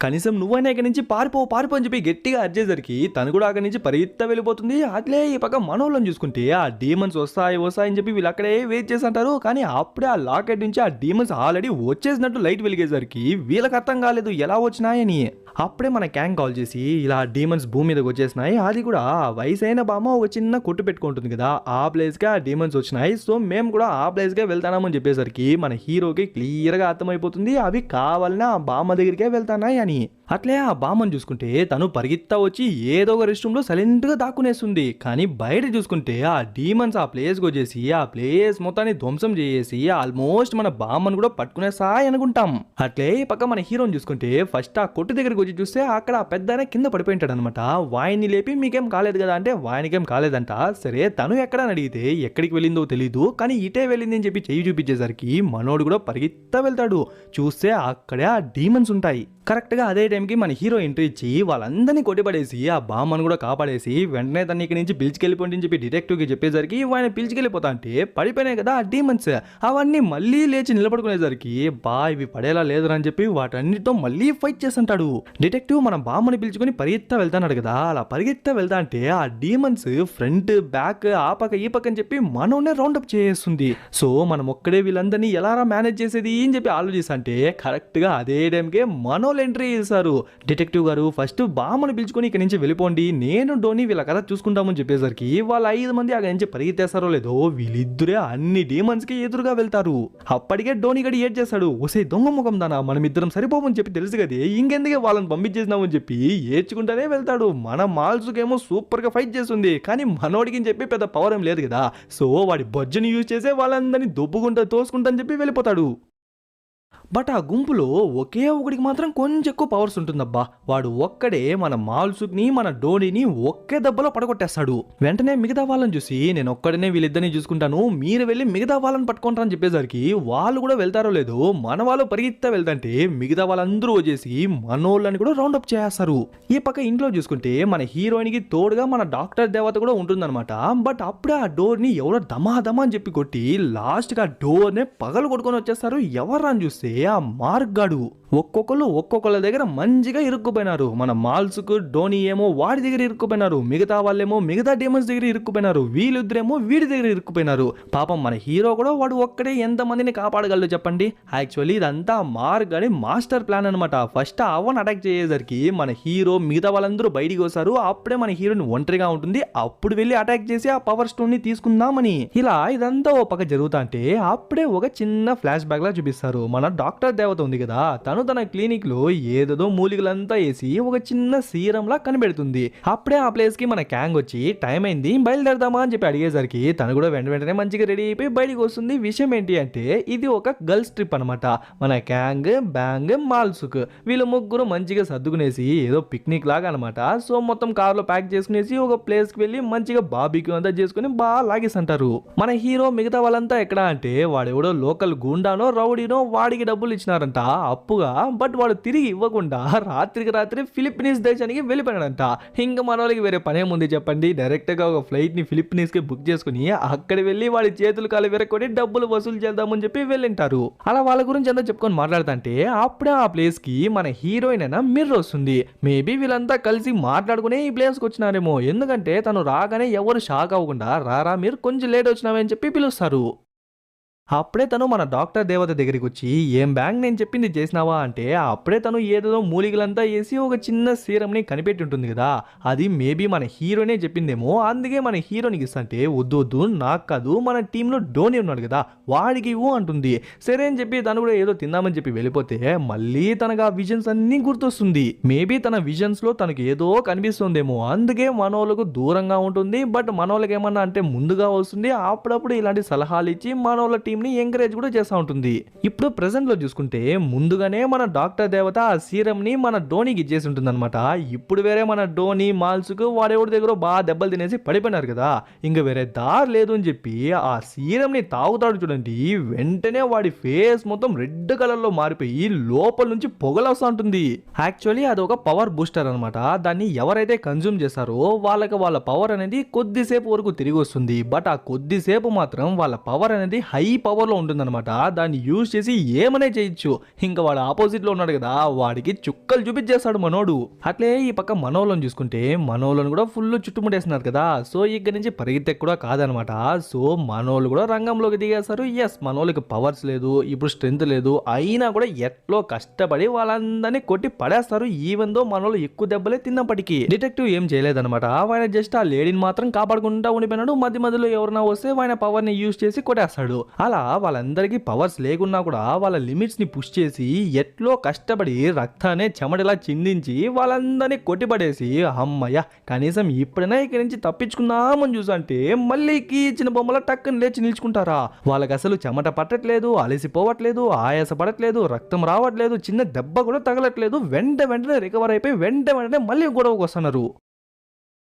కనీసం నువ్వైనా ఇక్కడి నుంచి పారిపో అని చెప్పి గట్టిగా అరిచేసరికి తను కూడా అక్కడి నుంచి పరిగెత్తా వెళ్ళిపోతుంది. అట్లే ఈ పక్క మనోళ్ళని చూసుకుంటే ఆ డీమన్స్ వస్తాయని చెప్పి వీళ్ళు అక్కడే వెయిట్ చేసి అంటారు. కానీ అప్పుడే ఆ లాకెట్ నుంచి ఆ డీమన్స్ ఆల్రెడీ వచ్చేసినట్టు లైట్ వెలిగేసరికి వీళ్ళకి అర్థం కాలేదు ఎలా వచ్చినాయని. అప్పుడే మన క్యాంగ్ కాల్ చేసి ఇలా డీమన్స్ భూమి మీదకి వచ్చేసినాయి, అది కూడా వయసైన బామ్మ ఒక చిన్న కొట్టు పెట్టుకుంటుంది కదా ఆ ప్లేస్కి ఆ డీమన్స్ వచ్చినాయి, సో మేము కూడా ఆ ప్లేస్కే వెళ్తామని చెప్పేసరికి మన హీరోకి క్లియర్గా అర్థమైపోతుంది అవి కావాలని ఆ బామ్మ దగ్గరికే వెళ్తానాయి అని. అట్లే ఆ బామ్మని చూసుకుంటే తను పరిగెత్తా వచ్చి ఏదో ఒక రెస్ట్ రూమ్లో సైలెంట్గా దాక్కునేస్తుంది. కానీ బయట చూసుకుంటే ఆ డీమన్స్ ఆ ప్లేస్కి వచ్చేసి ఆ ప్లేస్ మొత్తాన్ని ధ్వంసం చేసి ఆల్మోస్ట్ మన బామ్మను కూడా పట్టుకునేసాయి అనుకుంటాం. అట్లే ఈ పక్క మన హీరోని చూసుకుంటే ఫస్ట్ ఆ కొట్టు దగ్గరికి వచ్చి చూస్తే అక్కడ ఆ పెద్ద కింద పడిపోయింటాడు అనమాట. వాయిని లేపి మీకేం కాలేదు కదా అంటే వాయినికేం కాలేదంట. సరే తను ఎక్కడ అని అడిగితే ఎక్కడికి వెళ్ళిందో తెలీదు, కానీ ఇటే వెళ్ళింది అని చెప్పి చెయ్యి చూపించేసరికి మనోడు కూడా పరిగెత్తా వెళ్తాడు. చూస్తే అక్కడే ఆ డీమన్స్ ఉంటాయి. కరెక్ట్గా అదే టైంకి మన హీరో ఎంట్రీ ఇచ్చి వాళ్ళందరినీ కొట్టిపడేసి ఆ బామ్మను కూడా కాపాడేసి వెంటనే తన ఇక్కడి నుంచి పిలిచికెళ్ళిపోండి అని చెప్పి డిటెక్టివ్కి చెప్పేసరికి ఆయన పిలిచికెళ్ళిపోతా అంటే పడిపోయినాయి కదా ఆ డీమన్స్, అవన్నీ మళ్ళీ లేచి నిలబడుకునేసరికి ఇవి పడేలా లేదురా అని చెప్పి వాటన్నిటితో మళ్ళీ ఫైట్ చేస్తుంటాడు. డిటెక్టివ్ మన బామ్మని పిలుచుకుని పరిగెత్తా వెళ్తాడు కదా, అలా పరిగెత్తా వెళ్తా అంటే ఆ డీమన్స్ ఫ్రంట్ బ్యాక్ ఆ పక్క ఈ పక్క అని చెప్పి మనోనే రౌండప్ చేస్తుంది. సో మనం ఒక్కడే వీళ్ళందరినీ ఎలా మేనేజ్ చేసేది అని చెప్పి ఆలోచిస్తుంటే కరెక్ట్గా అదే టైంకే మనో ఎంట్రీ చేశారు. డిటెక్టివ్ గారు ఫస్ట్ బామ్మను పిలుచుకొని ఇక్కడి నుంచి వెళ్ళిపోండి, నేను డోని వీళ్ళ కథ చూసుకుంటామని చెప్పేసరికి వాళ్ళ 5 మంది అక్కడి నుంచి పరిగెత్తేస్తారో లేదో వీళ్ళిద్దరే అన్ని డీమన్స్ కి ఎదురుగా వెళ్తారు. అప్పటికే డోని గడి ఏడ్ చేస్తాడు, ఒసే దొంగ ముఖం దానా మనం ఇద్దరం సరిపోమని చెప్పి తెలుసు కదే ఇంకెందుకే వాళ్ళని పంపించేసినామని చెప్పి ఏడ్చుకుంటానే వెళ్తాడు. మన మాల్సుకేమో సూపర్ గా ఫైట్ చేస్తుంది, కానీ మనోడికి చెప్పి పెద్ద పవర్ ఏం లేదు కదా, సో వాడి బొజ్జుని యూజ్ చేసే వాళ్ళందరినీ దొబ్బుకుంటా తోసుకుంటా అని చెప్పి వెళ్ళిపోతాడు. బట్ ఆ గుంపులో ఒకే ఒకడికి మాత్రం కొంచెం ఎక్కువ పవర్స్ ఉంటుందబ్బా. వాడు ఒక్కడే మన మాల్సుక్ని మన డోనీని ఒకే దెబ్బలో పడగొట్టేస్తాడు. వెంటనే మిగతా వాళ్ళని చూసి నేను ఒక్కడనే వీళ్ళిద్దరిని చూసుకుంటాను, మీరు వెళ్ళి మిగతా వాళ్ళని పట్టుకుంటారని చెప్పేసరికి వాళ్ళు కూడా వెళ్తారో లేదో మన వాళ్ళు పరిగెత్తా వెళ్తాంటే మిగతా వాళ్ళందరూ వచ్చేసి మనోళ్ళని కూడా రౌండప్ చేస్తారు. ఈ పక్క ఇంట్లో చూసుకుంటే మన హీరోయిన్కి తోడుగా మన డాక్టర్ దేవత కూడా ఉంటుందన్నమాట. బట్ అప్పుడే ఆ డోర్ని ఎవరో దమా అని చెప్పి కొట్టి లాస్ట్గా ఆ డోర్నే పగలు కొట్టుకొని వచ్చేస్తారు. ఎవరని చూస్తే ఆ మార్గాడు. ఒక్కొక్కళ్ళ దగ్గర మంచిగా ఇరుక్కుపోయినారు. మన మాల్సుకు డోనీ ఏమో వాడి దగ్గర ఇరుక్కుపోయినారు, మిగతా వాళ్ళేమో మిగతా డీమన్స్ దగ్గర ఇరుక్కుపోయినారు, వీళ్ళిద్దరేమో వీడి దగ్గర ఇరుక్కుపోయినారు. పాపం మన హీరో కూడా వాడు ఒక్కడే ఎంతమందిని కాపాడగలడు చెప్పండి. యాక్చువల్లీ ఇదంతా మార్గ్ అని మాస్టర్ ప్లాన్ అనమాట. ఫస్ట్ అవన్ అటాక్ చేసేసరికి మన హీరో మిగతా వాళ్ళందరూ బయటికి వస్తారు. అప్పుడే మన హీరోని ఒంటరిగా ఉంటుంది, అప్పుడు వెళ్ళి అటాక్ చేసి ఆ పవర్ స్టోన్ ని తీసుకుందామని. ఇలా ఇదంతా ఓ పక్క జరుగుతా అంటే అప్పుడే ఒక చిన్న ఫ్లాష్ బ్యాక్ లా చూపిస్తారు. మన డాక్టర్ దేవత ఉంది కదా, తన క్లినిక్ లో ఏదో మూలికలంతా వేసి ఒక చిన్న సీరం లా కనిపెడుతుంది. అప్పుడే ఆ ప్లేస్ కి మన క్యాంగ్ వచ్చి టైం అయింది బయలుదేరదామా అని చెప్పి అడిగేసరికి తను కూడా వెంటనే మంచిగా రెడీ అయిపోయి బయటికి వస్తుంది. విషయం ఏంటి అంటే ఇది ఒక గర్ల్స్ ట్రిప్ అనమాట. మన క్యాంగ్ బ్యాంగ్ మాల్సుక్ వీళ్ళు ముగ్గురు మంచిగా సర్దుకునేసి ఏదో పిక్నిక్ లాగా అనమాట. సో మొత్తం కార్ లో ప్యాక్ చేసుకునేసి ఒక ప్లేస్ కి వెళ్ళి మంచిగా బాబీక్యూ అంతా చేసుకుని బాగా లాగేసంటారు. మన హీరో మిగతా వాళ్ళంతా ఎక్కడ అంటే వాడెవడో లోకల్ గుండానో రౌడీనో వాడికి డబ్బులు ఇచ్చినారంట అప్పుగా. బట్ వాడు తిరిగి ఇవ్వకుండా రాత్రికి రాత్రి ఫిలిప్పీన్స్ దేశానికి వెళ్ళిపోయాడంట. ఇంకా మన వాళ్ళకి వేరే పనేముంది చెప్పండి, డైరెక్ట్ గా ఒక ఫ్లైట్ ని ఫిలిప్పీన్స్ కి బుక్ చేసుకుని అక్కడ వెళ్ళి వాడి చేతులు కాలు విరక్కొని డబ్బులు వసూలు చేద్దామని చెప్పి వెళ్ళింటారు. అలా వాళ్ళ గురించి అంతా చెప్పుకొని మాట్లాడుతుంటే అప్పుడే ఆ ప్లేస్ కి మన హీరోయిన్ అయినా మిర్రర్ వస్తుంది. మేబీ వీళ్ళంతా కలిసి మాట్లాడుకునే ఈ ప్లేస్ కి వచ్చినారేమో, ఎందుకంటే తను రాగానే ఎవరు షాక్ అవ్వకుండా రారా మీరు కొంచెం లేట్ వచ్చినావే అని చెప్పి పిలుస్తారు. అప్పుడే తను మన డాక్టర్ దేవత దగ్గరికి వచ్చి ఏం బ్యాంక్ నేను చెప్పింది చేసినావా అంటే అప్పుడే తను ఏదో మూలికలంతా వేసి ఒక చిన్న సీరంని కనిపెట్టి ఉంటుంది కదా, అది మేబీ మన హీరోనే చెప్పిందేమో. అందుకే మన హీరోనికి ఇస్తంటే వద్దు నాకు కాదు మన టీంలో డోనీ ఉన్నాడు కదా వాడికి ఇవ్వు అంటుంది. సరే అని చెప్పి తను కూడా ఏదో తిందామని చెప్పి వెళ్ళిపోతే మళ్ళీ తనకు ఆ విజన్స్ అన్ని గుర్తొస్తుంది. మేబీ తన విజన్స్ లో తనకి ఏదో కనిపిస్తుందేమో, అందుకే మనోళ్ళకు దూరంగా ఉంటుంది. బట్ మనోళ్ళకి ఏమన్నా అంటే ముందుగా వస్తుంది. అప్పుడప్పుడు ఇలాంటి సలహాలు ఇచ్చి మనోళ్ళ టీం ని ఎంకరేజ్ కూడా చేస్తూ ఉంటుంది. ఇప్పుడు ప్రెసెంట్ లో చూసుకుంటే ముందుగానే మన డాక్టర్ దేవత ఆ సీరం ని మన డోనీకి ఇచ్చేసి ఉంటుంది అనమాట. ఇప్పుడు వేరే మన డోనీ మాల్సుకు వాడెవడి దగ్గర బాగా దెబ్బలు తినేసి పడిపోయినారు కదా, ఇంకా వేరే దారి లేదు అని చెప్పి ఆ సీరం ని తాగుతాడు చూడండి. వెంటనే వాడి ఫేస్ మొత్తం రెడ్ కలర్ లో మారిపోయి లోపల నుంచి పొగలు వస్తూ ఉంటుంది. యాక్చువల్లీ అది ఒక పవర్ బూస్టర్ అనమాట. దాన్ని ఎవరైతే కన్జ్యూమ్ చేస్తారో వాళ్ళ పవర్ అనేది కొద్దిసేపు వరకు తిరిగి వస్తుంది. బట్ ఆ కొద్దిసేపు మాత్రం వాళ్ళ పవర్ అనేది హై పవర్లో ఉంటుందన్నమాట. దాన్ని యూజ్ చేసి ఏమనే చేయొచ్చు. ఇంకా వాడు ఆపోజిట్లో ఉన్నాడు కదా, వాడికి చుక్కలు చూపించేస్తాడు మనోడు. అట్లే ఈ పక్క మనోళ్ళని చూసుకుంటే మనోళ్ళని కూడా ఫుల్ చుట్టుముట్టేస్తున్నారు కదా. సో ఇక్కడ నుంచి పరిగెత్తే కూడా కాదనమాట. సో మనోళ్ళు కూడా రంగంలోకి దిగేస్తారు. ఎస్, మనోళ్ళకి పవర్స్ లేదు, ఇప్పుడు స్ట్రెంత్ లేదు, అయినా కూడా ఎట్లో కష్టపడి వాళ్ళందరినీ కొట్టి పడేస్తారు. ఈవెన్ దో మనోళ్ళు ఎక్కువ దెబ్బలే తిన్నప్పటికీ డిటెక్టివ్ ఏం చేయలేదన్నమాట. ఆయన జస్ట్ ఆ లేడీని మాత్రం కాపాడుకుంటా ఉండిపోయినాడు. మధ్యలో ఎవరైనా వస్తే ఆయన పవర్ ని యూజ్ చేసి కొట్టేస్తాడు. అలా వాళ్ళందరికీ పవర్స్ లేకున్నా కూడా వాళ్ళ లిమిట్స్ ని పుష్ చేసి ఎట్లో కష్టపడి రక్తాన్ని చెమటలా చిందించి వాళ్ళందరినీ కొట్టిపడేసి అమ్మయ్య కనీసం ఇప్పుడైనా ఇక్కడి నుంచి తప్పించుకుందామని చూసంటే మళ్ళీ ఇచ్చిన బొమ్మల టక్కుని లేచి నిల్చుకుంటారా. వాళ్ళకి అసలు చెమట పట్టట్లేదు, అలసిపోవట్లేదు, ఆయాస పడట్లేదు, రక్తం రావట్లేదు, చిన్న దెబ్బ కూడా తగలట్లేదు. వెంటనే రికవర్ అయిపోయి వెంటనే మళ్ళీ గొడవకు వస్తున్నారు.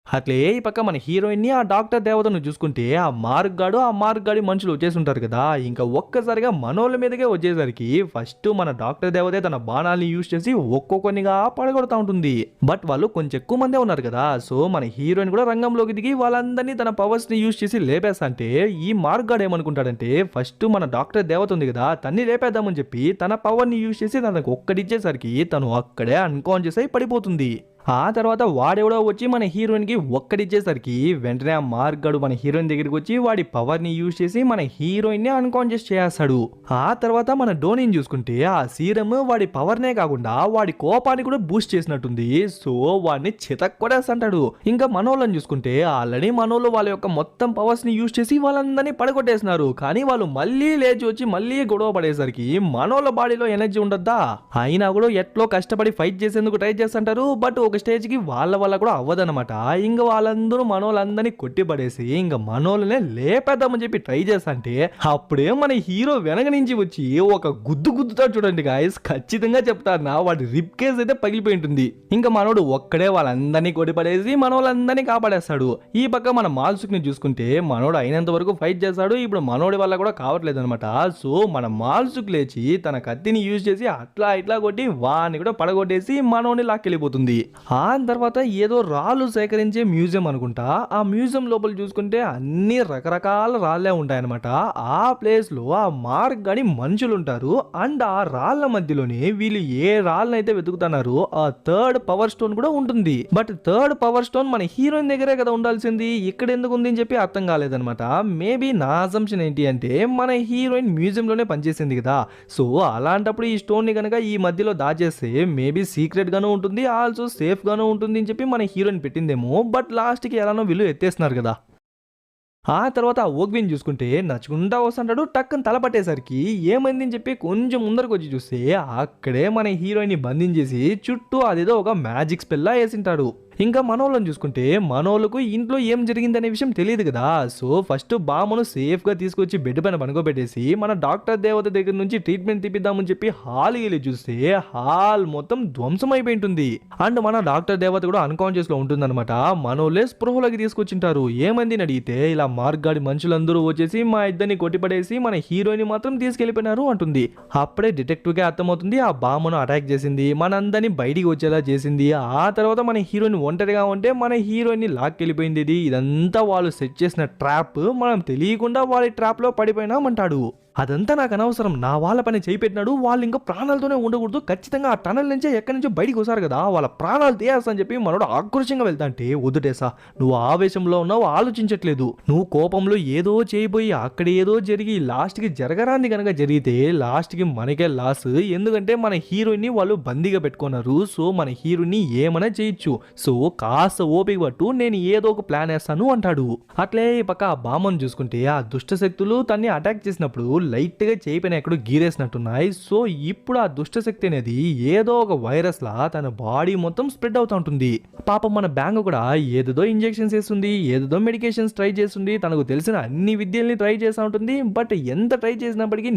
అట్లే ఈ పక్క మన హీరోయిన్ని ఆ డాక్టర్ దేవతను చూసుకుంటే ఆ మార్గాడి మనుషులు వచ్చేసి ఉంటారు కదా. ఇంకా ఒక్కసారిగా మనోళ్ళ మీదకే వచ్చేసరికి ఫస్ట్ మన డాక్టర్ దేవతే తన బాణాలని యూజ్ చేసి ఒక్కొక్కనిగా పడగొడతా ఉంటుంది. బట్ వాళ్ళు కొంచెం ఎక్కువ మందే ఉన్నారు కదా. సో మన హీరోయిన్ కూడా రంగంలోకి దిగి వాళ్ళందరినీ తన పవర్స్ ని యూజ్ చేసి లేపేస్తా అంటే ఈ మార్గాడు ఏమనుకుంటాడంటే ఫస్ట్ మన డాక్టర్ దేవత ఉంది కదా తన్ని లేపేద్దామని చెప్పి తన పవర్ ని యూజ్ చేసి తనకు ఒక్కడిచ్చేసరికి తను అక్కడే అన్కాన్షియస్ అయి పడిపోతుంది. ఆ తర్వాత వాడెవడో వచ్చి మన హీరోయిన్ కి ఒక్కడిచ్చేసరికి వెంటనే ఆ మార్గాడు మన హీరోయిన్ దగ్గరికి వచ్చి వాడి పవర్ ని యూజ్ చేసి మన హీరోయిన్ ని అన్కాన్షియస్ చేస్తాడు. ఆ తర్వాత మన డోనీని చూసుకుంటే ఆ సీరం వాడి పవర్ నే కాకుండా వాడి కోపాన్ని కూడా బూస్ట్ చేసినట్టుంది. సో వాడిని చితక్కొడేస్తాడు. ఇంకా మనోళ్ళని చూసుకుంటే ఆల్రెడీ మనోళ్ళు వాళ్ళ యొక్క మొత్తం పవర్స్ ని యూజ్ చేసి వాళ్ళందరినీ పడగొట్టేస్తున్నారు. కానీ వాళ్ళు మళ్ళీ లేచి వచ్చి మళ్ళీ గొడవ పడేసరికి మనోళ్ళ బాడీలో ఎనర్జీ ఉండద్దా. అయినా కూడా ఎట్లో కష్టపడి ఫైట్ చేసేందుకు ట్రై చేస్తుంటారు. బట్ ఒక స్టేజ్ కి వాళ్ళ వల్ల కూడా అవ్వదన్నమాట. ఇంకా వాళ్ళందరూ మనోళ్ళందరినీ కొట్టిపడేసి ఇంకా మనోళ్ళనే లేపేద్దామని చెప్పి ట్రై చేస్తంటే అప్పుడే మన హీరో వెనక నుంచి వచ్చి ఒక గుద్దుతాడు చూడండి గాయస్. ఖచ్చితంగా చెప్తారు వాడి రిప్ కేస్ అయితే పగిలిపోయి ఉంటుంది. ఇంకా మనోడు ఒక్కడే వాళ్ళందరినీ కొట్టిపడేసి మనోళ్ళందరినీ కాపాడేస్తాడు. ఈ పక్క మన మాల్సుక్ ని చూసుకుంటే మనోడు అయినంత వరకు ఫైట్ చేస్తాడు. ఇప్పుడు మనోడి వల్ల కూడా కావట్లేదు అనమాట. సో మన మాల్సుక్ లేచి తన కత్తిని యూజ్ చేసి అట్లా ఇట్లా కొట్టి వాడిని కూడా పడగొట్టేసి మనోడిని లాక్కెళ్ళిపోతుంది. ఆ తర్వాత ఏదో రాళ్ళు సేకరించే మ్యూజియం అనుకుంటా. ఆ మ్యూజియం లోపల చూసుకుంటే అన్ని రకరకాల రాళ్ళే ఉంటాయన్నమాట. ఆ ప్లేస్ లో ఆ మార్గాని మనుషులు ఉంటారు. అండ్ ఆ రాళ్ళ మధ్యలోనే వీళ్ళు ఏ రాళ్ళనైతే వెతుకుతున్నారు ఆ థర్డ్ పవర్ స్టోన్ కూడా ఉంటుంది. బట్ థర్డ్ పవర్ స్టోన్ మన హీరోయిన్ దగ్గరే కదా ఉండాల్సింది, ఇక్కడ ఎందుకు ఉంది అని చెప్పి అర్థం కాలేదన్నమాట. మేబీ నా అసంప్షన్ ఏంటి అంటే మన హీరోయిన్ మ్యూజియం లోనే పనిచేసింది కదా. సో అలాంటప్పుడు ఈ స్టోన్ ని కనుక ఈ మధ్యలో దాచేస్తే మేబీ సీక్రెట్ గాను ఉంటుంది, ఆల్సో సేఫ్ గాను ఉంటుంది అని చెప్పి మన హీరోయిన్ పెట్టిందేమో. బట్ లాస్ట్ కి ఎలానో వీళ్ళు ఎత్తేస్తున్నారు కదా. ఆ తర్వాత ఆ ఓగ్విన్ చూసుకుంటే నచ్చుకుంటా వస్తుంటాడు. టక్కని తల పట్టేసరికి ఏమైంది అని చెప్పి కొంచెం ముందరకు వచ్చి చూస్తే అక్కడే మన హీరోయిన్ ని బంధించేసి చుట్టూ అదేదో ఒక మ్యాజిక్ స్పెల్లా వేసింటాడు. ఇంకా మనోళ్ళని చూసుకుంటే మనోళ్ళకు ఇంట్లో ఏం జరిగిందనే విషయం తెలియదు కదా. సో ఫస్ట్ బామ్మను సేఫ్ గా తీసుకొచ్చి బెడ్ పైన పనుకోబెట్టేసి మన డాక్టర్ దేవత దగ్గర నుంచి ట్రీట్మెంట్ తీపిద్దామని చెప్పి హాల్ వెళ్ళి చూస్తే హాల్ మొత్తం ధ్వంసం అయిపోయి ఉంటుంది. అండ్ మన డాక్టర్ దేవత కూడా అన్కాన్షియస్ లో ఉంటుందన్నమాట. మనోళ్ళే స్పృహలోకి తీసుకొచ్చింటారు. ఏమంది అడిగితే ఇలా మార్గాడి మనుషులందరూ వచ్చేసి మా ఇద్దరిని కొట్టిపడేసి మన హీరోయిన్ మాత్రం తీసుకెళ్లిపోయినారు అంటుంది. అప్పుడే డిటెక్టివ్ గా అర్థమవుతుంది ఆ బామ్మను అటాక్ చేసింది, మనందరినీ బయటికి వచ్చేలా చేసింది. ఆ తర్వాత మన హీరోయిన్ ఒంటరిగా ఉంటే మన హీరోయిన్ ని లాక్కెళ్ళిపోయింది. ఇదంతా వాళ్ళు సెట్ చేసిన ట్రాప్, మనం తెలియకుండా వాళ్ళ ట్రాప్ లో పడిపోయినామంటాడు. అదంతా నాకు అనవసరం, నా వాళ్ళ పని చేయిపెట్టినాడు, వాళ్ళు ఇంకా ప్రాణాలతోనే ఉండకూడదు, ఖచ్చితంగా ఆ టనల్ నుంచే ఎక్కడి నుంచో బయటికి వస్తారు కదా, వాళ్ళ ప్రాణాలు తీయేస్తా అని చెప్పి మనోడు ఆక్రోషంగా వెళ్తా అంటే వద్దుటేసా, నువ్వు ఆవేశంలో ఉన్నావు, ఆలోచించట్లేదు, నువ్వు కోపంలో ఏదో చేయబోయి అక్కడ ఏదో జరిగి లాస్ట్కి జరగరాంది కనుక జరిగితే లాస్ట్కి మనకే లాస్. ఎందుకంటే మన హీరోయిన్ని వాళ్ళు బందీగా పెట్టుకున్నారు. సో మన హీరోయిన్ని ఏమైనా చేయొచ్చు, సో కాస్త ఓపిక పట్టు, నేను ఏదో ఒక ప్లాన్ వేస్తాను అంటాడు. అట్లే ఈ పక్క ఆ బామ్మను చూసుకుంటే ఆ దుష్ట శక్తులు తన్ని అటాక్ చేసినప్పుడు లైట్ గా చేయిపోయిన ఎక్కడో గీరేసినట్టున్నాయి. సో ఇప్పుడు ఆ దుష్టశక్తి అనేది ఏదో ఒక వైరస్ లా తన బాడీ మొత్తం స్ప్రెడ్ అవుతా ఉంటుంది. పాపం మన బ్యాంక్ కూడా ఏదో ఇంజెక్షన్స్ వేస్తుంది, ఏదో మెడికేషన్స్ ట్రై చేస్తుంది, తనకు తెలిసిన అన్ని విద్యల్ని ట్రై చేస్తూ ఉంటుంది. బట్ ఎంత ట్రై చేసినప్పటికీ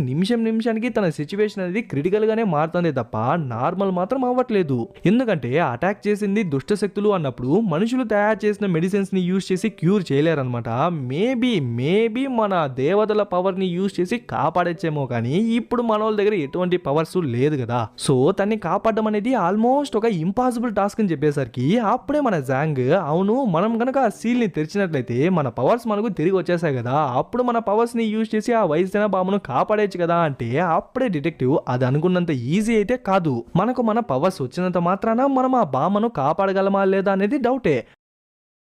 నిమిషానికి తన సిచ్యువేషన్ అనేది క్రిటికల్ గానే మారుతుంది తప్ప నార్మల్ మాత్రం అవ్వట్లేదు. ఎందుకంటే అటాక్ చేసింది దుష్టశక్తులు అన్నప్పుడు మనుషులు తయారు చేసిన మెడిసిన్స్ ని యూజ్ చేసి క్యూర్ చేయలేరన్నమాట. మేబీ మన దేవతల పవర్ ని యూజ్ చేసి కాపాడొచ్చేమో కానీ ఇప్పుడు మనోళ్ళ దగ్గర ఎటువంటి పవర్స్ లేదు కదా. సో తన్ని కాపాడడం అనేది ఆల్మోస్ట్ ఒక ఇంపాసిబుల్ టాస్క్ అని చెప్పేసరికి అప్పుడే మన జాంగ్ అవును మనం కనుక ఆ సీల్ ని తెరిచినట్లయితే మన పవర్స్ మనకు తిరిగి వచ్చేసాయి కదా, అప్పుడు మన పవర్స్ ని యూజ్ చేసి ఆ వైద్య బాంబును కాపాడేచ్చు కదా అంటే అప్పుడే డిటెక్టివ్ అది అనుకున్నంత ఈజీ అయితే కాదు. మనకు మన పవర్స్ వచ్చినంత మాత్రాన మనం ఆ బాంబును కాపాడగలమా లేదా అనేది డౌటే.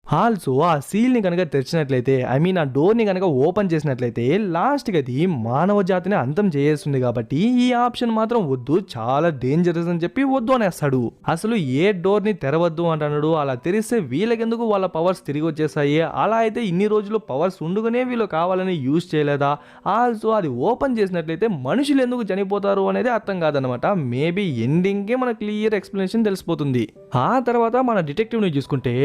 ఆల్సో ఆ సీల్ని కనుక తెరిచినట్లయితే ఆ డోర్ని కనుక ఓపెన్ చేసినట్లయితే లాస్ట్కి అది మానవ జాతిని అంతం చేస్తుంది కాబట్టి ఈ ఆప్షన్ మాత్రం వద్దు, చాలా డేంజరస్ అని చెప్పి వద్దు అనేస్తాడు. అసలు ఏ డోర్ని తెరవద్దు అంటున్నాడు, అలా తెరిస్తే వీళ్ళకెందుకు వాళ్ళ పవర్స్ తిరిగి వచ్చేసాయి, అలా అయితే ఇన్ని రోజులు పవర్స్ ఉండుకునే వీళ్ళు కావాలని యూజ్ చేయలేదా, ఆల్సో అది ఓపెన్ చేసినట్లయితే మనుషులు ఎందుకు చనిపోతారు అనేది అర్థం కాదనమాట. మేబీ ఎండింగ్కే మన క్లియర్ ఎక్స్ప్లెనేషన్ తెలిసిపోతుంది. ఆ తర్వాత మన డిటెక్టివ్ని చూసుకుంటే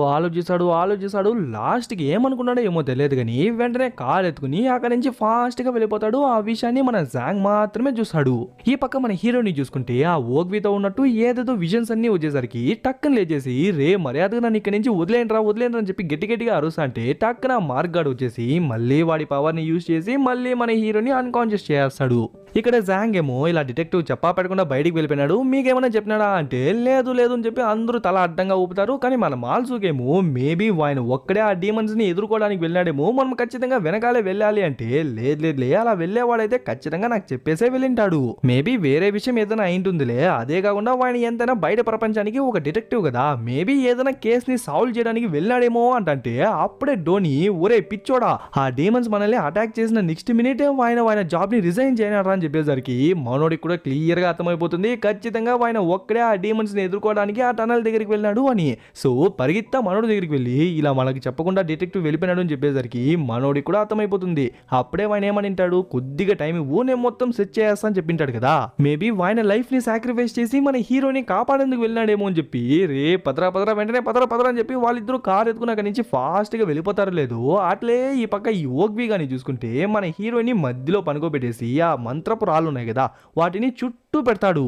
ఆలోచిస్తాడు లాస్ట్కి ఏమనుకున్నాడో ఏమో తెలియదు కానీ వెంటనే కార్ ఎత్తుకుని అక్కడి నుంచి ఫాస్ట్ గా వెళ్ళిపోతాడు. ఆ విషయాన్ని మన జాంగ్ మాత్రమే చూస్తాడు. ఈ పక్క మన హీరోని చూసుకుంటే ఆ ఓగ్వితో ఉన్నట్టు ఏదేదో విజన్స్ అన్ని వచ్చేసరికి టక్కన లేచేసి రే మర్యాదగా నన్ను ఇక్కడి నుంచి వదిలేండ్రా అని చెప్పి గట్టిగా అరుస్తా అంటే టక్కన మార్గాడు వచ్చేసి మళ్ళీ వాడి పవర్ ని యూజ్ చేసి మళ్ళీ మన హీరోని అన్కాన్షియస్ చేస్తాడు. ఇక్కడ జాంగ్ ఏమో ఇలా డిటెక్టివ్ చెప్పా పెట్టకుండా బయటికి వెళ్ళిపోయినాడు, మీకేమైనా చెప్పినాడా అంటే లేదు అని చెప్పి అందరూ తల అడ్డంగా ఊపుతారు. కానీ మన మాల్సుకేమో మేబీ ఆయన ఒక్కడే ఆ డీమన్స్ ని ఎదుర్కోవడానికి వెళ్ళాడేమో, మనం ఖచ్చితంగా వెనకాలే వెళ్ళాలి అంటే లేదు అలా వెళ్ళేవాడైతే ఖచ్చితంగా నాకు చెప్పేసే వెళ్ళింటాడు. మేబీ వేరే విషయం ఏదైనా అయింటుందిలే, అదే కాకుండా ఆయన ఎంతైనా బయట ప్రపంచానికి ఒక డిటెక్టివ్ కదా, మేబీ ఏదైనా కేస్ ని సాల్వ్ చేయడానికి వెళ్ళాడేమో అంటే అప్పుడే డోని ఒరే పిచ్చోడా ఆ డీమన్స్ మనల్ని అటాక్ చేసిన నెక్స్ట్ మినిట్ ఆయన జాబ్ ని రిజైన్ చేయనారా అని చెప్పేసరికి మనోడికి కూడా క్లియర్ గా అర్థమైపోతుంది ఖచ్చితంగా ఆయన ఒక్కడే ఆ డీమన్స్ ని ఎదుర్కోవడానికి ఆ టనల్ దగ్గరికి వెళ్ళాడు అని. సో పరిగెత్తా మనోడి దగ్గరికి వెళ్ళి ఇలా మనకి చెప్పకుండా డిటెక్టివ్ వెళ్ళిపోయినాడు అని చెప్పేసరికి మనోడికి కూడా అర్థమైపోతుంది. అప్పుడే ఆయన ఏమనింటాడు, కొద్దిగా టైం ఇవ్వు నేను మొత్తం సెట్ చేస్తా అని చెప్పింటాడు కదా, మేబీ ఆయన లైఫ్ ని సాక్రిఫైస్ చేసి మన హీరోని కాపాడేందుకు వెళ్ళినాడేమో అని చెప్పి రే పదరా వెంటనే పదరా అని చెప్పి వాళ్ళిద్దరూ కార్ ఎత్తుకుని అక్కడి నుంచి ఫాస్ట్ గా వెళ్ళిపోతారు. లేదు అట్లే ఈ పక్క ఈ ఓగ్వి గాని చూసుకుంటే మన హీరోని మధ్యలో పనుకోబెట్టేసి ఆ మంత్రపు రాళ్ళు ఉన్నాయి కదా వాటిని చుట్టూ పెడతాడు.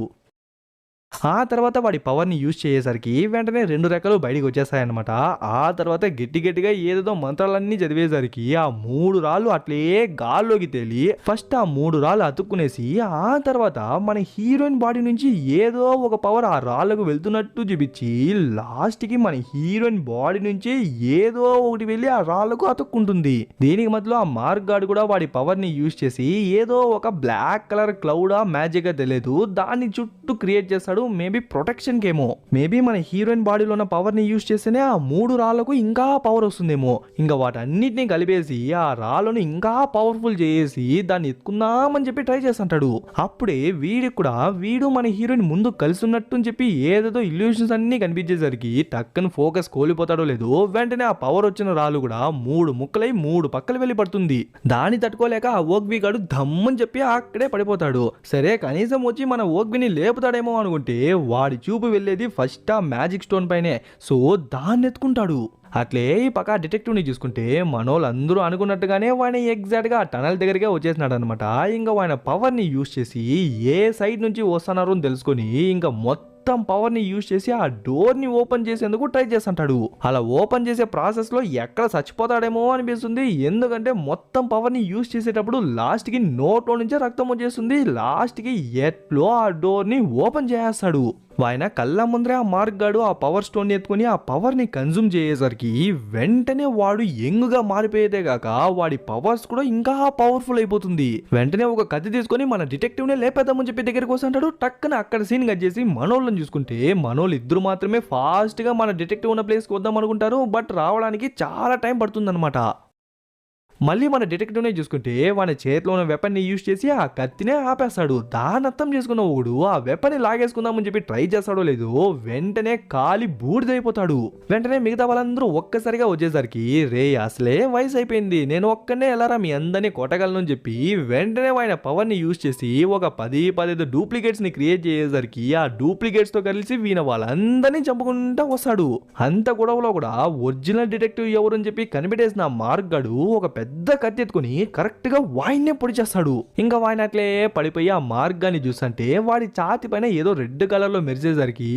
ఆ తర్వాత వాడి పవర్ని యూజ్ చేసేసరికి వెంటనే 2 రెక్కలు బయటికి వచ్చేస్తాయన్నమాట. ఆ తర్వాత గట్టిగా ఏదేదో మంత్రాలన్నీ చదివేసరికి ఆ 3 రాళ్ళు అట్లే గాల్లోకి తేలి ఫస్ట్ ఆ 3 రాళ్ళు అతుక్కునేసి ఆ తర్వాత మన హీరోయిన్ బాడీ నుంచి ఏదో ఒక పవర్ ఆ రాళ్ళకు వెళ్తున్నట్టు చూపించి లాస్ట్కి మన హీరోయిన్ బాడీ నుంచి ఏదో ఒకటి వెళ్ళి ఆ రాళ్ళకు అతుక్కుంటుంది. దీనికి మధ్యలో ఆ మార్క్ గార్డ్ కూడా వాడి పవర్ని యూజ్ చేసి ఏదో ఒక బ్లాక్ కలర్ క్లౌడా మ్యాజిక్ గా తెలియదు దాన్ని చుట్టూ క్రియేట్ చేస్తాడు. మేబీ ప్రొటెక్షన్ కేమో, మేబీ మన హీరోయిన్ బాడీలో ఉన్న పవర్ ని యూజ్ చేస్తేనే ఆ 3 రాళ్లకు ఇంకా పవర్ వస్తుందేమో. ఇంకా వాటన్నిటిని కలిపేసి ఆ రాళ్ళను ఇంకా పవర్ఫుల్ చేసి దాన్ని ఎత్తుకుందామని చెప్పి ట్రై చేస్తుంటాడు. అప్పుడే వీడు మన హీరోయిన్ ముందు కలిసి ఉన్నట్టు అని చెప్పి ఏదేదో ఇల్యూషన్స్ అన్ని కనిపించేసరికి టక్కన ఫోకస్ కోల్పోతాడో లేదో వెంటనే ఆ పవర్ వచ్చిన రాళ్ళు కూడా 3 ముక్కలై 3 పక్కలు వెళ్ళి పడుతుంది. దాన్ని తట్టుకోలేక ఆ ఓగ్వి గాడు ధమ్మని చెప్పి అక్కడే పడిపోతాడు. సరే కనీసం వచ్చి మన ఓగ్విని లేపుతాడేమో అనుకుంటే వాడి చూపు వెళ్ళేది ఫస్ట్ ఆ మ్యాజిక్ స్టోన్ పైనే. సో దాన్ని ఎత్తుకుంటాడు. అట్లే ఈ పక్క డిటెక్టివ్ ని చూసుకుంటే మనోళ్ళందరూ అనుకున్నట్టుగానే వాడిని ఎగ్జాక్ట్ గా టనల్ దగ్గరగా వచ్చేసినాడు అనమాట. ఇంకా ఆయన పవర్ ని యూజ్ చేసి ఏ సైడ్ నుంచి వస్తున్నారో అని తెలుసుకొని ఇంకా మొత్తం పవర్ ని యూజ్ చేసి ఆ డోర్ ని ఓపెన్ చేసేందుకు ట్రై చేస్తుంటాడు. అలా ఓపెన్ చేసే ప్రాసెస్ లో ఎక్కడ చచ్చిపోతాడేమో అనిపిస్తుంది, ఎందుకంటే మొత్తం పవర్ ని యూజ్ చేసేటప్పుడు లాస్ట్ కి నోట్లో నుంచే రక్తం వచ్చేస్తుంది. లాస్ట్ కి ఎట్లో ఆ డోర్ ని ఓపెన్ చేస్తాడు. ఆయన కళ్ళ ముందరే ఆ మార్క్ గాడు ఆ పవర్ స్టోన్ ఎత్తుకుని ఆ పవర్ ని కన్జ్యూమ్ చేసేసరికి వెంటనే వాడు యంగ్గా మారిపోయేదే కాక వాడి పవర్స్ కూడా ఇంకా పవర్ఫుల్ అయిపోతుంది. వెంటనే ఒక కత్తి తీసుకొని మన డిటెక్టివ్ నే లేపేద్దామని చెప్పి దగ్గరికి వస్తుంటాడు. టక్కన అక్కడ సీన్ కట్ చేసి మనోళ్ళని చూసుకుంటే మనోళ్ళు ఇద్దరు మాత్రమే ఫాస్ట్ గా మన డిటెక్టివ్ ఉన్న ప్లేస్కి వద్దాం అనుకుంటారు. బట్ రావడానికి చాలా టైం పడుతుంది అనమాట. మళ్ళీ మన డిటెక్టివ్నే చూసుకుంటే వాడి చేతిలో ఉన్న వెపన్ని యూజ్ చేసి ఆ కత్తినే ఆపేస్తాడు. దాన్ని అర్థం చేసుకున్న ఒకడు ఆ వెపన్ని లాగేసుకుందామని చెప్పి ట్రై చేస్తాడో లేదో వెంటనే కాలి బూడిదైపోతాడు. వెంటనే మిగతా వాళ్ళందరూ ఒక్కసారిగా వచ్చేసరికి రే అసలే వయసు అయిపోయింది, నేను ఒక్కనే ఎలారా మీ అందరినీ కొట్టగలను అని చెప్పి వెంటనే ఆయన పవర్ ని యూజ్ చేసి ఒక 10-15 డూప్లికేట్స్ ని క్రియేట్ చేసేసరికి ఆ డూప్లికేట్స్ తో కలిసి వీణ వాళ్ళందరినీ చంపుకుంటా వస్తాడు. అంత గొడవలో కూడా ఒరిజినల్ డిటెక్టివ్ ఎవరు అని చెప్పి కనిపెట్టేసిన మార్క్ గాడు ఒక పెద్ద పెద్ద కత్తి ఎత్తుకుని కరెక్ట్ గా వాయిన్నే పొడి చేస్తాడు. ఇంకా వాయిన అట్లే పడిపోయి ఆ మార్గాన్ని చూస్తుంటే వాడి ఛాతి పైన ఏదో రెడ్ కలర్ లో మెరిసేసరికి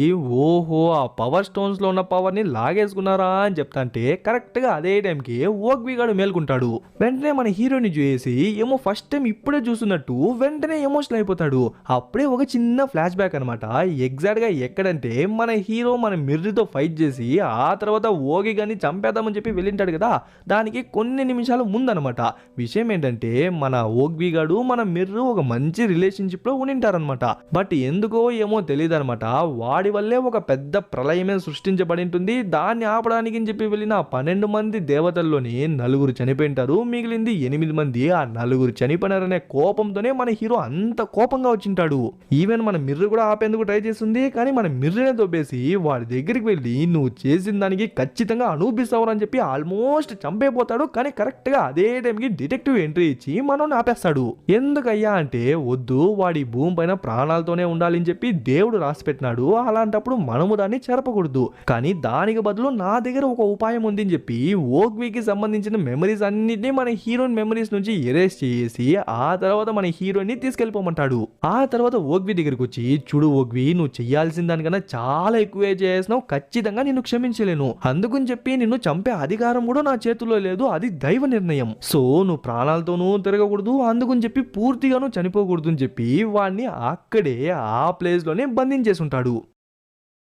ఓహో ఆ పవర్ స్టోన్స్ లో ఉన్న పవర్ ని లాగేసుకున్నారా అని చెప్తాంటే కరెక్ట్ గా అదే టైంకి ఓగ్వి గాడు మేల్కుంటాడు. వెంటనే మన హీరోని చూసి ఏమో ఫస్ట్ టైం ఇప్పుడే చూస్తున్నట్టు వెంటనే ఎమోషనల్ అయిపోతాడు. అప్పుడే ఒక చిన్న ఫ్లాష్ బ్యాక్ అనమాట. ఎగ్జాక్ట్ గా ఎక్కడంటే మన హీరో మన మిర్రితో ఫైట్ చేసి ఆ తర్వాత ఓగి గాని చంపేద్దామని చెప్పి వెళ్ళింటాడు కదా, దానికి కొన్ని నిమిషాల ముందనమాట. విషయం ఏంటంటే మన ఓగ్వి గాడు మన మిర్రు ఒక మంచి రిలేషన్షిప్ లో ఉనింటారనమాట. బట్ ఎందుకో ఏమో తెలియదు అనమాట, వాడి వల్లే ఒక పెద్ద ప్రళయమే సృష్టించబడి ఉంటుంది. దాన్ని ఆపడానికి అని చెప్పి వెళ్ళిన 12 మంది దేవతల్లోని 4 చనిపోయింటారు, మిగిలింది 8 మంది. ఆ 4 చనిపోయినారనే కోపంతోనే మన హీరో అంత కోపంగా వచ్చింటాడు. ఈవెన్ మన మిర్రు కూడా ఆపేందుకు ట్రై చేస్తుంది, కానీ మన మిర్రునే దొబ్బేసి వాడి దగ్గరికి వెళ్ళి నువ్వు చేసిన దానికి ఖచ్చితంగా అనుభవిస్తావు అని చెప్పి ఆల్మోస్ట్ చంపైపోతాడు. కానీ కరెక్ట్ గా అదే టైంకి డిటెక్టివ్ ఎంట్రీ ఇచ్చి మనల్ని ఆపేస్తాడు. ఎందుకయ్యా అంటే వద్దు, వాడి భూమి పైన ప్రాణాలతోనే ఉండాలని చెప్పి దేవుడు రాసి పెట్టినాడు, అలాంటప్పుడు మనము దాన్ని చెరపకూడదు. కానీ దానికి బదులు నా దగ్గర ఒక ఉపాయం ఉంది అని చెప్పి ఓగ్వికి సంబంధించిన మెమరీస్ అన్నిటినీ మన హీరోయిన్ మెమరీస్ నుంచి ఎరేస్ చేసి ఆ తర్వాత మన హీరోయిన్ ని తీసుకెళ్లిపోమంటాడు. ఆ తర్వాత ఓగ్వి దగ్గరికి వచ్చి చూడు ఓగ్వి, నువ్వు చెయ్యాల్సిన దానికన్నా చాలా ఎక్కువే చేసినావు, ఖచ్చితంగా నిన్ను క్షమించలేను. అందుకని చెప్పి నిన్ను చంపే అధికారం కూడా నా చేతుల్లో లేదు, అది దైవ నిర్ణయం. సో నువ్వు ప్రాణాలతోనూ తిరగకూడదు, అందుకని చెప్పి పూర్తిగాను చనిపోకూడదు అని చెప్పి వాడిని అక్కడే ఆ ప్లేస్ లోనే బంధించేసి ఉంటాడు.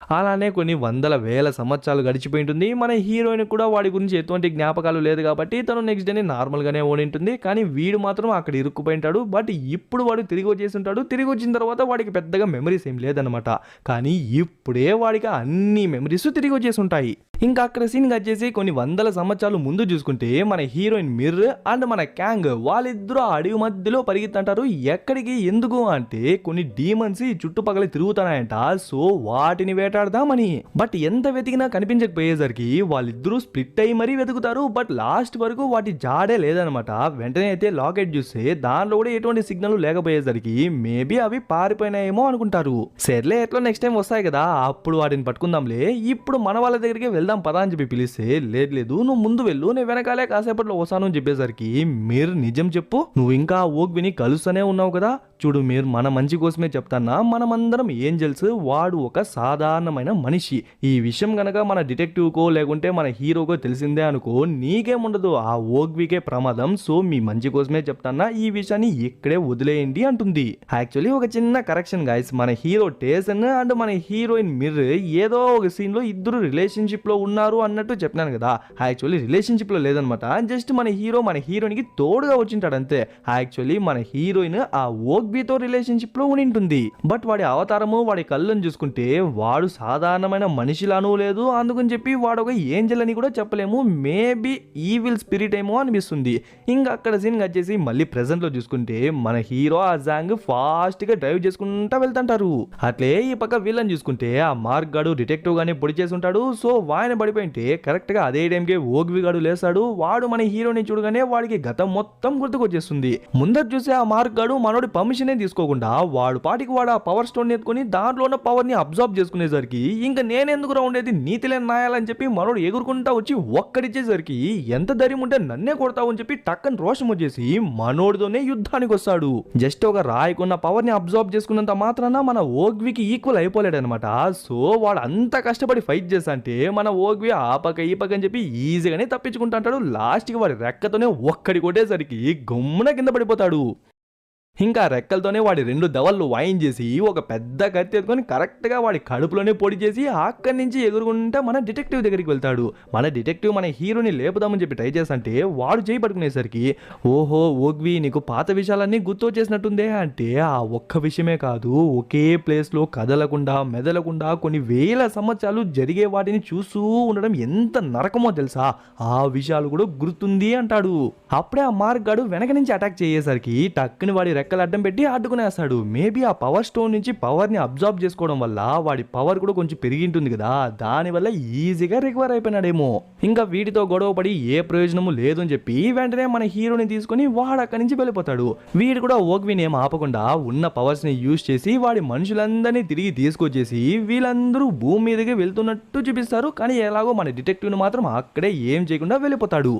అలానే కొన్ని వందల వేల సంవత్సరాలు గడిచిపోయింటుంది. మన హీరోయిన్ కూడా వాడి గురించి ఎటువంటి జ్ఞాపకాలు లేదు కాబట్టి తను నెక్స్ట్ డేని నార్మల్గానే ఓడింటుంది. కానీ వీడు మాత్రం అక్కడ ఇరుక్కుపోయింటాడు. బట్ ఇప్పుడు వాడు తిరిగి వచ్చేసి ఉంటాడు. తిరిగి వచ్చిన తర్వాత వాడికి పెద్దగా మెమరీస్ ఏం లేదనమాట. కానీ ఇప్పుడే వాడికి అన్ని మెమరీస్ తిరిగి వచ్చేసి ఉంటాయి. ఇంకా అక్కడ సీన్ వచ్చేసి కొన్ని వందల సంవత్సరాలు ముందు చూసుకుంటే మన హీరోయిన్ మిర్ అండ్ మన క్యాంగ్ వాళ్ళిద్దరూ అడవి మధ్యలో పరిగెత్తంటారు. ఎక్కడికి ఎందుకు అంటే కొన్ని డీమన్స్ ఈ చుట్టుపక్కల తిరుగుతున్నాయంట. సో వాటిని వేటాడదామని. బట్ ఎంత వెతికినా కనిపించకపోయేసరికి వాళ్ళిద్దరూ స్ప్లిట్ అయ్యి మరీ వెతుకుతారు. బట్ లాస్ట్ వరకు వాటి జాడే లేదనమాట. వెంటనే అయితే లాకెట్ చూస్తే దానిలో కూడా ఎటువంటి సిగ్నల్ లేకపోయేసరికి మేబీ అవి పారిపోయినాయేమో అనుకుంటారు. సర్లే ఎట్లా నెక్స్ట్ టైం వస్తాయి కదా, అప్పుడు వాటిని పట్టుకుందాంలే, ఇప్పుడు మన వాళ్ళ దగ్గరికి వెళ్దాం పదా అని చెప్పి పిలిస్తే లేదు నువ్వు ముందు వెళ్ళు, నేను వెనకాలే కాసేపట్లో వస్తాను అని చెప్పేసరికి మీరు నిజం చెప్పు, నువ్వు ఇంకా ఓగ్విని కలుస్తూనే ఉన్నావు కదా, చూడు మీరు మన మంచి కోసమే చెప్తానా, మనమందరం ఏంజల్స్, వాడు ఒక సాధారణమైన మనిషి. ఈ విషయం గనక మన డిటెక్టివ్కో లేకుంటే మన హీరోకో తెలిసిందే అనుకో, నీకేముండదు, ఆ ఓగ్వికే ప్రమాదం. సో మీ మంచి కోసమే చెప్తానా, ఈ విషయాన్ని ఇక్కడే వదిలేయండి అంటుంది. యాక్చువల్లీ ఒక చిన్న కరెక్షన్ గైస్, మన హీరో టేసన్ అండ్ మన హీరోయిన్ మిర్ ఏదో ఒక సీన్ లో ఇద్దరు రిలేషన్షిప్ లో ఉన్నారు అన్నట్టు చెప్పినాను కదా. యాక్చువల్లీ రిలేషన్షిప్ లో లేదనమాట, జస్ట్ మన హీరో మన హీరోయిన్ కి తోడుగా వచ్చింటాడు అంతే. యాక్చువల్లీ మన హీరోయిన్ ఆ ఓగ్వితో రిలేషన్షిప్ లో ఉంటుంది. బట్ వాడి అవతారము వాడి కళ్ళను చూసుకుంటే వాడు సాధారణమైన మనిషిలానూ లేదు, అందుకని చెప్పి వాడు ఒక ఏంజల్ అని కూడా చెప్పలేము, మేబీ ఈవిల్ స్పిరిట్ ఏమో అనిపిస్తుంది. ఇంకా అక్కడ సీన్ వచ్చేసి మళ్ళీ ప్రెసెంట్ లో చూసుకుంటే మన హీరో ఆ జాంగ్ ఫాస్ట్ గా డ్రైవ్ చేసుకుంటా వెళ్తుంటారు. అట్లే ఈ పక్క వీళ్ళని చూసుకుంటే ఆ మార్క్ గాడు డిటెక్టివ్ గానే పొడి చేసి ఉంటాడు. సో వాయన పడిపోయింటే కరెక్ట్ గా అదే టైంకి ఓగ్వి గాడు లేస్తాడు. వాడు మన హీరోని చూడగానే వాడికి గతం మొత్తం గుర్తుకొచ్చేస్తుంది. ముందర చూసి ఆ మార్క్ గాడు మనోడి పర్మిషనే తీసుకోకుండా వాడు పాటికి వాడు ఆ పవర్ స్టోన్ ఎత్తుకొని దాంట్లో ఉన్న పవర్ ని అబ్జర్వ్ చేసుకునేసరికి ఇంకా నేనెందుకు ఉండేది నీతి లేని నాయాలని చెప్పి మనోడు ఎగురుకుంటా వచ్చి ఒక్కడిచ్చేసరికి ఎంత ధైర్యం ఉంటే నన్నే కొడతావు అని చెప్పి టక్కని రోషం వచ్చేసి మనోడితోనే యుద్ధానికి వస్తాడు. జస్ట్ ఒక రాయికున్న పవర్ ని అబ్జర్వ్ చేసుకున్నంత మాత్రాన మన ఓగ్వికి ఈక్వల్ అయిపోలేడనమాట. సో వాడు అంత కష్టపడి ఫైట్ చేస్తా అంటే మన ఓగ్వి ఆ పక్క ఈ పక్క అని చెప్పి ఈజీగానే తప్పించుకుంటాడు. లాస్ట్కి వాడి రెక్కతోనే ఒక్కడి కొట్టేసరికి గమ్మున కింద పడిపోతాడు. ఇంకా రెక్కలతోనే వాడి 2 దవళ్ళు వాయించేసి ఒక పెద్ద కత్తి ఎత్తుకొని కరెక్ట్గా వాడి కడుపులోనే పొడి చేసి అక్కడి నుంచి ఎగురుకుంటా మన డిటెక్టివ్ దగ్గరికి వెళ్తాడు. మన డిటెక్టివ్ మన హీరోని లేపుదామని చెప్పి ట్రై చేస్తుంటే వాడు చేయి పట్టుకునేసరికి ఓహో ఓగ్వి నీకు పాత విషయాలన్నీ గుర్తు వచ్చేసినట్టుందే అంటే ఆ ఒక్క విషయమే కాదు, ఒకే ప్లేస్లో కదలకుండా మెదలకుండా కొన్ని వేల సంవత్సరాలు జరిగే వాటిని చూస్తూ ఉండడం ఎంత నరకమో తెలుసా, ఆ విషయాలు కూడా గుర్తుంది అంటాడు. అప్పుడే ఆ మార్క్ గాడు వెనక నుంచి అటాక్ చేసేసరికి టక్కుని వాడి రెక్కలు అడ్డం పెట్టి అడ్డుకునేస్తాడు. మేబీ ఆ పవర్ స్టోన్ నుంచి పవర్ ని అబ్జర్వ్ చేసుకోవడం వల్ల వాడి పవర్ కూడా కొంచెం పెరిగింటుంది కదా, దానివల్ల ఈజీగా రికవర్ అయిపోయినాడేమో. ఇంకా వీటితో గొడవ పడి ఏ ప్రయోజనము లేదు అని చెప్పి వెంటనే మన హీరోని తీసుకుని వాడు అక్కడి నుంచి వెళ్ళిపోతాడు. వీడు కూడా ఓగ్విని ఏం ఆపకుండా ఉన్న పవర్స్ ని యూజ్ చేసి వాడి మనుషులందరినీ తిరిగి తీసుకొచ్చేసి వీళ్ళందరూ భూమి మీదకి వెళ్తున్నట్టు చూపిస్తారు. కానీ ఎలాగో మన డిటెక్టివ్ ను మాత్రం అక్కడే ఏం చేయకుండా వెళ్ళిపోతాడు.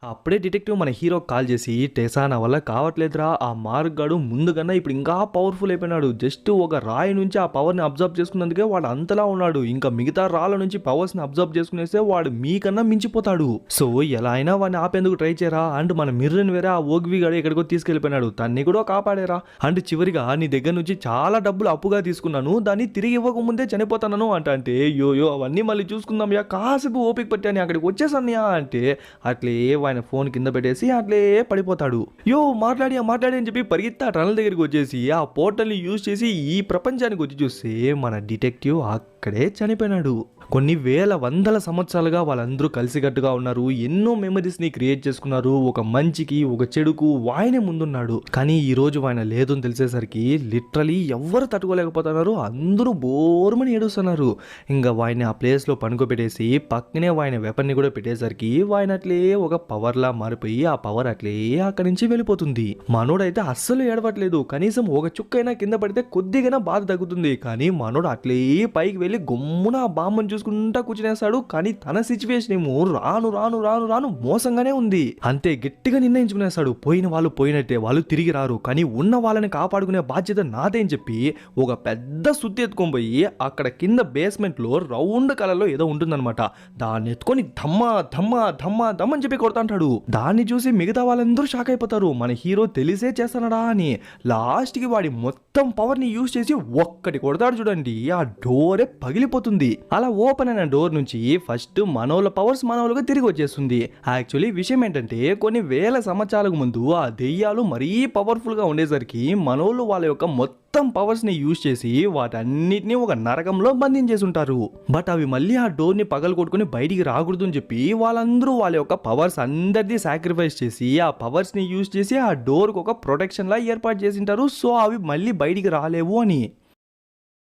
అప్పుడే డిటెక్టివ్ మన హీరో కాల్ చేసి, టెసా నా వల్ల కావట్లేదురా, ఆ మార్గాడు ముందుకన్నా ఇప్పుడు ఇంకా పవర్ఫుల్ అయిపోయినాడు, జస్ట్ ఒక రాయి నుంచి ఆ పవర్ని అబ్జర్వ్ చేసుకున్నందుకే వాడు అంతలా ఉన్నాడు, ఇంకా మిగతా రాళ్ళ నుంచి పవర్స్ని అబ్జర్వ్ చేసుకునేస్తే వాడు మీకన్నా మించిపోతాడు, సో ఎలా అయినా వాడిని ఆపేందుకు ట్రై చేయరా అండ్ మన మిర్రన్ వేరే ఆ ఓగ్వి గాడు ఎక్కడికో తీసుకెళ్లిపోయినాడు, తన్ని కూడా కాపాడేరా అండ్ చివరిగా నీ దగ్గర నుంచి చాలా డబ్బులు అప్పుగా తీసుకున్నాను, దాన్ని తిరిగి ఇవ్వకముందే చనిపోతాను అంటే యోయో అవన్నీ మళ్ళీ చూసుకుందాం యా, కాసేపు ఓపిక పట్టాను అక్కడికి వచ్చేసాను అంటే అట్లే ఆయన ఫోన్ కింద పెట్టేసి అట్లే పడిపోతాడు. యో మాట్లాడి అని చెప్పి పరిగెత్తి ఆ టనల్ దగ్గరికి వచ్చేసి ఆ పోర్టల్ని యూజ్ చేసి ఈ ప్రపంచానికి వచ్చి చూస్తే మన డిటెక్టివ్ అక్కడే చనిపోయినాడు. కొన్ని వేల వందల సంవత్సరాలుగా వాళ్ళందరూ కలిసికట్టుగా ఉన్నారు, ఎన్నో మెమరీస్ని క్రియేట్ చేసుకున్నారు, ఒక మంచికి ఒక చెడుకు వాయనే ముందున్నాడు. కానీ ఈ రోజు ఆయన లేదు అని తెలిసేసరికి లిటరలీ ఎవ్వరు తట్టుకోలేకపోతున్నారు, అందరూ బోర్మని ఏడుస్తున్నారు. ఇంకా వాయిని ఆ ప్లేస్లో పనుకోబెట్టేసి పక్కనే వాయిన వెపన్ని కూడా పెట్టేసరికి వాయిన అట్లే ఒక పవర్లా మారిపోయి ఆ పవర్ అట్లే అక్కడి నుంచి వెళ్ళిపోతుంది. మనోడైతే అస్సలు ఏడవట్లేదు, కనీసం ఒక చుక్కైనా కింద పడితే కొద్దిగా బాధ తగ్గుతుంది, కానీ మనోడు అట్లే పైకి వెళ్ళి గమ్మున ఆ బామ్మని చూసుకుంటా కూర్చునేస్తాడు. కానీ తన సిచ్యువేషన్ ఏమో రాను రాను రాను రాను మోసంగానే ఉంది. అంతే గట్టిగా నిర్ణయించుకునేస్తాడు, పోయిన వాళ్ళు పోయినట్టే, వాళ్ళు తిరిగి రారు, కానీ ఉన్న వాళ్ళని కాపాడుకునే బాధ్యత నాదే అని చెప్పి ఒక పెద్ద సుత్తి ఎత్తుకొని పోయి అక్కడ కింద బేస్మెంట్ లో రౌండ్ కలర్ లో ఏదో ఉంటుందన్నమాట, దాన్ని ఎత్తుకొని ధమ్మా ధమ్మా ధమ్మా ధమ్మని చెప్పి కొడతాంటాడు. దాన్ని చూసి మిగతా వాళ్ళందరూ షాక్ అయిపోతారు, మన హీరో తెలిసే చేస్తానడా అని. లాస్ట్ కి వాడి మొత్తం పవర్ ని యూజ్ చేసి ఒక్కటి కొడతాడు చూడండి, ఆ డోరే పగిలిపోతుంది. అలా ఓపెన్ అయిన డోర్ నుంచి ఫస్ట్ మనోళ్ళ పవర్స్ మనోళ్ళగా తిరిగి వచ్చేస్తుంది. యాక్చువల్లీ విషయం ఏంటంటే కొన్ని వేల సంవత్సరాలకు ముందు ఆ దెయ్యాలు మరీ పవర్ఫుల్ గా ఉండేసరికి మనోళ్ళు వాళ్ళ యొక్క మొత్తం పవర్స్ ని యూజ్ చేసి వాటన్నిటిని ఒక నరకంలో బంధించేసి ఉంటారు. బట్ అవి మళ్ళీ ఆ డోర్ ని పగలు కొట్టుకుని బయటికి రాకూడదు అని చెప్పి వాళ్ళందరూ వాళ్ళ యొక్క పవర్స్ అందరిది సాక్రిఫైస్ చేసి ఆ పవర్స్ ని యూజ్ చేసి ఆ డోర్ కు ఒక ప్రొటెక్షన్ లా ఏర్పాటు చేసి ఉంటారు, సో అవి మళ్ళీ బయటికి రాలేవు అని.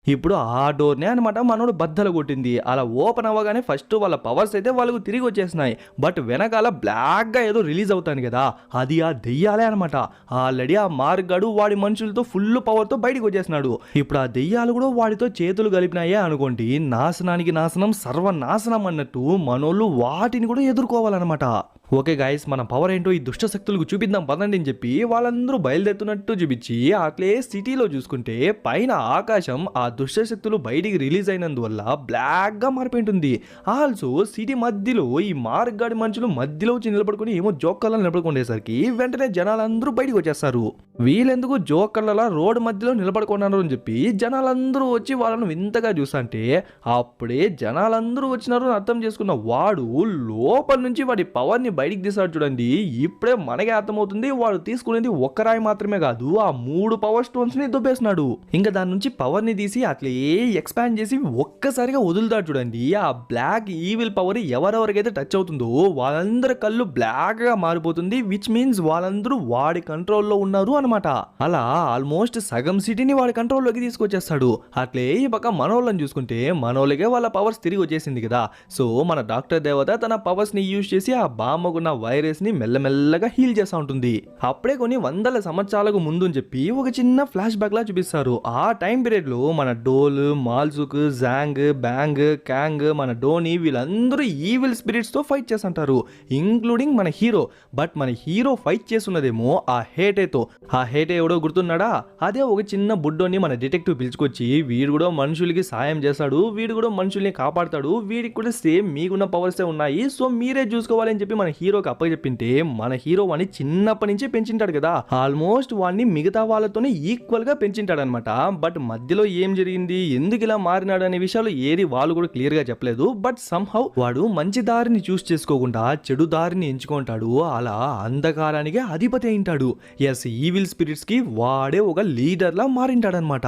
ఇప్పుడు ఆ డోర్నే అనమాట మనోడు బద్దలు కొట్టింది. అలా ఓపెన్ అవ్వగానే ఫస్ట్ వాళ్ళ పవర్స్ అయితే వాళ్ళకు తిరిగి వచ్చేసినాయి, బట్ వెనకాల బ్లాక్గా ఏదో రిలీజ్ అవుతాను కదా, అది ఆ దెయ్యాలే అనమాట. ఆల్రెడీ ఆ మార్గాడు వాడి మనుషులతో ఫుల్ పవర్తో బయటికి వచ్చేసినాడు. ఇప్పుడు ఆ దెయ్యాలు కూడా వాడితో చేతులు కలిపినాయే అనుకోండి, నాశనానికి నాశనం సర్వనాశనం అన్నట్టు మనోళ్ళు వాటిని కూడా ఎదుర్కోవాలన్నమాట. ఓకే గాయస్, మన పవర్ ఏంటో ఈ దుష్ట శక్తులకు చూపిద్దాం పదండి అని చెప్పి వాళ్ళందరూ బయలుదేరుతున్నట్టు చూపించి అట్లే సిటీలో చూసుకుంటే పైన ఆకాశం ఆ దుష్ట శక్తులు బయటికి రిలీజ్ అయినందువల్ల బ్లాక్ గా మారిపోయింటుంది. ఆల్సో సిటీ మధ్యలో ఈ మార్గాడి మనుషులు మధ్యలో వచ్చి నిలబడుకుని ఏమో జోకర్లా నిలబడుకునేసరికి వెంటనే జనాలందరూ బయటికి వచ్చేస్తారు. వీళ్ళెందుకు జోకర్లలా రోడ్డు మధ్యలో నిలబడుకున్నారు అని చెప్పి జనాలందరూ వచ్చి వాళ్ళను వింతగా చూసంటే అప్పుడే జనాలందరూ వచ్చినారు అర్థం చేసుకున్న వాడు లోపల నుంచి వాడి పవర్ ని బయటికి తీసాడు చూడండి. ఇప్పుడే మనకే అర్థమవుతుంది వాడు తీసుకునేది ఒక్క రాయి మాత్రమే కాదు, ఆ 3 పవర్ స్టోన్స్ ని దుబ్బేసినాడు. ఇంకా దాని నుంచి పవర్ ని తీసి అట్లే ఎక్స్పాండ్ చేసి ఒక్కసారిగా వదులుతాడు చూడండి. ఆ బ్లాక్ ఈవిల్ పవర్ ఎవరెవరికైతే టచ్ అవుతుందో వాళ్ళందరి కళ్ళు బ్లాక్ గా మారిపోతుంది, విచ్ మీన్స్ వాళ్ళందరూ వాడి కంట్రోల్లో ఉన్నారు అనమాట. అలా ఆల్మోస్ట్ సగం సిటీని వాడి కంట్రోల్లోకి తీసుకొచ్చేస్తాడు. అట్లే ఈ పక్క మనోళ్ళని చూసుకుంటే మనోళ్ళకే వాళ్ళ పవర్స్ తిరిగి వచ్చేసింది కదా, సో మన డాక్టర్ దేవత తన పవర్స్ ని యూజ్ చేసి ఆ బామ్మకున్న వైరస్ ని మెల్లమెల్లగా హీల్ చేస్తూ ఉంటుంది. అప్పుడే కొన్ని వందల సంవత్సరాలకు ముందు అని చెప్పి ఒక చిన్న ఫ్లాష్ బ్యాక్ లా చూపిస్తారు. ఆ టైం పీరియడ్ లో మన డోల్, మాల్సుక్, జాంగ్, బ్యాంగ్, క్యాంగ్, మన డోని వీళ్ళందరూ ఈవిల్ స్పిరిట్స్ తో ఫైట్ చేస్తుంటారు, ఇంక్లూడింగ్ మన హీరో. బట్ మన హీరో ఫైట్ చేస్తున్నదేమో ఆ హేటేతో. ఆ హేటే ఎవడో గుర్తున్నాడా? అదే ఒక చిన్న బుడ్డోని మన డిటెక్టివ్ పిలుచుకొచ్చి వీడు కూడా మనుషులకి సాయం చేస్తాడు, వీడు కూడా మనుషుల్ని కాపాడుతాడు, వీడికి కూడా సేమ్ మీకున్న పవర్సే ఉన్నాయి, సో మీరే చూసుకోవాలని చెప్పి మన హీరోకి అప్పచెప్పింటే మన హీరో వాడిని చిన్నప్పటి నుంచి పెంచింటాడు కదా, ఆల్మోస్ట్ వాడిని మిగతా వాళ్ళతోనే ఈక్వల్ గా పెంచింటాడు అనమాట. బట్ మధ్యలో ఏం జరిగింది, ఎందుకు ఇలా మారినాడు అనే విషయాలు ఏది వాళ్ళు కూడా క్లియర్ గా చెప్పలేదు. బట్ సమ్హౌ వాడు మంచి దారిని చూస్ చేసుకోకుండా చెడు దారిని ఎంచుకుంటాడు, అలా అంధకారానికి అధిపతి అయింటాడు. ఎస్, ఈవిల్ స్పిరిట్స్ కి వాడే ఒక లీడర్ లా మారింటాడనమాట.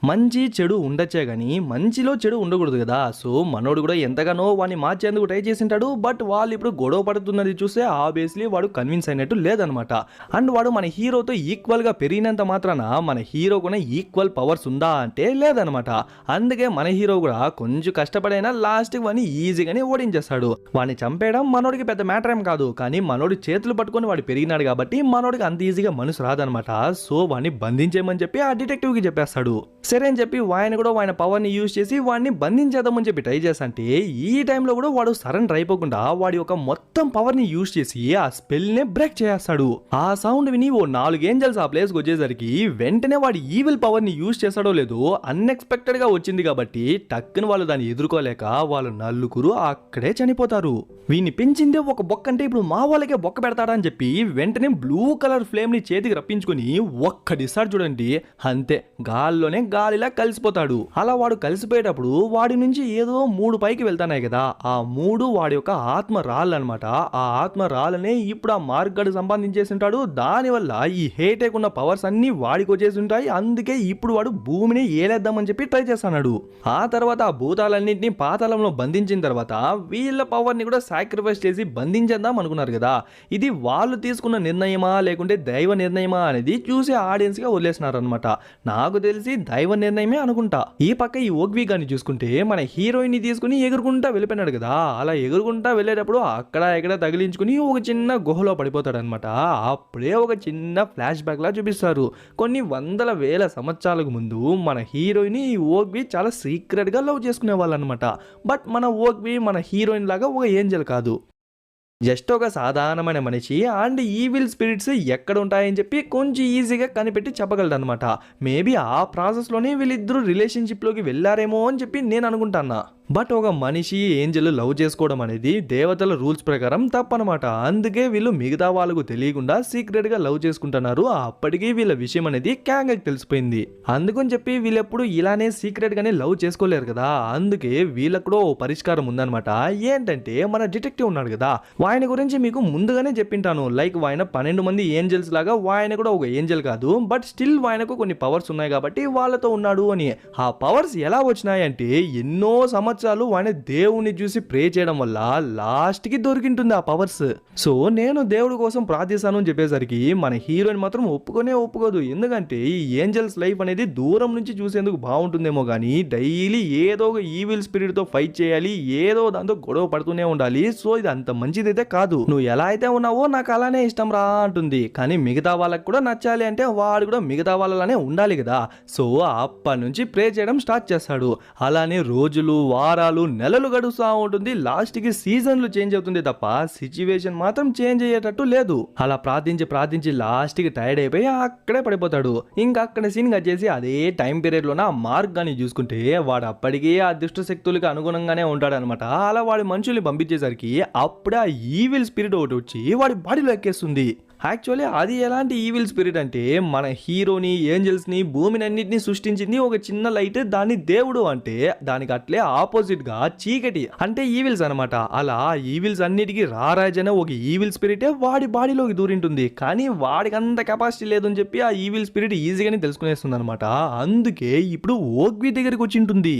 మంచి చెడు ఉండొచ్చే కానీ మంచిలో చెడు ఉండకూడదు కదా, సో మనోడు కూడా ఎంతగానో వాడిని మార్చేందుకు ట్రై చేసింటాడు. బట్ వాళ్ళు ఇప్పుడు గొడవ పడుతున్నది చూస్తే ఆబ్వియస్లీ వాడు కన్విన్స్ అయినట్టు లేదనమాట. అండ్ వాడు మన హీరోతో ఈక్వల్ గా పెరిగినంత మాత్రాన మన హీరో కూడా ఈక్వల్ పవర్స్ ఉందా అంటే లేదనమాట. అందుకే మన హీరో కూడా కొంచెం కష్టపడైనా లాస్ట్ వాడిని ఈజీగానే ఓడించేస్తాడు. వాడిని చంపేయడం మనోడికి పెద్ద మ్యాటర్ ఏం కాదు, కానీ మనోడి చేతులు పట్టుకొని వాడు పెరిగినాడు కాబట్టి మనోడికి అంత ఈజీగా మనసు రాదనమాట. సో వాడిని బంధించేయమని చెప్పి ఆ డిటెక్టివ్ కి చెప్పేస్తాడు. సరే అని చెప్పి వాయన కూడా ఆయన పవర్ని యూజ్ చేసి వాడిని బంధించేద్దామని చెప్పి ట్రై చేస్తుంటే ఈ టైంలో కూడా వాడు సరెండర్ అయిపోకుండా వాడి యొక్క మొత్తం పవర్ని యూజ్ చేసి ఆ స్పెల్నే బ్రేక్ చేస్తాడు. ఆ సౌండ్ విని ఓ 4 ఏంజల్స్ ఆ ప్లేస్కి వచ్చేసరికి వెంటనే వాడి ఈవిల్ పవర్ని యూజ్ చేస్తాడో లేదో అన్ఎక్స్పెక్టెడ్ గా వచ్చింది కాబట్టి టక్కున వాళ్ళు దాన్ని ఎదుర్కోలేక వాళ్ళు నలుగురు అక్కడే చనిపోతారు. వీని పెంచిందే ఒక బొక్క అంటే ఇప్పుడు మా వాళ్ళకే బొక్క పెడతాడా అని చెప్పి వెంటనే బ్లూ కలర్ ఫ్లేమ్ ని చేతికి రప్పించుకుని ఒక్కడిసారి చూడండి అంతే గాల్లోనే గాలిలా కలిసిపోతాడు. అలా వాడు కలిసిపోయేటప్పుడు వాడి నుంచి ఏదో 3 పైకి వెళ్తానాయి కదా, ఆ 3 వాడి యొక్క ఆత్మ రాళ్ళు అనమాట. ఆ ఆత్మ రాళ్ళనే ఇప్పుడు ఆ మార్గడు సంపాదించేసి ఉంటాడు. దానివల్ల ఈ హేటేక్ ఉన్న పవర్స్ అన్ని వాడికి వచ్చేసి ఉంటాయి. అందుకే ఇప్పుడు వాడు భూమిని ఏలేద్దామని చెప్పి ట్రై చేస్తున్నాడు. ఆ తర్వాత ఆ భూతాలన్నింటినీ పాతాళంలో బంధించిన తర్వాత వీళ్ళ పవర్ ని కూడా సాక్రిఫైస్ చేసి బంధించేద్దాం అనుకున్నారు కదా. ఇది వాళ్ళు తీసుకున్న నిర్ణయమా లేకుంటే దైవ నిర్ణయమా అనేది చూసే ఆడియన్స్ గా వదిలేసినారు అనమాట. నాకు తెలిసి దైవ నిర్ణయమే అనుకుంటా. ఈ పక్క ఈ ఓగ్వి గాని చూసుకుంటే మన హీరోయిన్ ని తీసుకుని ఎగురుకుంటా వెళ్ళిపోయినాడు కదా. అలా ఎగురుకుంటా వెళ్ళేటప్పుడు అక్కడ ఇక్కడ తగిలించుకుని ఒక చిన్న గుహలో పడిపోతాడు అనమాట. అప్పుడే ఒక చిన్న ఫ్లాష్ బ్యాక్ లా చూపిస్తారు. కొన్ని వందల వేల సంవత్సరాలకు ముందు మన హీరోయిన్ ఈ ఓగ్వి చాలా సీక్రెట్ గా లవ్ చేసుకునే వాళ్ళు అనమాట. బట్ మన ఓగ్వి మన హీరోయిన్ లాగా ఒక ఏంజల్ కాదు, జస్ట్ ఒక సాధారణమైన మనిషి. అండ్ ఈవిల్ స్పిరిట్స్ ఎక్కడ ఉంటాయని చెప్పి కొంచెం ఈజీగా కనిపెట్టి చెప్పగలడు అనమాట. మేబీ ఆ ప్రాసెస్లోనే వీళ్ళిద్దరూ రిలేషన్షిప్లోకి వెళ్ళారేమో అని చెప్పి నేను అనుకుంటాన్నా. బట్ ఒక మనిషి ఏంజల్ లవ్ చేసుకోవడం అనేది దేవతల రూల్స్ ప్రకారం తప్పనమాట. అందుకే వీళ్ళు మిగతా వాళ్ళకు తెలియకుండా సీక్రెట్ గా లవ్ చేసుకుంటున్నారు. అప్పటికీ వీళ్ళ విషయం అనేది క్యాంగ్ తెలిసిపోయింది. అందుకని చెప్పి వీళ్ళెప్పుడు ఇలానే సీక్రెట్ గానే లవ్ చేసుకోలేరు కదా. అందుకే వీళ్ళకు కూడా ఓ పరిష్కారం ఉందన్నమాట. ఏంటంటే మన డిటెక్టివ్ ఉన్నాడు కదా, ఆయన గురించి మీకు ముందుగానే చెప్పింటాను. లైక్ ఆయన 12 మంది ఏంజల్స్ లాగా ఆయన కూడా ఒక ఏంజల్ కాదు, బట్ స్టిల్ ఆయనకు కొన్ని పవర్స్ ఉన్నాయి కాబట్టి వాళ్ళతో ఉన్నాడు అని. ఆ పవర్స్ ఎలా వచ్చినాయంటే ఎన్నో సంవత్సరాలు ఆయన దేవుణ్ణి చూసి ప్రే చేయడం వల్ల లాస్ట్ కి దొరికింటుంది ఆ పవర్స్. సో నేను దేవుడి కోసం ప్రార్థిస్తాను అని చెప్పేసరికి మన హీరోయిన్ మాత్రం ఒప్పుకోదు. ఎందుకంటే ఈ ఏంజల్స్ లైఫ్ అనేది దూరం నుంచి చూసేందుకు బాగుంటుందేమో కానీ డైలీ ఏదో ఒక ఈవిల్ స్పిరిట్ తో ఫైట్ చేయాలి, ఏదో దాంతో గొడవ పడుతూనే ఉండాలి. సో ఇది అంత మంచిదైతే కాదు. నువ్వు ఎలా అయితే ఉన్నావో నాకు అలానే ఇష్టం రా అంటుంది. కానీ మిగతా వాళ్ళకి కూడా నచ్చాలి అంటే వాడు కూడా మిగతా వాళ్ళనే ఉండాలి కదా. సో అప్పటి నుంచి ప్రే చేయడం స్టార్ట్ చేస్తాడు. అలానే రోజులు, వారాలు, నెలలు గడుస్తూ ఉంటుంది. లాస్ట్ కి సీజన్లు చేంజ్ అవుతుంది తప్ప సిచ్యువేషన్ మాత్రం చేంజ్ అయ్యేటట్టు లేదు. అలా ప్రార్థించి లాస్ట్ కి టైర్డ్ అయిపోయి అక్కడే పడిపోతాడు. ఇంకా అక్కడ సీన్ వచ్చేసి అదే టైం పీరియడ్ లోన మార్క్ గాని చూసుకుంటే వాడు అప్పటికే ఆ దుష్ట శక్తులకి అనుగుణంగానే ఉంటాడు అనమాట. అలా వాడి మనుషుల్ని పంపించేసరికి అప్పుడే ఆ ఈవిల్ స్పిరిట్ ఒకటి వచ్చి వాడి బాడీలో ఎక్కేస్తుంది. యాక్చువల్లీ అది ఎలాంటి ఈవిల్ స్పిరిట్ అంటే మన హీరోని, ఏంజల్స్ ని, భూమిని అన్నిటిని సృష్టించింది ఒక చిన్న లైట్. దాన్ని దేవుడు అంటే దానికి అట్లే ఆపోజిట్ గా చీకటి అంటే ఈవిల్స్ అనమాట. అలా ఈవిల్స్ అన్నిటికీ రారాజనే ఒక ఈవిల్ స్పిరిటే వాడి బాడీలోకి దూరింటుంది. కానీ వాడికి అంత కెపాసిటీ లేదని చెప్పి ఆ ఈవిల్ స్పిరిట్ ఈజీగానే తెలుసుకునేస్తుంది అనమాట. అందుకే ఇప్పుడు ఓగ్వి దగ్గరికి వచ్చి ఉంటుంది.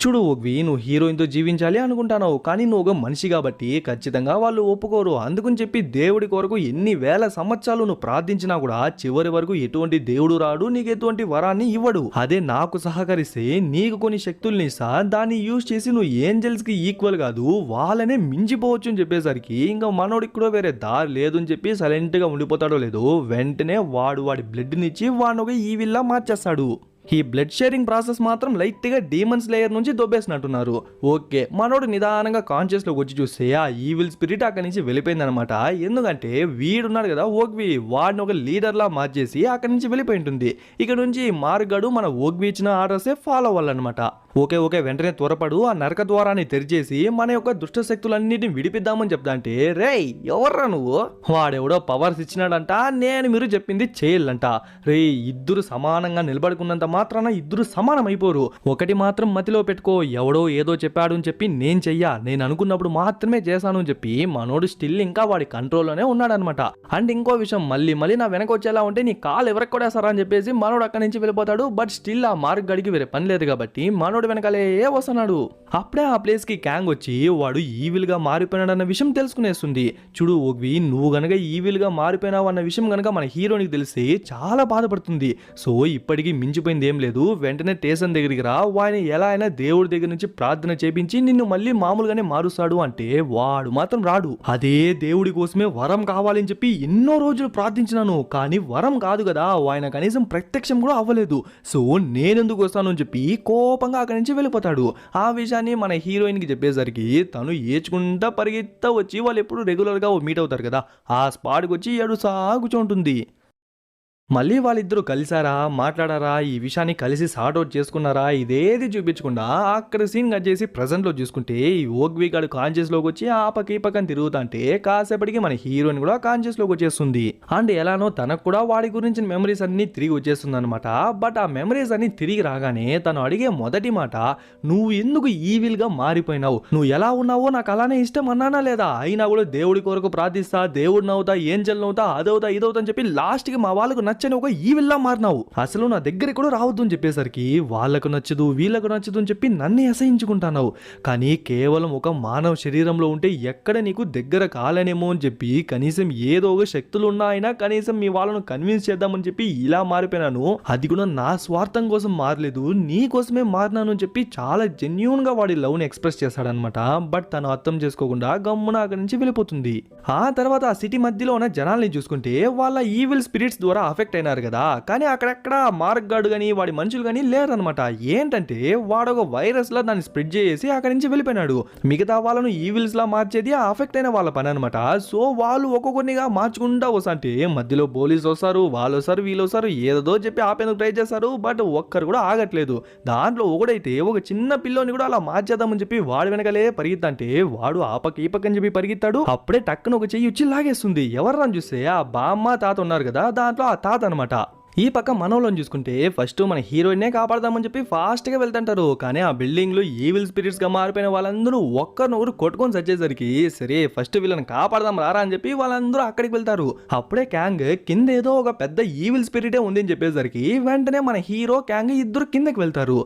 చూడు ఓగ్వి, నువ్వు హీరోయిన్తో జీవించాలి అనుకుంటున్నావు, కానీ నువ్వు ఒక మనిషి కాబట్టి ఖచ్చితంగా వాళ్ళు ఒప్పుకోరు. అందుకని చెప్పి దేవుడి కొరకు ఎన్ని వేల సంవత్సరాలు నువ్వు ప్రార్థించినా కూడా చివరి వరకు ఎటువంటి దేవుడు రాడు, నీకు ఎటువంటి వరాన్ని ఇవ్వడు. అదే నాకు సహకరిస్తే నీకు కొన్ని శక్తుల్ని ఇస్తా, దాన్ని యూజ్ చేసి నువ్వు ఏంజల్స్ కి ఈక్వల్ కాదు వాళ్ళనే మించిపోవచ్చు అని చెప్పేసరికి ఇంకా మనోడికి కూడా వేరే దారి లేదు అని చెప్పి సైలెంట్ గా ఉండిపోతాడో లేదో వెంటనే వాడి బ్లడ్ నిచ్చి వాడిని ఒక ఈవిల్లా మార్చేస్తాడు. ఈ బ్లడ్ షేరింగ్ ప్రాసెస్ మాత్రం లైట్ గా డీమన్స్ లేయర్ నుంచి దొబ్బేసినట్టున్నారు. ఓకే, మనోడు నిదానంగా కాన్షియస్ లోకి వచ్చి చూస్తే ఆ ఈవిల్ స్పిరిట్ అక్కడి నుంచి వెళ్ళిపోయింది అనమాట. ఎందుకంటే వీడున్నాడు కదా ఓగ్వి, వాడిని ఒక లీడర్ లా మార్చేసి అక్కడి నుంచి వెళ్ళిపోయి ఉంటుంది. ఇక్కడ నుంచి మార్గడు మన ఓగ్వి ఇచ్చిన ఆర్డర్సే ఫాలో అవ్వాలన్నమాట. ఓకే వెంటనే త్వరపడు, ఆ నరక ద్వారాన్ని తెరిచేసి మన యొక్క దుష్ట శక్తులన్నిటిని విడిపిద్దామని చెప్తా అంటే, రేయ్ ఎవర్రా నువ్వు, వాడెవడో పవర్స్ ఇచ్చినాడంట, నేను మీరు చెప్పింది చేయాలంట. రే ఇద్దరు సమానంగా నిలబడుకున్నంత మాత్రాన ఇద్దరు సమానం అయిపోరు. ఒకటి మాత్రం మతిలో పెట్టుకో, ఎవడో ఏదో చెప్పాడు అని చెప్పి నేను అనుకున్నప్పుడు మాత్రమే చేశాను అని చెప్పి మనోడు స్టిల్ ఇంకా వాడి కంట్రోల్లోనే ఉన్నాడనమాట. అండ్ ఇంకో విషయం, మళ్ళీ నా వెనక వచ్చేలా ఉంటే నీ కాలు ఎవరికి కొడేస్తారా అని చెప్పేసి మనోడు అక్కడి నుంచి వెళ్ళిపోతాడు. బట్ స్టిల్ ఆ మార్క్ గడికి వేరే పని లేదు కాబట్టి మనోడు వాడు వెనకాలే వస్తున్నాడు. అప్పుడే ఆ ప్లేస్ కి క్యాంగ్ వచ్చి వాడు ఈవిల్ గా మారిపోయినాడన్న విషయం తెలుసుకునేస్తుంది. చూడు ఓగ్వి, నువ్వు గనక ఈవిల్ గా మారిపోయినావు అన్న విషయం గనక మన హీరోనికి తెలిసి చాలా బాధపడుతుంది. సో ఇప్పటికీ మించిపోయింది ఏం లేదు, వెంటనే టేసన్ దగ్గరికి రా, వాడిని ఎలా అయినా దేవుడి దగ్గర నుంచి ప్రార్థన చేపించి నిన్ను మళ్ళీ మామూలుగానే మారుస్తాడు అంటే వాడు మాత్రం రాడు. అదే దేవుడి కోసమే వరం కావాలని చెప్పి ఎన్నో రోజులు ప్రార్థించినాను, కానీ వరం కాదు కదా, ఆయన కనీసం ప్రత్యక్షం కూడా అవ్వలేదు. సో నేనెందుకు వస్తాను అని చెప్పి కోపంగా అక్కడి నుంచి వెళ్ళిపోతాడు. ఆ విషయాన్ని మన హీరోయిన్ కి చెప్పేసరికి తను ఏడ్చుకుంటా పరిగెత్తా వచ్చి వాళ్ళు ఎప్పుడు రెగ్యులర్ గా మీట్ అవుతారు కదా, ఆ స్పాట్కి వచ్చి ఏడుసా కూర్చుంటుంది. మళ్ళీ వాళ్ళిద్దరూ కలిసారా, మాట్లాడారా, ఈ విషయాన్ని కలిసి సార్ట్అవుట్ చేసుకున్నారా, ఇదేది చూపించకుండా అక్కడ సీన్ కట్ చేసి ప్రెజెంట్లో చూసుకుంటే ఈ ఓగ్వి గాడు కాన్షియస్లోకి వచ్చి ఆ పక్క ఈ పక్కన తిరుగుతా అంటే కాసేపటికి మన హీరోయిన్ కూడా కాన్షియస్లోకి వచ్చేస్తుంది. అండ్ ఎలానో తనకు కూడా వాడి గురించిన మెమరీస్ అన్ని తిరిగి వచ్చేస్తుంది అనమాట. బట్ ఆ మెమరీస్ అన్ని తిరిగి రాగానే తను అడిగే మొదటి మాట, నువ్వు ఎందుకు ఈవిల్ గా మారిపోయినావు, నువ్వు ఎలా ఉన్నావో నాకు అలానే ఇష్టం అన్నానా లేదా, అయినా కూడా దేవుడి కొరకు ప్రార్థిస్తా, దేవుడిని అవుతా, ఏంజల్ అవుతా, అదవుతా ఇదవుతా అని చెప్పి లాస్ట్ కి మా వాళ్ళకు నచ్చని ఒక ఈవిల్లా మారినావు, అసలు నా దగ్గరికి కూడా రావద్దు అని చెప్పేసరికి వాళ్ళకు నచ్చదు వీళ్ళకు నచ్చదు అని చెప్పి నన్నే అసహించుకుంటున్నావు, కానీ కేవలం ఒక మానవ శరీరంలో ఉంటే ఎక్కడ నీకు దగ్గర కాలేనేమో అని చెప్పి కనీసం ఏదో ఒక శక్తులు ఉన్నాయినా కనీసం మీ వాళ్ళను కన్విన్స్ చేద్దామని చెప్పి ఇలా మారిపోయినాను, అది కూడా నా స్వార్థం కోసం మారలేదు, నీ కోసమే మారినాను అని చెప్పి చాలా జెన్యూన్ గా వాడి లవ్ ని ఎక్స్ప్రెస్ చేస్తాడనమాట. బట్ తను అర్థం చేసుకోకుండా గమ్మున అక్కడి నుంచి వెళ్ళిపోతుంది. ఆ తర్వాత ఆ సిటీ మధ్యలో ఉన్న జనాల్ని చూసుకుంటే వాళ్ళ ఈవిల్ స్పిరిట్స్ ద్వారా అఫెక్ట్ అయినారు కదా, కానీ అక్కడెక్కడ మార్క్ గార్డ్ గానీ వాడి మనుషులు కానీ లేరనమాట. ఏంటంటే వాడు ఒక వైరస్ లా దాన్ని స్ప్రెడ్ చేసి అక్కడి నుంచి వెళ్ళిపోయినాడు. మిగతా వాళ్ళను ఈవిల్స్ లా మార్చేది ఆ అఫెక్ట్ అయిన వాళ్ళ పని అనమాట. సో వాళ్ళు ఒక్కొక్కరినిగా మార్చుకుంటా వస్తుంటే మధ్యలో పోలీసు వస్తారు, వాళ్ళు వస్తారు, వీళ్ళు వస్తారు, ఏదో చెప్పి ఆపేందుకు ట్రై చేస్తారు. బట్ ఒక్కరు కూడా ఆగట్లేదు. దాంట్లో ఒకడైతే ఒక చిన్న పిల్లోని కూడా అలా మార్చేద్దామని చెప్పి వాడి వెనకలే పరిగెత్తంటే వాడు ఆ పక్క ఈ పక్క అని చెప్పి పరిగెత్తాడు. అప్పుడే టక్కున ఒక చెయ్యి వచ్చి లాగేస్తుంది. ఎవరని చూస్తే ఆ బామ్మ తాత ఉన్నారు కదా, దాంట్లో ఆ తాత అనమాట. ఈ పక్క మనోళ్ళని చూసుకుంటే ఫస్ట్ మన హీరోయిన్నే కాపాడదామని చెప్పి ఫాస్ట్ గా వెళ్తుంటారు. కానీ ఆ బిల్డింగ్ లో ఈవిల్ స్పిరిట్స్ గా మారిపోయిన వాళ్ళందరూ ఒక్కరినొకరు కొట్టుకొని సచ్చేసరికి సరే ఫస్ట్ వీళ్ళని కాపాడదాం రారా అని చెప్పి వాళ్ళందరూ అక్కడికి వెళ్తారు. అప్పుడే క్యాంగ్ కింద ఏదో ఒక పెద్ద ఈవిల్ స్పిరిటే ఉంది అని చెప్పేసరికి వెంటనే మన హీరో క్యాంగ్ ఇద్దరు కిందకి వెళ్తారు.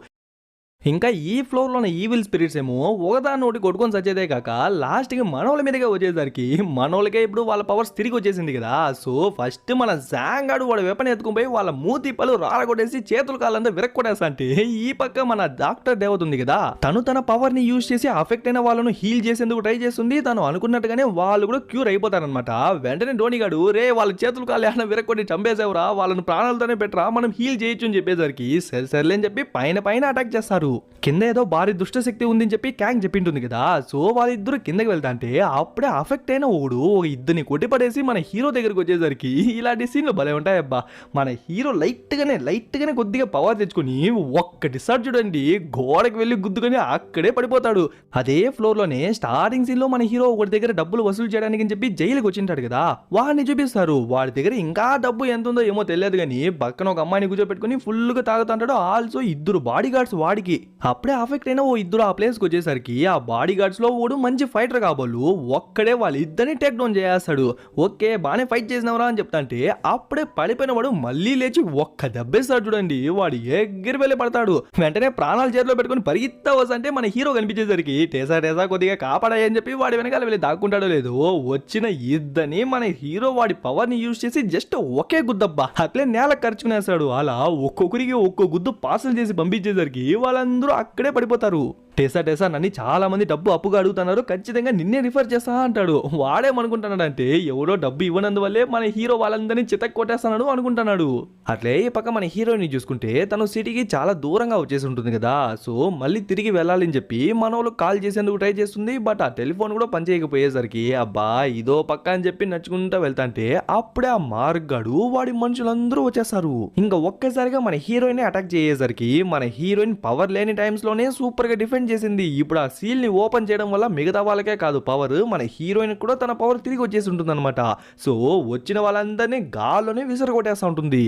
ఇంకా ఈ ఫ్లోర్ లోని ఈవిల్ స్పిరిట్స్ ఏమో ఒకదాన్ని ఒకటి కొట్టుకొని సచ్చేదే కాక లాస్ట్ కి మనోళ్ళ మీదగా వచ్చేసరికి మనోళ్ళకే ఇప్పుడు వాళ్ళ పవర్స్ తిరిగి వచ్చేసింది కదా. సో ఫస్ట్ మన జాంగాడు వాడు వెపన్ ఎత్తుకుని పోయి వాళ్ళ మూతి పలు రాలగొట్టేసి చేతులు కాళ్ళంతా విరక్కొట్టేస్తా అంటే ఈ పక్క మన డాక్టర్ దేవత ఉంది కదా, తను తన పవర్ ని యూజ్ చేసి అఫెక్ట్ అయిన వాళ్ళను హీల్ చేసేందుకు ట్రై చేస్తుంది. తను అనుకున్నట్టుగానే వాళ్ళు కూడా క్యూర్ అయిపోతారనమాట. వెంటనే ధోని గాడు రే వాళ్ళ చేతులు కాళ్ళు ఏమైనా విరక్కొట్టి చంపేసేవరా, వాళ్ళని ప్రాణాలతోనే పెట్టరా, మనం హీల్ చేయొచ్చు అని చెప్పేసరికి సర్లే అని చెప్పి పైన అటాక్ చేస్తారు. కింద ఏదో భారీ దుష్టశక్తి ఉందని చెప్పి క్యాంగ్ చెప్పింటుంది కదా. సో వాళ్ళిద్దరు కిందకి వెళ్తా అంటే అప్పుడే అఫెక్ట్ అయిన ఒక ఇద్దరిని కొట్టిపడేసి మన హీరో దగ్గరికి వచ్చేసరికి ఇలాంటి సీన్లు భలే ఉంటాయి అబ్బా. మన హీరో లైట్ గానే కొద్దిగా పవర్ తెచ్చుకుని ఒక్కటిసారి చూడండి గోడకి వెళ్ళి గుద్దుకొని అక్కడే పడిపోతాడు. అదే ఫ్లోర్ లోనే స్టార్టింగ్ సీన్ లో మన హీరో ఒకటి దగ్గర డబ్బులు వసూలు చేయడానికి అని చెప్పి జైలుకి వచ్చింటాడు కదా, వాడిని చూపిస్తారు. వాడి దగ్గర ఇంకా డబ్బు ఎంత ఉందో ఏమో తెలియదు కానీ పక్కన ఒక అమ్మాయిని కూర్చోపెట్టుకుని ఫుల్ గా తాగుతుంటాడు. ఆల్సో ఇద్దరు బాడీ గార్డ్స్ వాడికి. అప్పుడే అఫెక్ట్ అయిన ఇద్దరు ఆ ప్లేస్కి వచ్చేసరికి ఆ బాడీ గార్డ్స్ లో ఓడు మంచి ఫైటర్ కాబోలు ఒక్కడే వాళ్ళు ఇద్దరిని టేక్ డౌన్ చేస్తాడు. ఓకే బానే ఫైట్ చేసినవరా అని చెప్తాంటే అప్పుడే పడిపోయిన వాడు మళ్ళీ లేచి ఒక్క దెబ్బేస్తాడు చూడండి. వాడు ఎగిరి వెళ్ళి పడతాడు. వెంటనే ప్రాణాలు చేతిలో పెట్టుకుని పరిగెత్తా వస్తుంటే మన హీరో కనిపించేసరికి టేసా కొద్దిగా కాపాడాయని చెప్పి వాడి వెనకాల వెళ్ళి దాక్కుంటాడో లేదో వచ్చిన ఇద్దరిని మన హీరో వాడి పవర్ ని యూజ్ చేసి జస్ట్ ఒకే గుద్దబ్బా అట్లే నేల ఖర్చుకునేస్తాడు. అలా ఒక్కొక్కరికి ఒక్కో గుద్దు పార్సల్ చేసి పంపించేసరికి వాళ్ళందరూ అక్కడే పడిపోతారు. టేసా నన్ను చాలా మంది డబ్బు అప్పుగా అడుగుతున్నారు, ఖచ్చితంగా నిన్నే రిఫర్ చేస్తా అంటాడు. వాడేమనుకుంటున్నాడు అంటే ఎవరో డబ్బు ఇవ్వనందువల్లే మన హీరో వాళ్ళందరినీ చితక్ కొట్టేస్తాడు అనుకుంటున్నాడు. అట్లే ఈ పక్క మన హీరోని చూసుకుంటే తను సిటీకి చాలా దూరంగా వచ్చేసి ఉంటుంది కదా. సో మళ్ళీ తిరిగి వెళ్ళాలని చెప్పి మన వాళ్ళు కాల్ చేసేందుకు ట్రై చేస్తుంది. బట్ ఆ టెలిఫోన్ కూడా పనిచేయకపోయేసరికి అబ్బా ఇదో పక్క అని చెప్పి నచ్చుకుంటా వెళ్తాంటే అప్పుడే ఆ మార్గాడు వాడి మనుషులందరూ వచ్చేస్తారు. ఇంకా ఒక్కసారిగా మన హీరోయిన్ అటాక్ చేసేసరికి మన హీరోయిన్ పవర్ లేని టైమ్స్ లోనే సూపర్ గా డిఫెండ్ చేసింది. ఇప్పుడు ఆ సీల్ ని ఓపెన్ చేయడం వల్ల మిగతా వాళ్ళకే కాదు పవర్, మన హీరోయిన్ కూడా తన పవర్ తిరిగి వచ్చేసి ఉంటుంది అనమాట. సో వచ్చిన వాళ్ళందరినీ గాల్లోనే విసిరగొట్టేస్తా ఉంటుంది.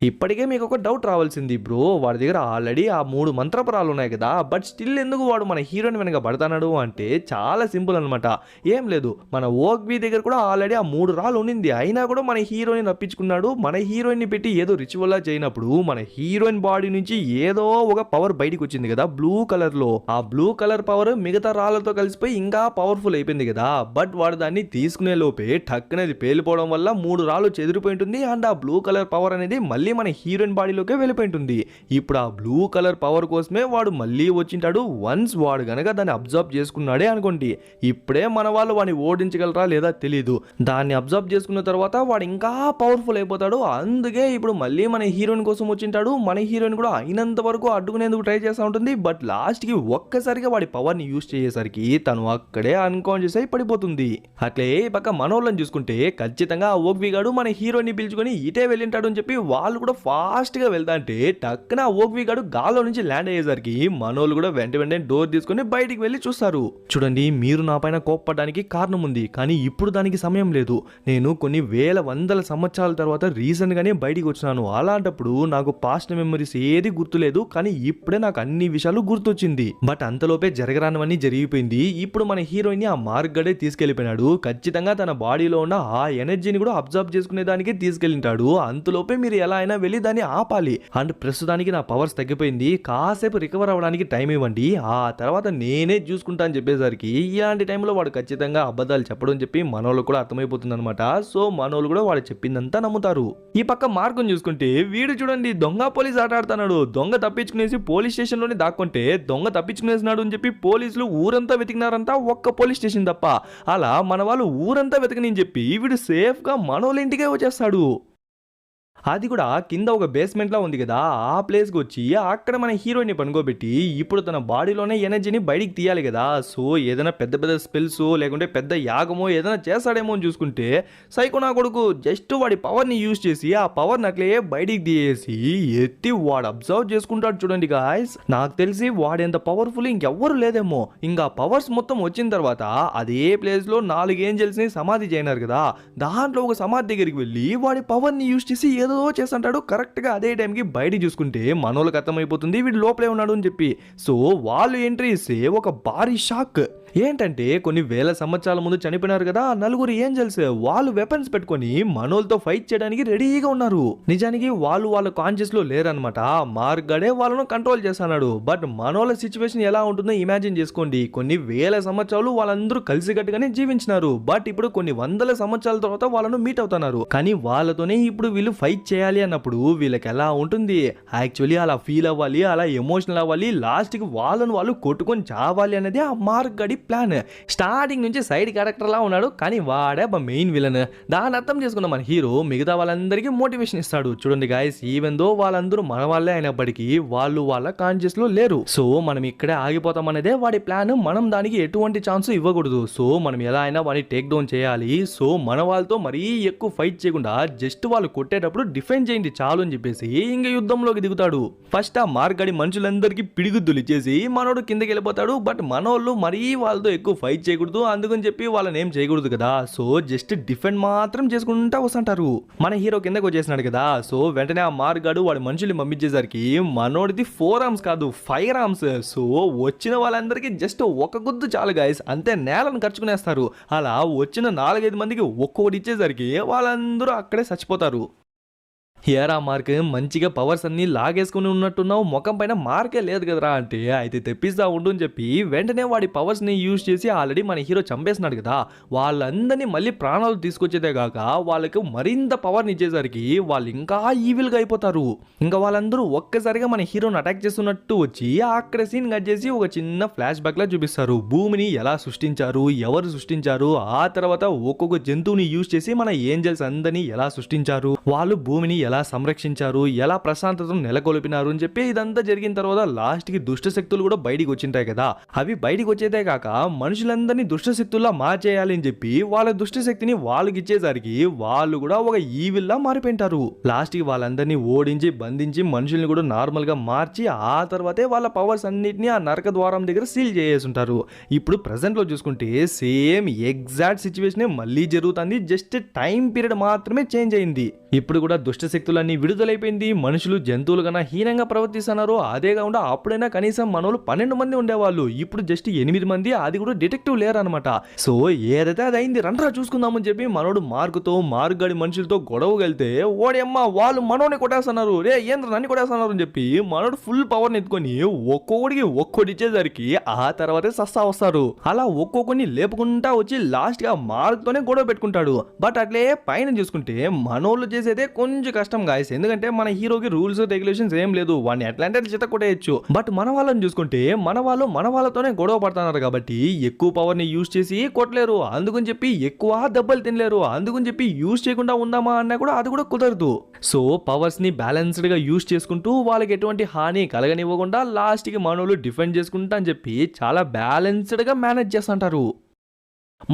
ఇప్పటికే మీకు ఒక డౌట్ రావాల్సింది బ్రో, వాడి దగ్గర ఆల్రెడీ ఆ 3 మంత్రపురాలు ఉన్నాయి కదా, బట్ స్టిల్ ఎందుకు వాడు మన హీరోయిన్ వెనక పడతాడు అంటే చాలా సింపుల్ అనమాట. ఏం లేదు, మన ఓగ్వి దగ్గర కూడా ఆల్రెడీ ఆ 3 రాళ్ళు ఉండింది, అయినా కూడా మన హీరోయిన్ రప్పించుకున్నాడు. మన హీరోయిన్ పెట్టి ఏదో రిచువల్లా చేయనప్పుడు మన హీరోయిన్ బాడీ నుంచి ఏదో ఒక పవర్ బయటికి వచ్చింది కదా బ్లూ కలర్ లో. ఆ బ్లూ కలర్ పవర్ మిగతా రాళ్లతో కలిసిపోయి ఇంకా పవర్ఫుల్ అయిపోయింది కదా, బట్ వాడు దాన్ని తీసుకునే లోపే టక్కునది పేలిపోవడం వల్ల 3 రాళ్ళు చెదిరిపోయి ఉంటుంది. అండ్ ఆ బ్లూ కలర్ పవర్ అనేది మళ్ళీ మన హీరోయిన్ బాడీలోకే వెళ్ళిపోయింటుంది. ఇప్పుడు ఆ బ్లూ కలర్ పవర్ కోసమే వాడు మళ్ళీ వచ్చింటాడు. వన్స్ వాడు గనక దాన్ని అబ్జర్వ్ చేసుకున్నాడే అనుకోండి, ఇప్పుడే మన వాళ్ళు వాడిని ఓడించగలరా లేదా తెలీదు. దాన్ని అబ్జర్వ్ చేసుకున్న తర్వాత వాడు ఇంకా పవర్ఫుల్ అయిపోతాడు. అందుకే ఇప్పుడు మళ్ళీ మన హీరోయిన్ కోసం వచ్చింటాడు. మన హీరోయిన్ కూడా అయినంత వరకు అడ్డుకునేందుకు ట్రై చేస్తూ ఉంటుంది. బట్ లాస్ట్ కి ఒక్కసారిగా వాడి పవర్ ని యూజ్ చేసేసరికి తను అక్కడే అన్కాన్షియస్ అయి పడిపోతుంది. అట్లే పక్క మనోళ్ళని చూసుకుంటే ఖచ్చితంగా ఆ ఓగ్వి గాడు మన హీరోయిన్ ని పిలుచుకొని ఇటే వెళ్ళింటాడు అని చెప్పి వాళ్ళు కూడా ఫాస్ట్ గా వెళ్తా అంటే టక్కున ఓగ్వి గాడు గాల్లో నుంచి ల్యాండ్ అయ్యేసరికి మనోళ్ళు కూడా వెంటనే డోర్ తీసుకుని బయటికి వెళ్ళి చూస్తారు. చూడండి, మీరు నా పైన కోప్పడానికి కారణం ఉంది, కానీ ఇప్పుడు దానికి సమయం లేదు. నేను కొన్ని వేల వందల సంవత్సరాల తర్వాత రీసెంట్ గానే బయటికి వచ్చినాను. అలాంటప్పుడు నాకు పాస్ట్ మెమరీస్ ఏది గుర్తులేదు, కానీ ఇప్పుడే నాకు అన్ని విషయాలు గుర్తొచ్చింది. బట్ అంతలోపే జరగరానివన్నీ జరిగిపోయింది. ఇప్పుడు మన హీరోయిన్ ఆ మార్క్ గడే తీసుకెళ్లిపోయినాడు. ఖచ్చితంగా తన బాడీలో ఉన్న ఆ ఎనర్జీని కూడా అబ్జర్వ్ చేసుకునే దానికి తీసుకెళ్ళింటాడు. అంతలోపే మీరు ఎలా అయినా వెళ్ళి దాన్ని ఆపాలి. అండ్ ప్రస్తుతానికి నా పవర్స్ తగ్గిపోయింది, కాసేపు రికవర్ అవ్వడానికి టైం ఇవ్వండి, ఆ తర్వాత నేనే చూసుకుంటా అని చెప్పేసరికి ఇలాంటి టైంలో వాడు ఖచ్చితంగా అబద్ధాలు చెప్పడం చెప్పి మనోళ్ళు కూడా అర్థమైపోతుంది అనమాట. సో మనోళ్ళు కూడా వాడు చెప్పిందంతా నమ్ముతారు. ఈ పక్క మార్గం చూసుకుంటే వీడు చూడండి దొంగ పోలీస్ ఆట ఆడుతున్నాడు. దొంగ తప్పించుకునేసి పోలీస్ స్టేషన్ లోనే దాక్కుంటే దొంగ తప్పించుకునేసినాడు అని చెప్పి పోలీసులు ఊరంతా వెతికినారంతా, ఒక్క పోలీస్ స్టేషన్ తప్ప. అలా మన వాళ్ళు ఊరంతా వెతకని చెప్పి వీడు సేఫ్ గా మనోళ్ళ ఇంటికే వచ్చేస్తాడు. అది కూడా కింద ఒక బేస్మెంట్ లా ఉంది కదా, ఆ ప్లేస్కి వచ్చి అక్కడ మన హీరోయిన్ని పనుకోబెట్టి ఇప్పుడు తన బాడీలోనే ఎనర్జీని బయటికి తీయాలి కదా. సో ఏదైనా పెద్ద పెద్ద స్పెల్స్ లేకుంటే పెద్ద యాగమో ఏదైనా చేస్తాడేమో అని చూసుకుంటే సైకో నా కొడుకు జస్ట్ వాడి పవర్ని యూజ్ చేసి ఆ పవర్ని అట్లే బయటికి తీయేసి ఎత్తి వాడు అబ్జర్వ్ చేసుకుంటాడు. చూడండి గాయ్స్, నాకు తెలిసి వాడెంత పవర్ఫుల్ ఇంకెవ్వరు లేదేమో. ఇంకా పవర్స్ మొత్తం వచ్చిన తర్వాత అదే ప్లేస్ లో 4 ఏంజల్స్ ని సమాధి చేయనారు కదా, దాంట్లో ఒక సమాధి దగ్గరికి వెళ్ళి వాడి పవర్ని యూజ్ చేసి ఏదో చేస్తుంటాడు. కరెక్ట్ గా అదే టైంకి బయట చూసుకుంటే మనోళ్ళకి అర్థమైపోతుంది వీడు లోపలే ఉన్నాడు అని చెప్పి. సో వాళ్ళు ఎంట్రీ ఇస్తే ఒక భారీ షాక్. ఏంటంటే కొన్ని వేల సంవత్సరాల ముందు చనిపోయినారు కదా 4 ఏంజల్స్, వాళ్ళు వెపన్స్ పెట్టుకొని మనోళ్ళతో ఫైట్ చేయడానికి రెడీగా ఉన్నారు. నిజానికి వాళ్ళు వాళ్ళ కాన్షియస్ లో లేరనమాట. మార్క్ గడే వాళ్ళను కంట్రోల్ చేస్తున్నాడు. బట్ మనోళ్ళ సిచ్యువేషన్ ఎలా ఉంటుందో ఇమాజిన్ చేసుకోండి. కొన్ని వేల సంవత్సరాలు వాళ్ళందరూ కలిసికట్టుగానే జీవించినారు. బట్ ఇప్పుడు కొన్ని వందల సంవత్సరాల తర్వాత వాళ్ళను మీట్ అవుతున్నారు. కానీ వాళ్ళతోనే ఇప్పుడు వీళ్ళు ఫైట్ చేయాలి అన్నప్పుడు వీళ్ళకి ఎలా ఉంటుంది? యాక్చువల్లీ అలా ఫీల్ అవ్వాలి, అలా ఎమోషనల్ అవ్వాలి, లాస్ట్ కి వాళ్ళను వాళ్ళు కొట్టుకొని చావాలి అనేది ఆ మార్క్ గడి ప్లాన్. స్టార్టింగ్ నుంచి సైడ్ క్యారెక్టర్ లా ఉన్నాడు, కానీ వాడే మెయిన్ విలన్. దాన్ని అర్థం చేసుకున్న మన హీరో మిగతా వాళ్ళందరికీ మోటివేషన్ ఇస్తాడు. చూడండి గాయస్, ఈవెన్ దో వాళ్ళందరూ మన వాళ్ళే అయినప్పటికీ వాళ్ళు వాళ్ళ కాన్షియస్ లో లేరు. సో మనం ఇక్కడే ఆగిపోతాం అనేదే వాడి ప్లాన్. మనం దానికి ఎటువంటి ఛాన్స్ ఇవ్వకూడదు. సో మనం ఎలా అయినా వాడిని టేక్ డౌన్ చేయాలి. సో మన వాళ్ళతో మరీ ఎక్కువ ఫైట్ చేయకుండా జస్ట్ వాళ్ళు కొట్టేటప్పుడు డిఫెండ్ చేయండి చాలు అని చెప్పేసి ఇంక యుద్ధంలోకి దిగుతాడు. ఫస్ట్ ఆ మార్గడి మనుషులందరికీ పిడిగుద్దులు ఇచ్చేసి మనోడు కిందకి వెళ్ళిపోతాడు. బట్ మనోళ్ళు మరీ వాళ్ళతో ఎక్కువ ఫైట్ చేయకూడదు, అందుకని చెప్పి వాళ్ళని ఏం చేయకూడదు కదా. సో జస్ట్ డిఫెండ్ మాత్రం చేసుకుంటా వస్తుంటారు. మన హీరో కిందకి వచ్చేసినాడు కదా. సో వెంటనే ఆ మార్గాడు వాడి మనుషుల్ని పంపించేసరికి మనోడిది 4 ఆర్మ్స్ కాదు 5 ఆర్మ్స్. సో వచ్చిన వాళ్ళందరికీ జస్ట్ ఒక గుద్దు చాలు గాయస్, అంతే నేలను ఖర్చుకునేస్తారు. అలా వచ్చిన 4-5 మందికి ఒక్కొక్కటి ఇచ్చేసరికి వాళ్ళందరూ అక్కడే చచ్చిపోతారు. ఏరా మార్క్, మంచిగా పవర్స్ అన్ని లాగేసుకుని ఉన్నట్టున్నావు, ముఖం పైన మార్కే లేదు కదరా అంటే అయితే తెప్పిస్తా ఉండు అని చెప్పి వెంటనే వాడి పవర్స్ ని యూజ్ చేసి ఆల్రెడీ మన హీరో చంపేసినాడు కదా, వాళ్ళందరినీ మళ్ళీ ప్రాణాలు తీసుకొచ్చేదే కాక వాళ్ళకి మరింత పవర్ని ఇచ్చేసరికి వాళ్ళు ఇంకా ఈవిల్ గా అయిపోతారు. ఇంకా వాళ్ళందరూ ఒక్కసారిగా మన హీరోని అటాక్ చేస్తున్నట్టు వచ్చి అక్కడ సీన్ కట్ చేసి ఒక చిన్న ఫ్లాష్ బ్యాక్ లా చూపిస్తారు. భూమిని ఎలా సృష్టించారు, ఎవరు సృష్టించారు, ఆ తర్వాత ఒక్కొక్క జంతువుని యూజ్ చేసి మన ఏంజల్స్ అందరినీ ఎలా సృష్టించారు, వాళ్ళు భూమిని ఎలా సంరక్షించారు, ఎలా ప్రశాంతతను నెలకొల్పినారు అని చెప్పి ఇదంతా జరిగిన తర్వాత లాస్ట్ కి దుష్ట శక్తులు కూడా బయటికి వచ్చింటాయి కదా. అవి బయటికి వచ్చేదే కాక మనుషులందరినీ దుష్ట శక్తుల్లా మార్చేయాలి అని చెప్పి వాళ్ళ దుష్ట శక్తిని వాళ్ళకి ఇచ్చేసరికి వాళ్ళు కూడా ఒక ఈవిల్లా మారిపోయింటారు. లాస్ట్ కి వాళ్ళందరినీ ఓడించి బంధించి మనుషుల్ని కూడా నార్మల్ గా మార్చి ఆ తర్వాతే వాళ్ళ పవర్స్ అన్నిటిని ఆ నరక ద్వారం దగ్గర సీల్ చేసేసి ఉంటారు. ఇప్పుడు ప్రెసెంట్ లో చూసుకుంటే సేమ్ ఎగ్జాక్ట్ సిచ్యువేషన్ మళ్ళీ జరుగుతుంది. జస్ట్ టైం పీరియడ్ మాత్రమే చేంజ్ అయింది. ఇప్పుడు కూడా దుష్ట శక్తులన్నీ విడుదలైపోయింది, మనుషులు జంతువులు కన్నా హీనంగా ప్రవర్తిస్తున్నారు. అదే కాకుండా అప్పుడైనా కనీసం మనోళ్ళు 12 మంది ఉండేవాళ్ళు, ఇప్పుడు జస్ట్ 8 మంది, అది కూడా డిటెక్టివ్ లేరనమాట. సో ఏదైతే అది అయింది, రండ్రా చూసుకుందామని చెప్పి మనోడు మార్గాడి మనుషులతో గొడవ వెళ్తే ఓడమ్మ వాళ్ళు మనోని కొట్టేస్తున్నారు, రే ఏంద్ర నన్ను కొట్టేస్తున్నారు అని చెప్పి మనోడు ఫుల్ పవర్ని ఎత్తుకొని ఒక్కొక్కడికి ఒక్కొక్కటి ఇచ్చేసరికి ఆ తర్వాతే సస్తా వస్తారు. అలా ఒక్కొక్కడిని లేపుకుంటా వచ్చి లాస్ట్ గా మార్గ్తోనే గొడవ పెట్టుకుంటాడు. బట్ అట్లే పైన చూసుకుంటే మనోళ్ళు చేసేదే కొంచెం కష్టం గాయస్, ఎందుకంటే మన హీరోకి రూల్స్ రెగ్యులేషన్స్ ఏం లేదు, వాడిని ఎట్లా అంటే చిత్త కొట్టేయచ్చు. బట్ మన వాళ్ళని చూసుకుంటే మన వాళ్ళతోనే గొడవ పడుతున్నారు కాబట్టి ఎక్కువ పవర్ ని యూజ్ చేసి కొట్టలేరు, అందుకని చెప్పి ఎక్కువ దెబ్బలు తినలేరు, అందుకని చెప్పి యూజ్ చేయకుండా ఉందామా అన్నా కూడా అది కూడా కుదరదు. సో పవర్స్ ని బ్యాలెన్స్డ్ గా యూజ్ చేసుకుంటూ వాళ్ళకి ఎటువంటి హాని కలగనివ్వకుండా లాస్ట్ కి మనోళ్ళు డిఫెండ్ చేసుకుంటా అని చెప్పి చాలా బ్యాలెన్స్డ్ గా మేనేజ్ చేస్తుంటారు.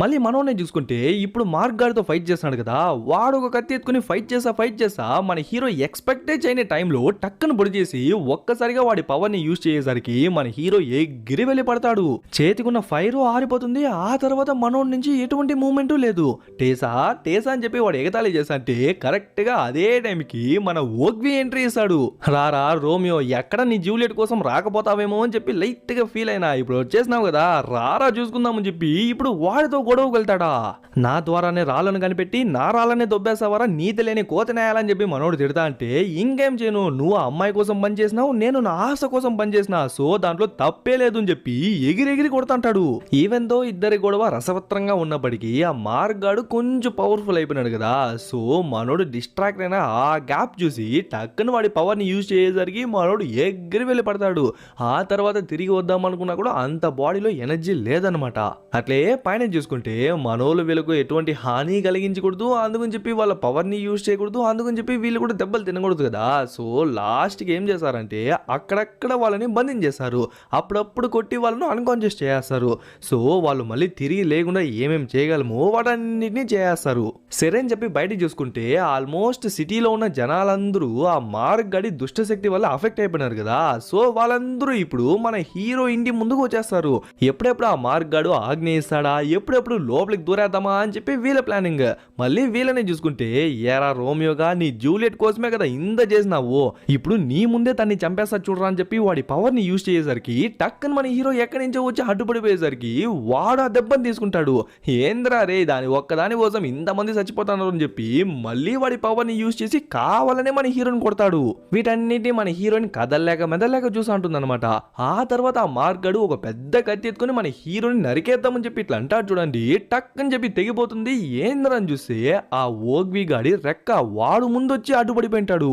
మళ్ళీ మనోనే చూసుకుంటే ఇప్పుడు మార్క్ గాడితో ఫైట్ చేస్తున్నాడు కదా, వాడు ఒక కత్తి ఎత్తుకుని ఫైట్ చేసా మన హీరో ఎక్స్పెక్టే చేయని టైంలో టక్కను పొడి చేసి ఒక్కసారిగా వాడి పవర్ ని యూజ్ చేసేసరికి మన హీరో ఎగిరి వెళ్ళి పడతాడు. చేతికున్న ఫైర్ ఆరిపోతుంది. ఆ తర్వాత మనోడి నుంచి ఎటువంటి మూమెంట్ లేదు. టేసా అని చెప్పి వాడు ఎగతాళి చేశాంటే కరెక్ట్ గా అదే టైంకి మన ఓగ్వి ఎంట్రీ ఇస్తాడు. రారా రోమియో, ఎక్కడ నీ జూలియట్ కోసం రాకపోతావేమో అని చెప్పి లైట్ గా ఫీల్ అయినా, ఇప్పుడు వచ్చేసినావు కదా రారా చూసుకుందామని చెప్పి ఇప్పుడు వాడితో గొడవకు వెళ్తాడా. నా ద్వారానే రాళ్ళను కనిపెట్టి నా రాళ్ళనే దొబ్బేసావరా, నీతి లేని కోతనేయాలని చెప్పి మనోడు తిడతా అంటే ఇంకేం చేయను, నువ్వు ఆ అమ్మాయి కోసం పనిచేసినావు, నేను నా ఆశ కోసం పనిచేసిన, సో దాంట్లో తప్పే లేదు అని చెప్పి ఎగిరెగిరి కొడతాంటాడు. ఈవెన్ దో ఇద్దరి గొడవ రసవత్రంగా ఉన్నప్పటికీ ఆ మార్క్ గాడు కొంచెం పవర్ఫుల్ అయిపోయినాడు కదా, సో మనోడు డిస్ట్రాక్ట్ అయినా ఆ గ్యాప్ చూసి టక్కున వాడి పవర్ ని యూజ్ చేసేసరికి మనోడు ఎగిరి వెళ్ళి పడతాడు. ఆ తర్వాత తిరిగి వద్దాం అనుకున్నా కూడా అంత బాడీలో ఎనర్జీ లేదనమాట. అట్లే పైన చూసుకుంటే మనోళ్ళు వీళ్ళకు ఎటువంటి హాని కలిగించకూడదు, అందుకని చెప్పి వాళ్ళ పవర్ ని యూజ్ చేయకూడదు, అందుకని చెప్పి వీళ్ళు కూడా దెబ్బలు తినకూడదు కదా. సో లాస్ట్ కి ఏం చేశారంటే అక్కడక్కడ వాళ్ళని బంధించేస్తారు, అప్పుడప్పుడు కొట్టి వాళ్ళను అన్కాన్షియస్ చేస్తారు. సో వాళ్ళు మళ్ళీ తిరిగి లేకుండా ఏమేం చేయగలమో వాటన్నిటిని చేస్తారు. సరే అని చెప్పి బయటికి చూసుకుంటే ఆల్మోస్ట్ సిటీలో ఉన్న జనాలందరూ ఆ మార్క్ గడి దుష్టశక్తి వల్ల అఫెక్ట్ అయిపోయినారు కదా. సో వాళ్ళందరూ ఇప్పుడు మన హీరో ఇంటి ముందుకు వచ్చేస్తారు. ఎప్పుడెప్పుడు ఆ మార్క్ గాడు ఆగ్నేయిస్తాడా, ఎప్పుడెప్పుడు లోపలికి దూరేద్దామా అని చెప్పి వీళ్ళ ప్లానింగ్. మళ్ళీ వీళ్ళని చూసుకుంటే ఏరా రోమియోగా, నీ జూలియట్ కోసమే కదా ఇంత చేసినావు, ఇప్పుడు నీ ముందే తన్ని చంపేస్తా చూడరా అని చెప్పి వాడి పవర్ ని యూజ్ చేసేసరికి టక్కన మన హీరో ఎక్కడి నుంచో వచ్చి అడ్డుపడిపోయేసరికి వాడు ఆ దెబ్బని తీసుకుంటాడు. ఏంద్రా రే, దాని ఒక్కదాని కోసం ఇంతమంది చచ్చిపోతున్నారు అని చెప్పి మళ్ళీ వాడి పవర్ ని యూజ్ చేసి కావాలనే మన హీరోని కొడతాడు. వీటన్నిటిని మన హీరోయిన్ కదల్లేక మెదల్లేక చూసా ఉంటుందన్నమాట. ఆ తర్వాత ఆ మార్గడు ఒక పెద్ద కత్తి ఎత్తుకుని మన హీరోని నరికేద్దామని చెప్పి ఇట్లా అంటాడు చూడండి, టక్ అని చెప్పి తెగిపోతుంది. ఏంద్రని చూస్తే ఆ ఓగ్వి గాడి రెక్క వాడు ముందొచ్చి అడ్డుపడిపోయింటాడు.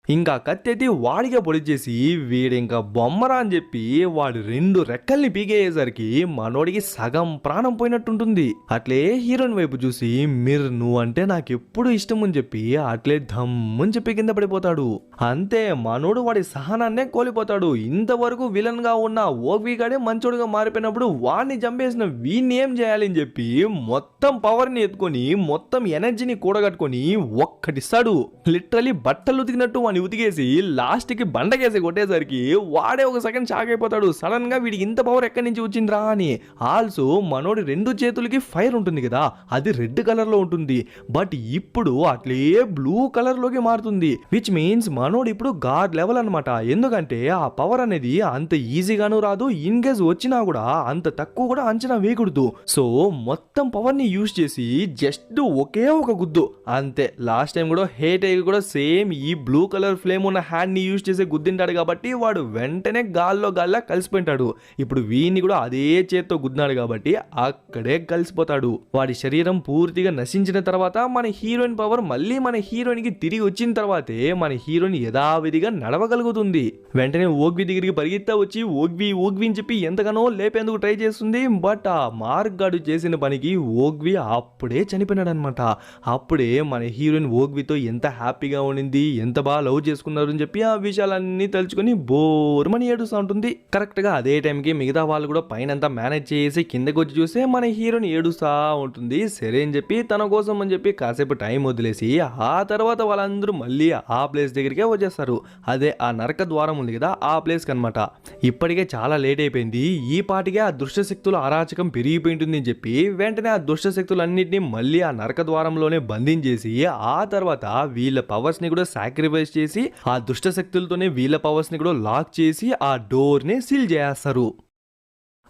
ఇంకా కత్తెత్తి వాడిగా పొడి చేసి వీడింకా బొమ్మరా అని చెప్పి వాడి 2 రెక్కల్ని పీకేయేసరికి మనోడికి సగం ప్రాణం పోయినట్టుంటుంది. అట్లే హీరోయిన్ వైపు చూసి మీరు నువ్వు అంటే నాకెప్పుడు ఇష్టం అని చెప్పి అట్లే ధమ్మని చెప్పి కింద పడిపోతాడు. అంతే మనోడు వాడి సహనాన్నే కోల్పోతాడు. ఇంతవరకు విలన్ గా ఉన్న ఓగ్వి గాడే మంచోడుగా మారిపోయినప్పుడు వాడిని చంపేసిన వీడిని ఏం చేయాలి అని చెప్పి మొత్తం పవర్ ని ఎత్తుకొని మొత్తం ఎనర్జీని కూడగట్టుకొని ఒక్కటిస్తాడు. లిటరలీ బట్టలు ఉతికినట్టు వాడిని ఉతికేసి లాస్ట్ కి బండకేసి కొట్టేసరికి వాడే ఒక సెకండ్ షాక్ అయిపోతాడు. సడన్ గా వీడికి ఇంత పవర్ ఎక్కడి నుంచి వచ్చిందిరా అని. ఆల్సో మనోడి 2 చేతులకి ఫైర్ ఉంటుంది కదా, అది రెడ్ కలర్ లో ఉంటుంది. బట్ ఇప్పుడు అట్లే బ్లూ కలర్ లోకి మారుతుంది. విచ్ మీన్స్ మనోడు ఇప్పుడు గాడ్ లెవెల్ అనమాట. ఎందుకంటే ఆ పవర్ అనేది అంత ఈజీగాను రాదు, ఇన్ కేస్ వచ్చినా కూడా అంత తక్కువ కూడా అంచనా వేయకూడదు. సో మొత్తం పవర్ ని యూజ్ చేసి జస్ట్ ఒకే ఒక గుద్దు అంతే. లాస్ట్ టైం కూడా హేట్ అయ్యి కూడా సేమ్ ఈ బ్లూ కలర్ ఫ్లేమ్ ఉన్న హ్యాండ్ ని యూజ్ చేసి గుద్దింటాడు కాబట్టి వాడు వెంటనే గాల్లా కలిసిపోయింటాడు. ఇప్పుడు వీడిని కూడా అదే చేత్తో గుద్దినాడు కాబట్టి అక్కడే కలిసిపోతాడు. వాడి శరీరం పూర్తిగా నశించిన తర్వాత మన హీరోయిన్ పవర్ మళ్ళీ మన హీరోయిన్ కి తిరిగి వచ్చిన తర్వాతే మన హీరోయిన్ యథావిధిగా నడవగలుగుతుంది. వెంటనే ఓగ్వి దగ్గరికి పరిగెత్తా వచ్చి ఓగ్వి అని చెప్పి ఎంతగానో లేపేందుకు ట్రై చేస్తుంది. బట్ ఆ మార్క్ గాడు చేసిన పనికి ఓగ్వి అప్పుడే చనిపోయినాడు అనమాట. అప్పుడే మన హీరోయిన్ ఓగ్వితో ఎంత హ్యాపీగా ఉండింది, ఎంత బాగా లవ్ చేసుకున్నారు అని చెప్పి ఆ విషయాలన్నీ తలుచుకొని బోర్మని ఏడుస్తూ ఉంటుంది. కరెక్ట్ గా అదే టైంకి మిగతా వాళ్ళు కూడా పైనంతా మేనేజ్ చేసి కిందకి వచ్చి చూస్తే మన హీరోని ఏడుస్తా ఉంటుంది. సరే అని చెప్పి తన కోసం అని చెప్పి కాసేపు టైం వదిలేసి ఆ తర్వాత వాళ్ళందరూ మళ్ళీ ఆ ప్లేస్ దగ్గరికే వచ్చేస్తారు. అదే ఆ నరక ద్వారం ఉంది కదా ఆ ప్లేస్ కనమాట. ఇప్పటికే చాలా లేట్ అయిపోయింది. ఈ పాటికే ఆ దుష్టశక్తుల అరాచకం పెరిగిపోయింటుంది అని చెప్పి వెంటనే ఆ దుష్టశక్తులన్నింటినీ మళ్ళీ ఆ నరక ద్వారంలోనే బంధించేసి ఆ తర్వాత వీళ్ళ పవర్స్ ని కూడా సాక్రిఫైస్ చేసి ఆ దుష్టశక్తులతోనే వీళ్ళ పవర్స్ ని కూడా లాక్ చేసి ఆ డోర్ ని సీల్ చేస్తారు.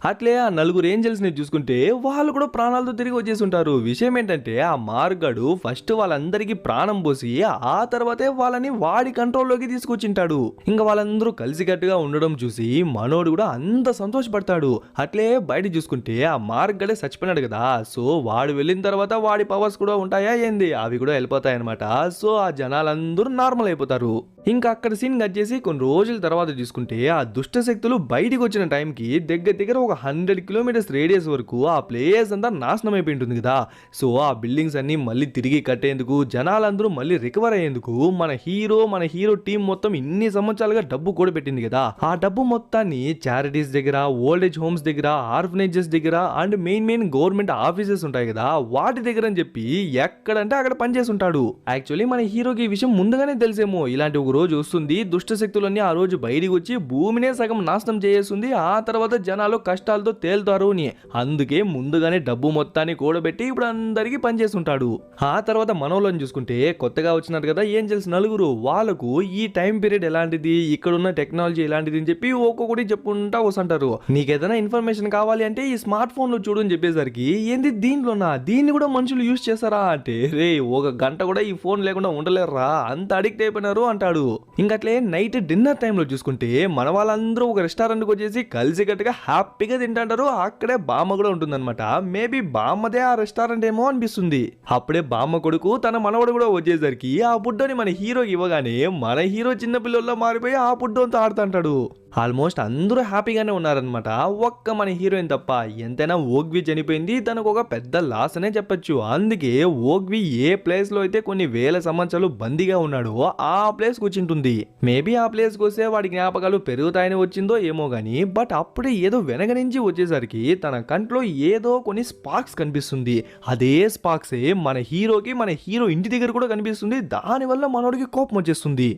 అట్లే ఆ నలుగురు ఏంజల్స్ ని చూసుకుంటే వాళ్ళు కూడా ప్రాణాలతో తిరిగి వచ్చేసి ఉంటారు. విషయం ఏంటంటే ఆ మార్గాడు ఫస్ట్ వాళ్ళందరికీ ప్రాణం పోసి ఆ తర్వాతే వాళ్ళని వాడి కంట్రోల్లోకి తీసుకొచ్చింటాడు. ఇంకా వాళ్ళందరూ కలిసికట్టుగా ఉండడం చూసి మనోడు కూడా అంత సంతోషపడతాడు. అట్లే బయట చూసుకుంటే ఆ మార్గడే చచ్చిపోయినాడు కదా, సో వాడు వెళ్ళిన తర్వాత వాడి పవర్స్ కూడా ఉంటాయా ఏంది, అవి కూడా వెళ్ళిపోతాయి అనమాట. సో ఆ జనాలందరూ నార్మల్ అయిపోతారు. ఇంకా అక్కడ సీన్ కట్ చేసి కొన్ని రోజుల తర్వాత చూసుకుంటే ఆ దుష్ట శక్తులు బయటికి వచ్చిన టైంకి దగ్గర ఒక 100 కిలోమీటర్స్ రేడియస్ వరకు ఆ ప్లేస్ అంతా నాశనం అయిపోయి ఉంటుంది కదా. సో ఆ బిల్డింగ్స్ అన్ని మళ్ళీ తిరిగి కట్టేందుకు జనాలందరూ మళ్ళీ రికవర్ అయ్యేందుకు మన హీరో టీం మొత్తం ఇన్ని సంవత్సరాలుగా డబ్బు కూడా పెట్టింది కదా, ఆ డబ్బు మొత్తాన్ని చారిటీస్ దగ్గర, ఓల్డేజ్ హోమ్స్ దగ్గర, ఆర్ఫనేజెస్ దగ్గర అండ్ మెయిన్ గవర్నమెంట్ ఆఫీసెస్ ఉంటాయి కదా వాటి దగ్గర అని చెప్పి ఎక్కడంటే అక్కడ పనిచేసి ఉంటాడు. యాక్చువల్లీ మన హీరోకి ఈ విషయం ముందుగానే తెలిసేమో ఇలాంటి ఒక రోజు వస్తుంది, దుష్ట శక్తులన్నీ ఆ రోజు బయటికి వచ్చి భూమినే సగం నాశనం చేస్తుంది, ఆ తర్వాత జనాలు కష్టాలతో తేలుతారు అని. అందుకే ముందుగానే డబ్బు మొత్తాన్ని కూడబెట్టి ఇప్పుడు అందరికీ పనిచేస్తుంటాడు. ఆ తర్వాత మనోళ్ళని చూసుకుంటే కొత్తగా వచ్చినారు కదా ఏంజల్స్ నలుగురు, వాళ్ళకు ఈ టైం పీరియడ్ ఎలాంటిది, ఇక్కడున్న టెక్నాలజీ ఎలాంటిది అని చెప్పి ఒక్కొక్కటి చెప్పుకుంటా వస్తుంటారు. నీకేదైనా ఇన్ఫర్మేషన్ కావాలి అంటే ఈ స్మార్ట్ ఫోన్ లో చూడు అని చెప్పేసరికి ఏంది దీంట్లోనా, దీన్ని కూడా మనుషులు యూజ్ చేస్తారా అంటే రే ఒక గంట కూడా ఈ ఫోన్ లేకుండా ఉండలేరా, అంత అడిక్ట్ అయిపోయినారు అంటాడు. ఇంకట్లే నైట్ డిన్నర్ టైంలో చూసుకుంటే మన వాళ్ళందరూ ఒక రెస్టారెంట్కి వచ్చేసి కలిసికట్టుగా హ్యాపీగా తింటారు. అక్కడే బామ్మ కూడా ఉంటుందన్నమాట. మేబీ బామ్మదే ఆ రెస్టారెంట్ ఏమో అనిపిస్తుంది. అప్పుడే బామ్మ కొడుకు తన మనవడు కూడా వచ్చేసరికి ఆ బుడ్డోని మన హీరోకి ఇవ్వగానే మన హీరో చిన్న పిల్లల్లో మారిపోయి ఆ బుడ్డోంతో ఆడుతుంటాడు. ఆల్మోస్ట్ అందరూ హ్యాపీగానే ఉన్నారనమాట, ఒక్క మన హీరోయిన్ తప్ప. ఎంతైనా ఓగ్వి చనిపోయింది తనకు ఒక పెద్ద లాస్ అనే చెప్పొచ్చు. అందుకే ఓగ్వి ఏ ప్లేస్ లో అయితే కొన్ని వేల సంవత్సరాలు బందీగా ఉన్నాడో ఆ ప్లేస్ కూర్చుంటుంది. మేబీ ఆ ప్లేస్ కి వస్తే వాడి జ్ఞాపకాలు పెరుగుతాయని వచ్చిందో ఏమో గానీ, బట్ అప్పుడే ఏదో వెనక నుంచి వచ్చేసరికి తన కంట్లో ఏదో కొన్ని స్పార్క్స్ కనిపిస్తుంది. అదే స్పార్క్సే మన హీరో ఇంటి దగ్గర కూడా కనిపిస్తుంది. దానివల్ల మనోడికి కోపం వచ్చేస్తుంది.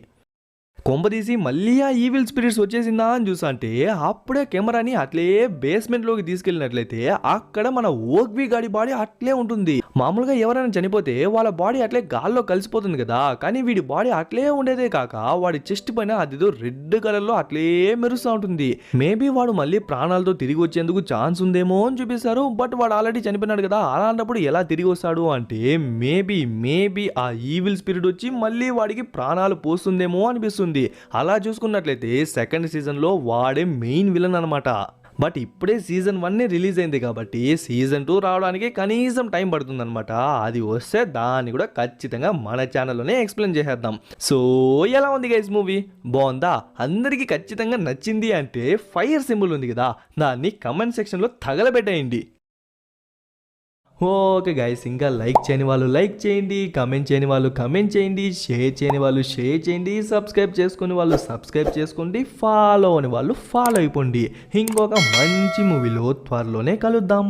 కొంపదీసి మళ్ళీ ఆ ఈవిల్ స్పిరిట్స్ వచ్చేసిందా అని చూసా అంటే అప్పుడే కెమెరాని అట్లే బేస్మెంట్ లోకి తీసుకెళ్ళినట్లయితే అక్కడ మన ఓగ్వి గాడి బాడీ అట్లే ఉంటుంది. మామూలుగా ఎవరైనా చనిపోతే వాళ్ళ బాడీ అట్లే గాల్లో కలిసిపోతుంది కదా, కానీ వీడి బాడీ అట్లే ఉండేదే కాక వాడి చెస్ట్ పైన అదిదో రెడ్ కలర్ లో అట్లే మెరుస్తూ ఉంటుంది. మేబీ వాడు మళ్ళీ ప్రాణాలతో తిరిగి వచ్చేందుకు ఛాన్స్ ఉందేమో అని చూపిస్తారు. బట్ వాడు ఆల్రెడీ చనిపోయినాడు కదా, అలాంటప్పుడు ఎలా తిరిగి వస్తాడు అంటే మేబీ ఆ ఈవిల్ స్పిరిట్ వచ్చి మళ్ళీ వాడికి ప్రాణాలు పోస్తుందేమో అనిపిస్తుంది. అలా చూసుకున్నట్లయితే సెకండ్ సీజన్ లో వాడే మెయిన్ విలన్ అనమాట. బట్ ఇప్పుడే సీజన్ 1 రిలీజ్ అయింది కాబట్టి సీజన్ 2 రావడానికి కనీసం టైం పడుతుందన్నమాట. అది వస్తే దాన్ని కూడా ఖచ్చితంగా మన ఛానల్లోనే ఎక్స్ప్లెయిన్ చేసేద్దాం. సో ఎలా ఉంది గైస్ మూవీ, బాగుందా? అందరికీ ఖచ్చితంగా నచ్చింది అంటే ఫైర్ సింబల్ ఉంది కదా, దాన్ని కమెంట్ సెక్షన్లో తగలబెట్టేయండి. ఓకే గైస్, ఇంకా లైక్ చేయని వాళ్ళు లైక్ చేయండి, కమెంట్ చేయని వాళ్ళు కమెంట్ చేయండి, షేర్ చేయని వాళ్ళు షేర్ చేయండి, సబ్స్క్రైబ్ చేసుకుని వాళ్ళు సబ్స్క్రైబ్ చేసుకోండి, ఫాలో అని వాళ్ళు ఫాలో అయిపోండి. ఇంకొక మంచి మూవీలో త్వరలోనే కలుద్దాం.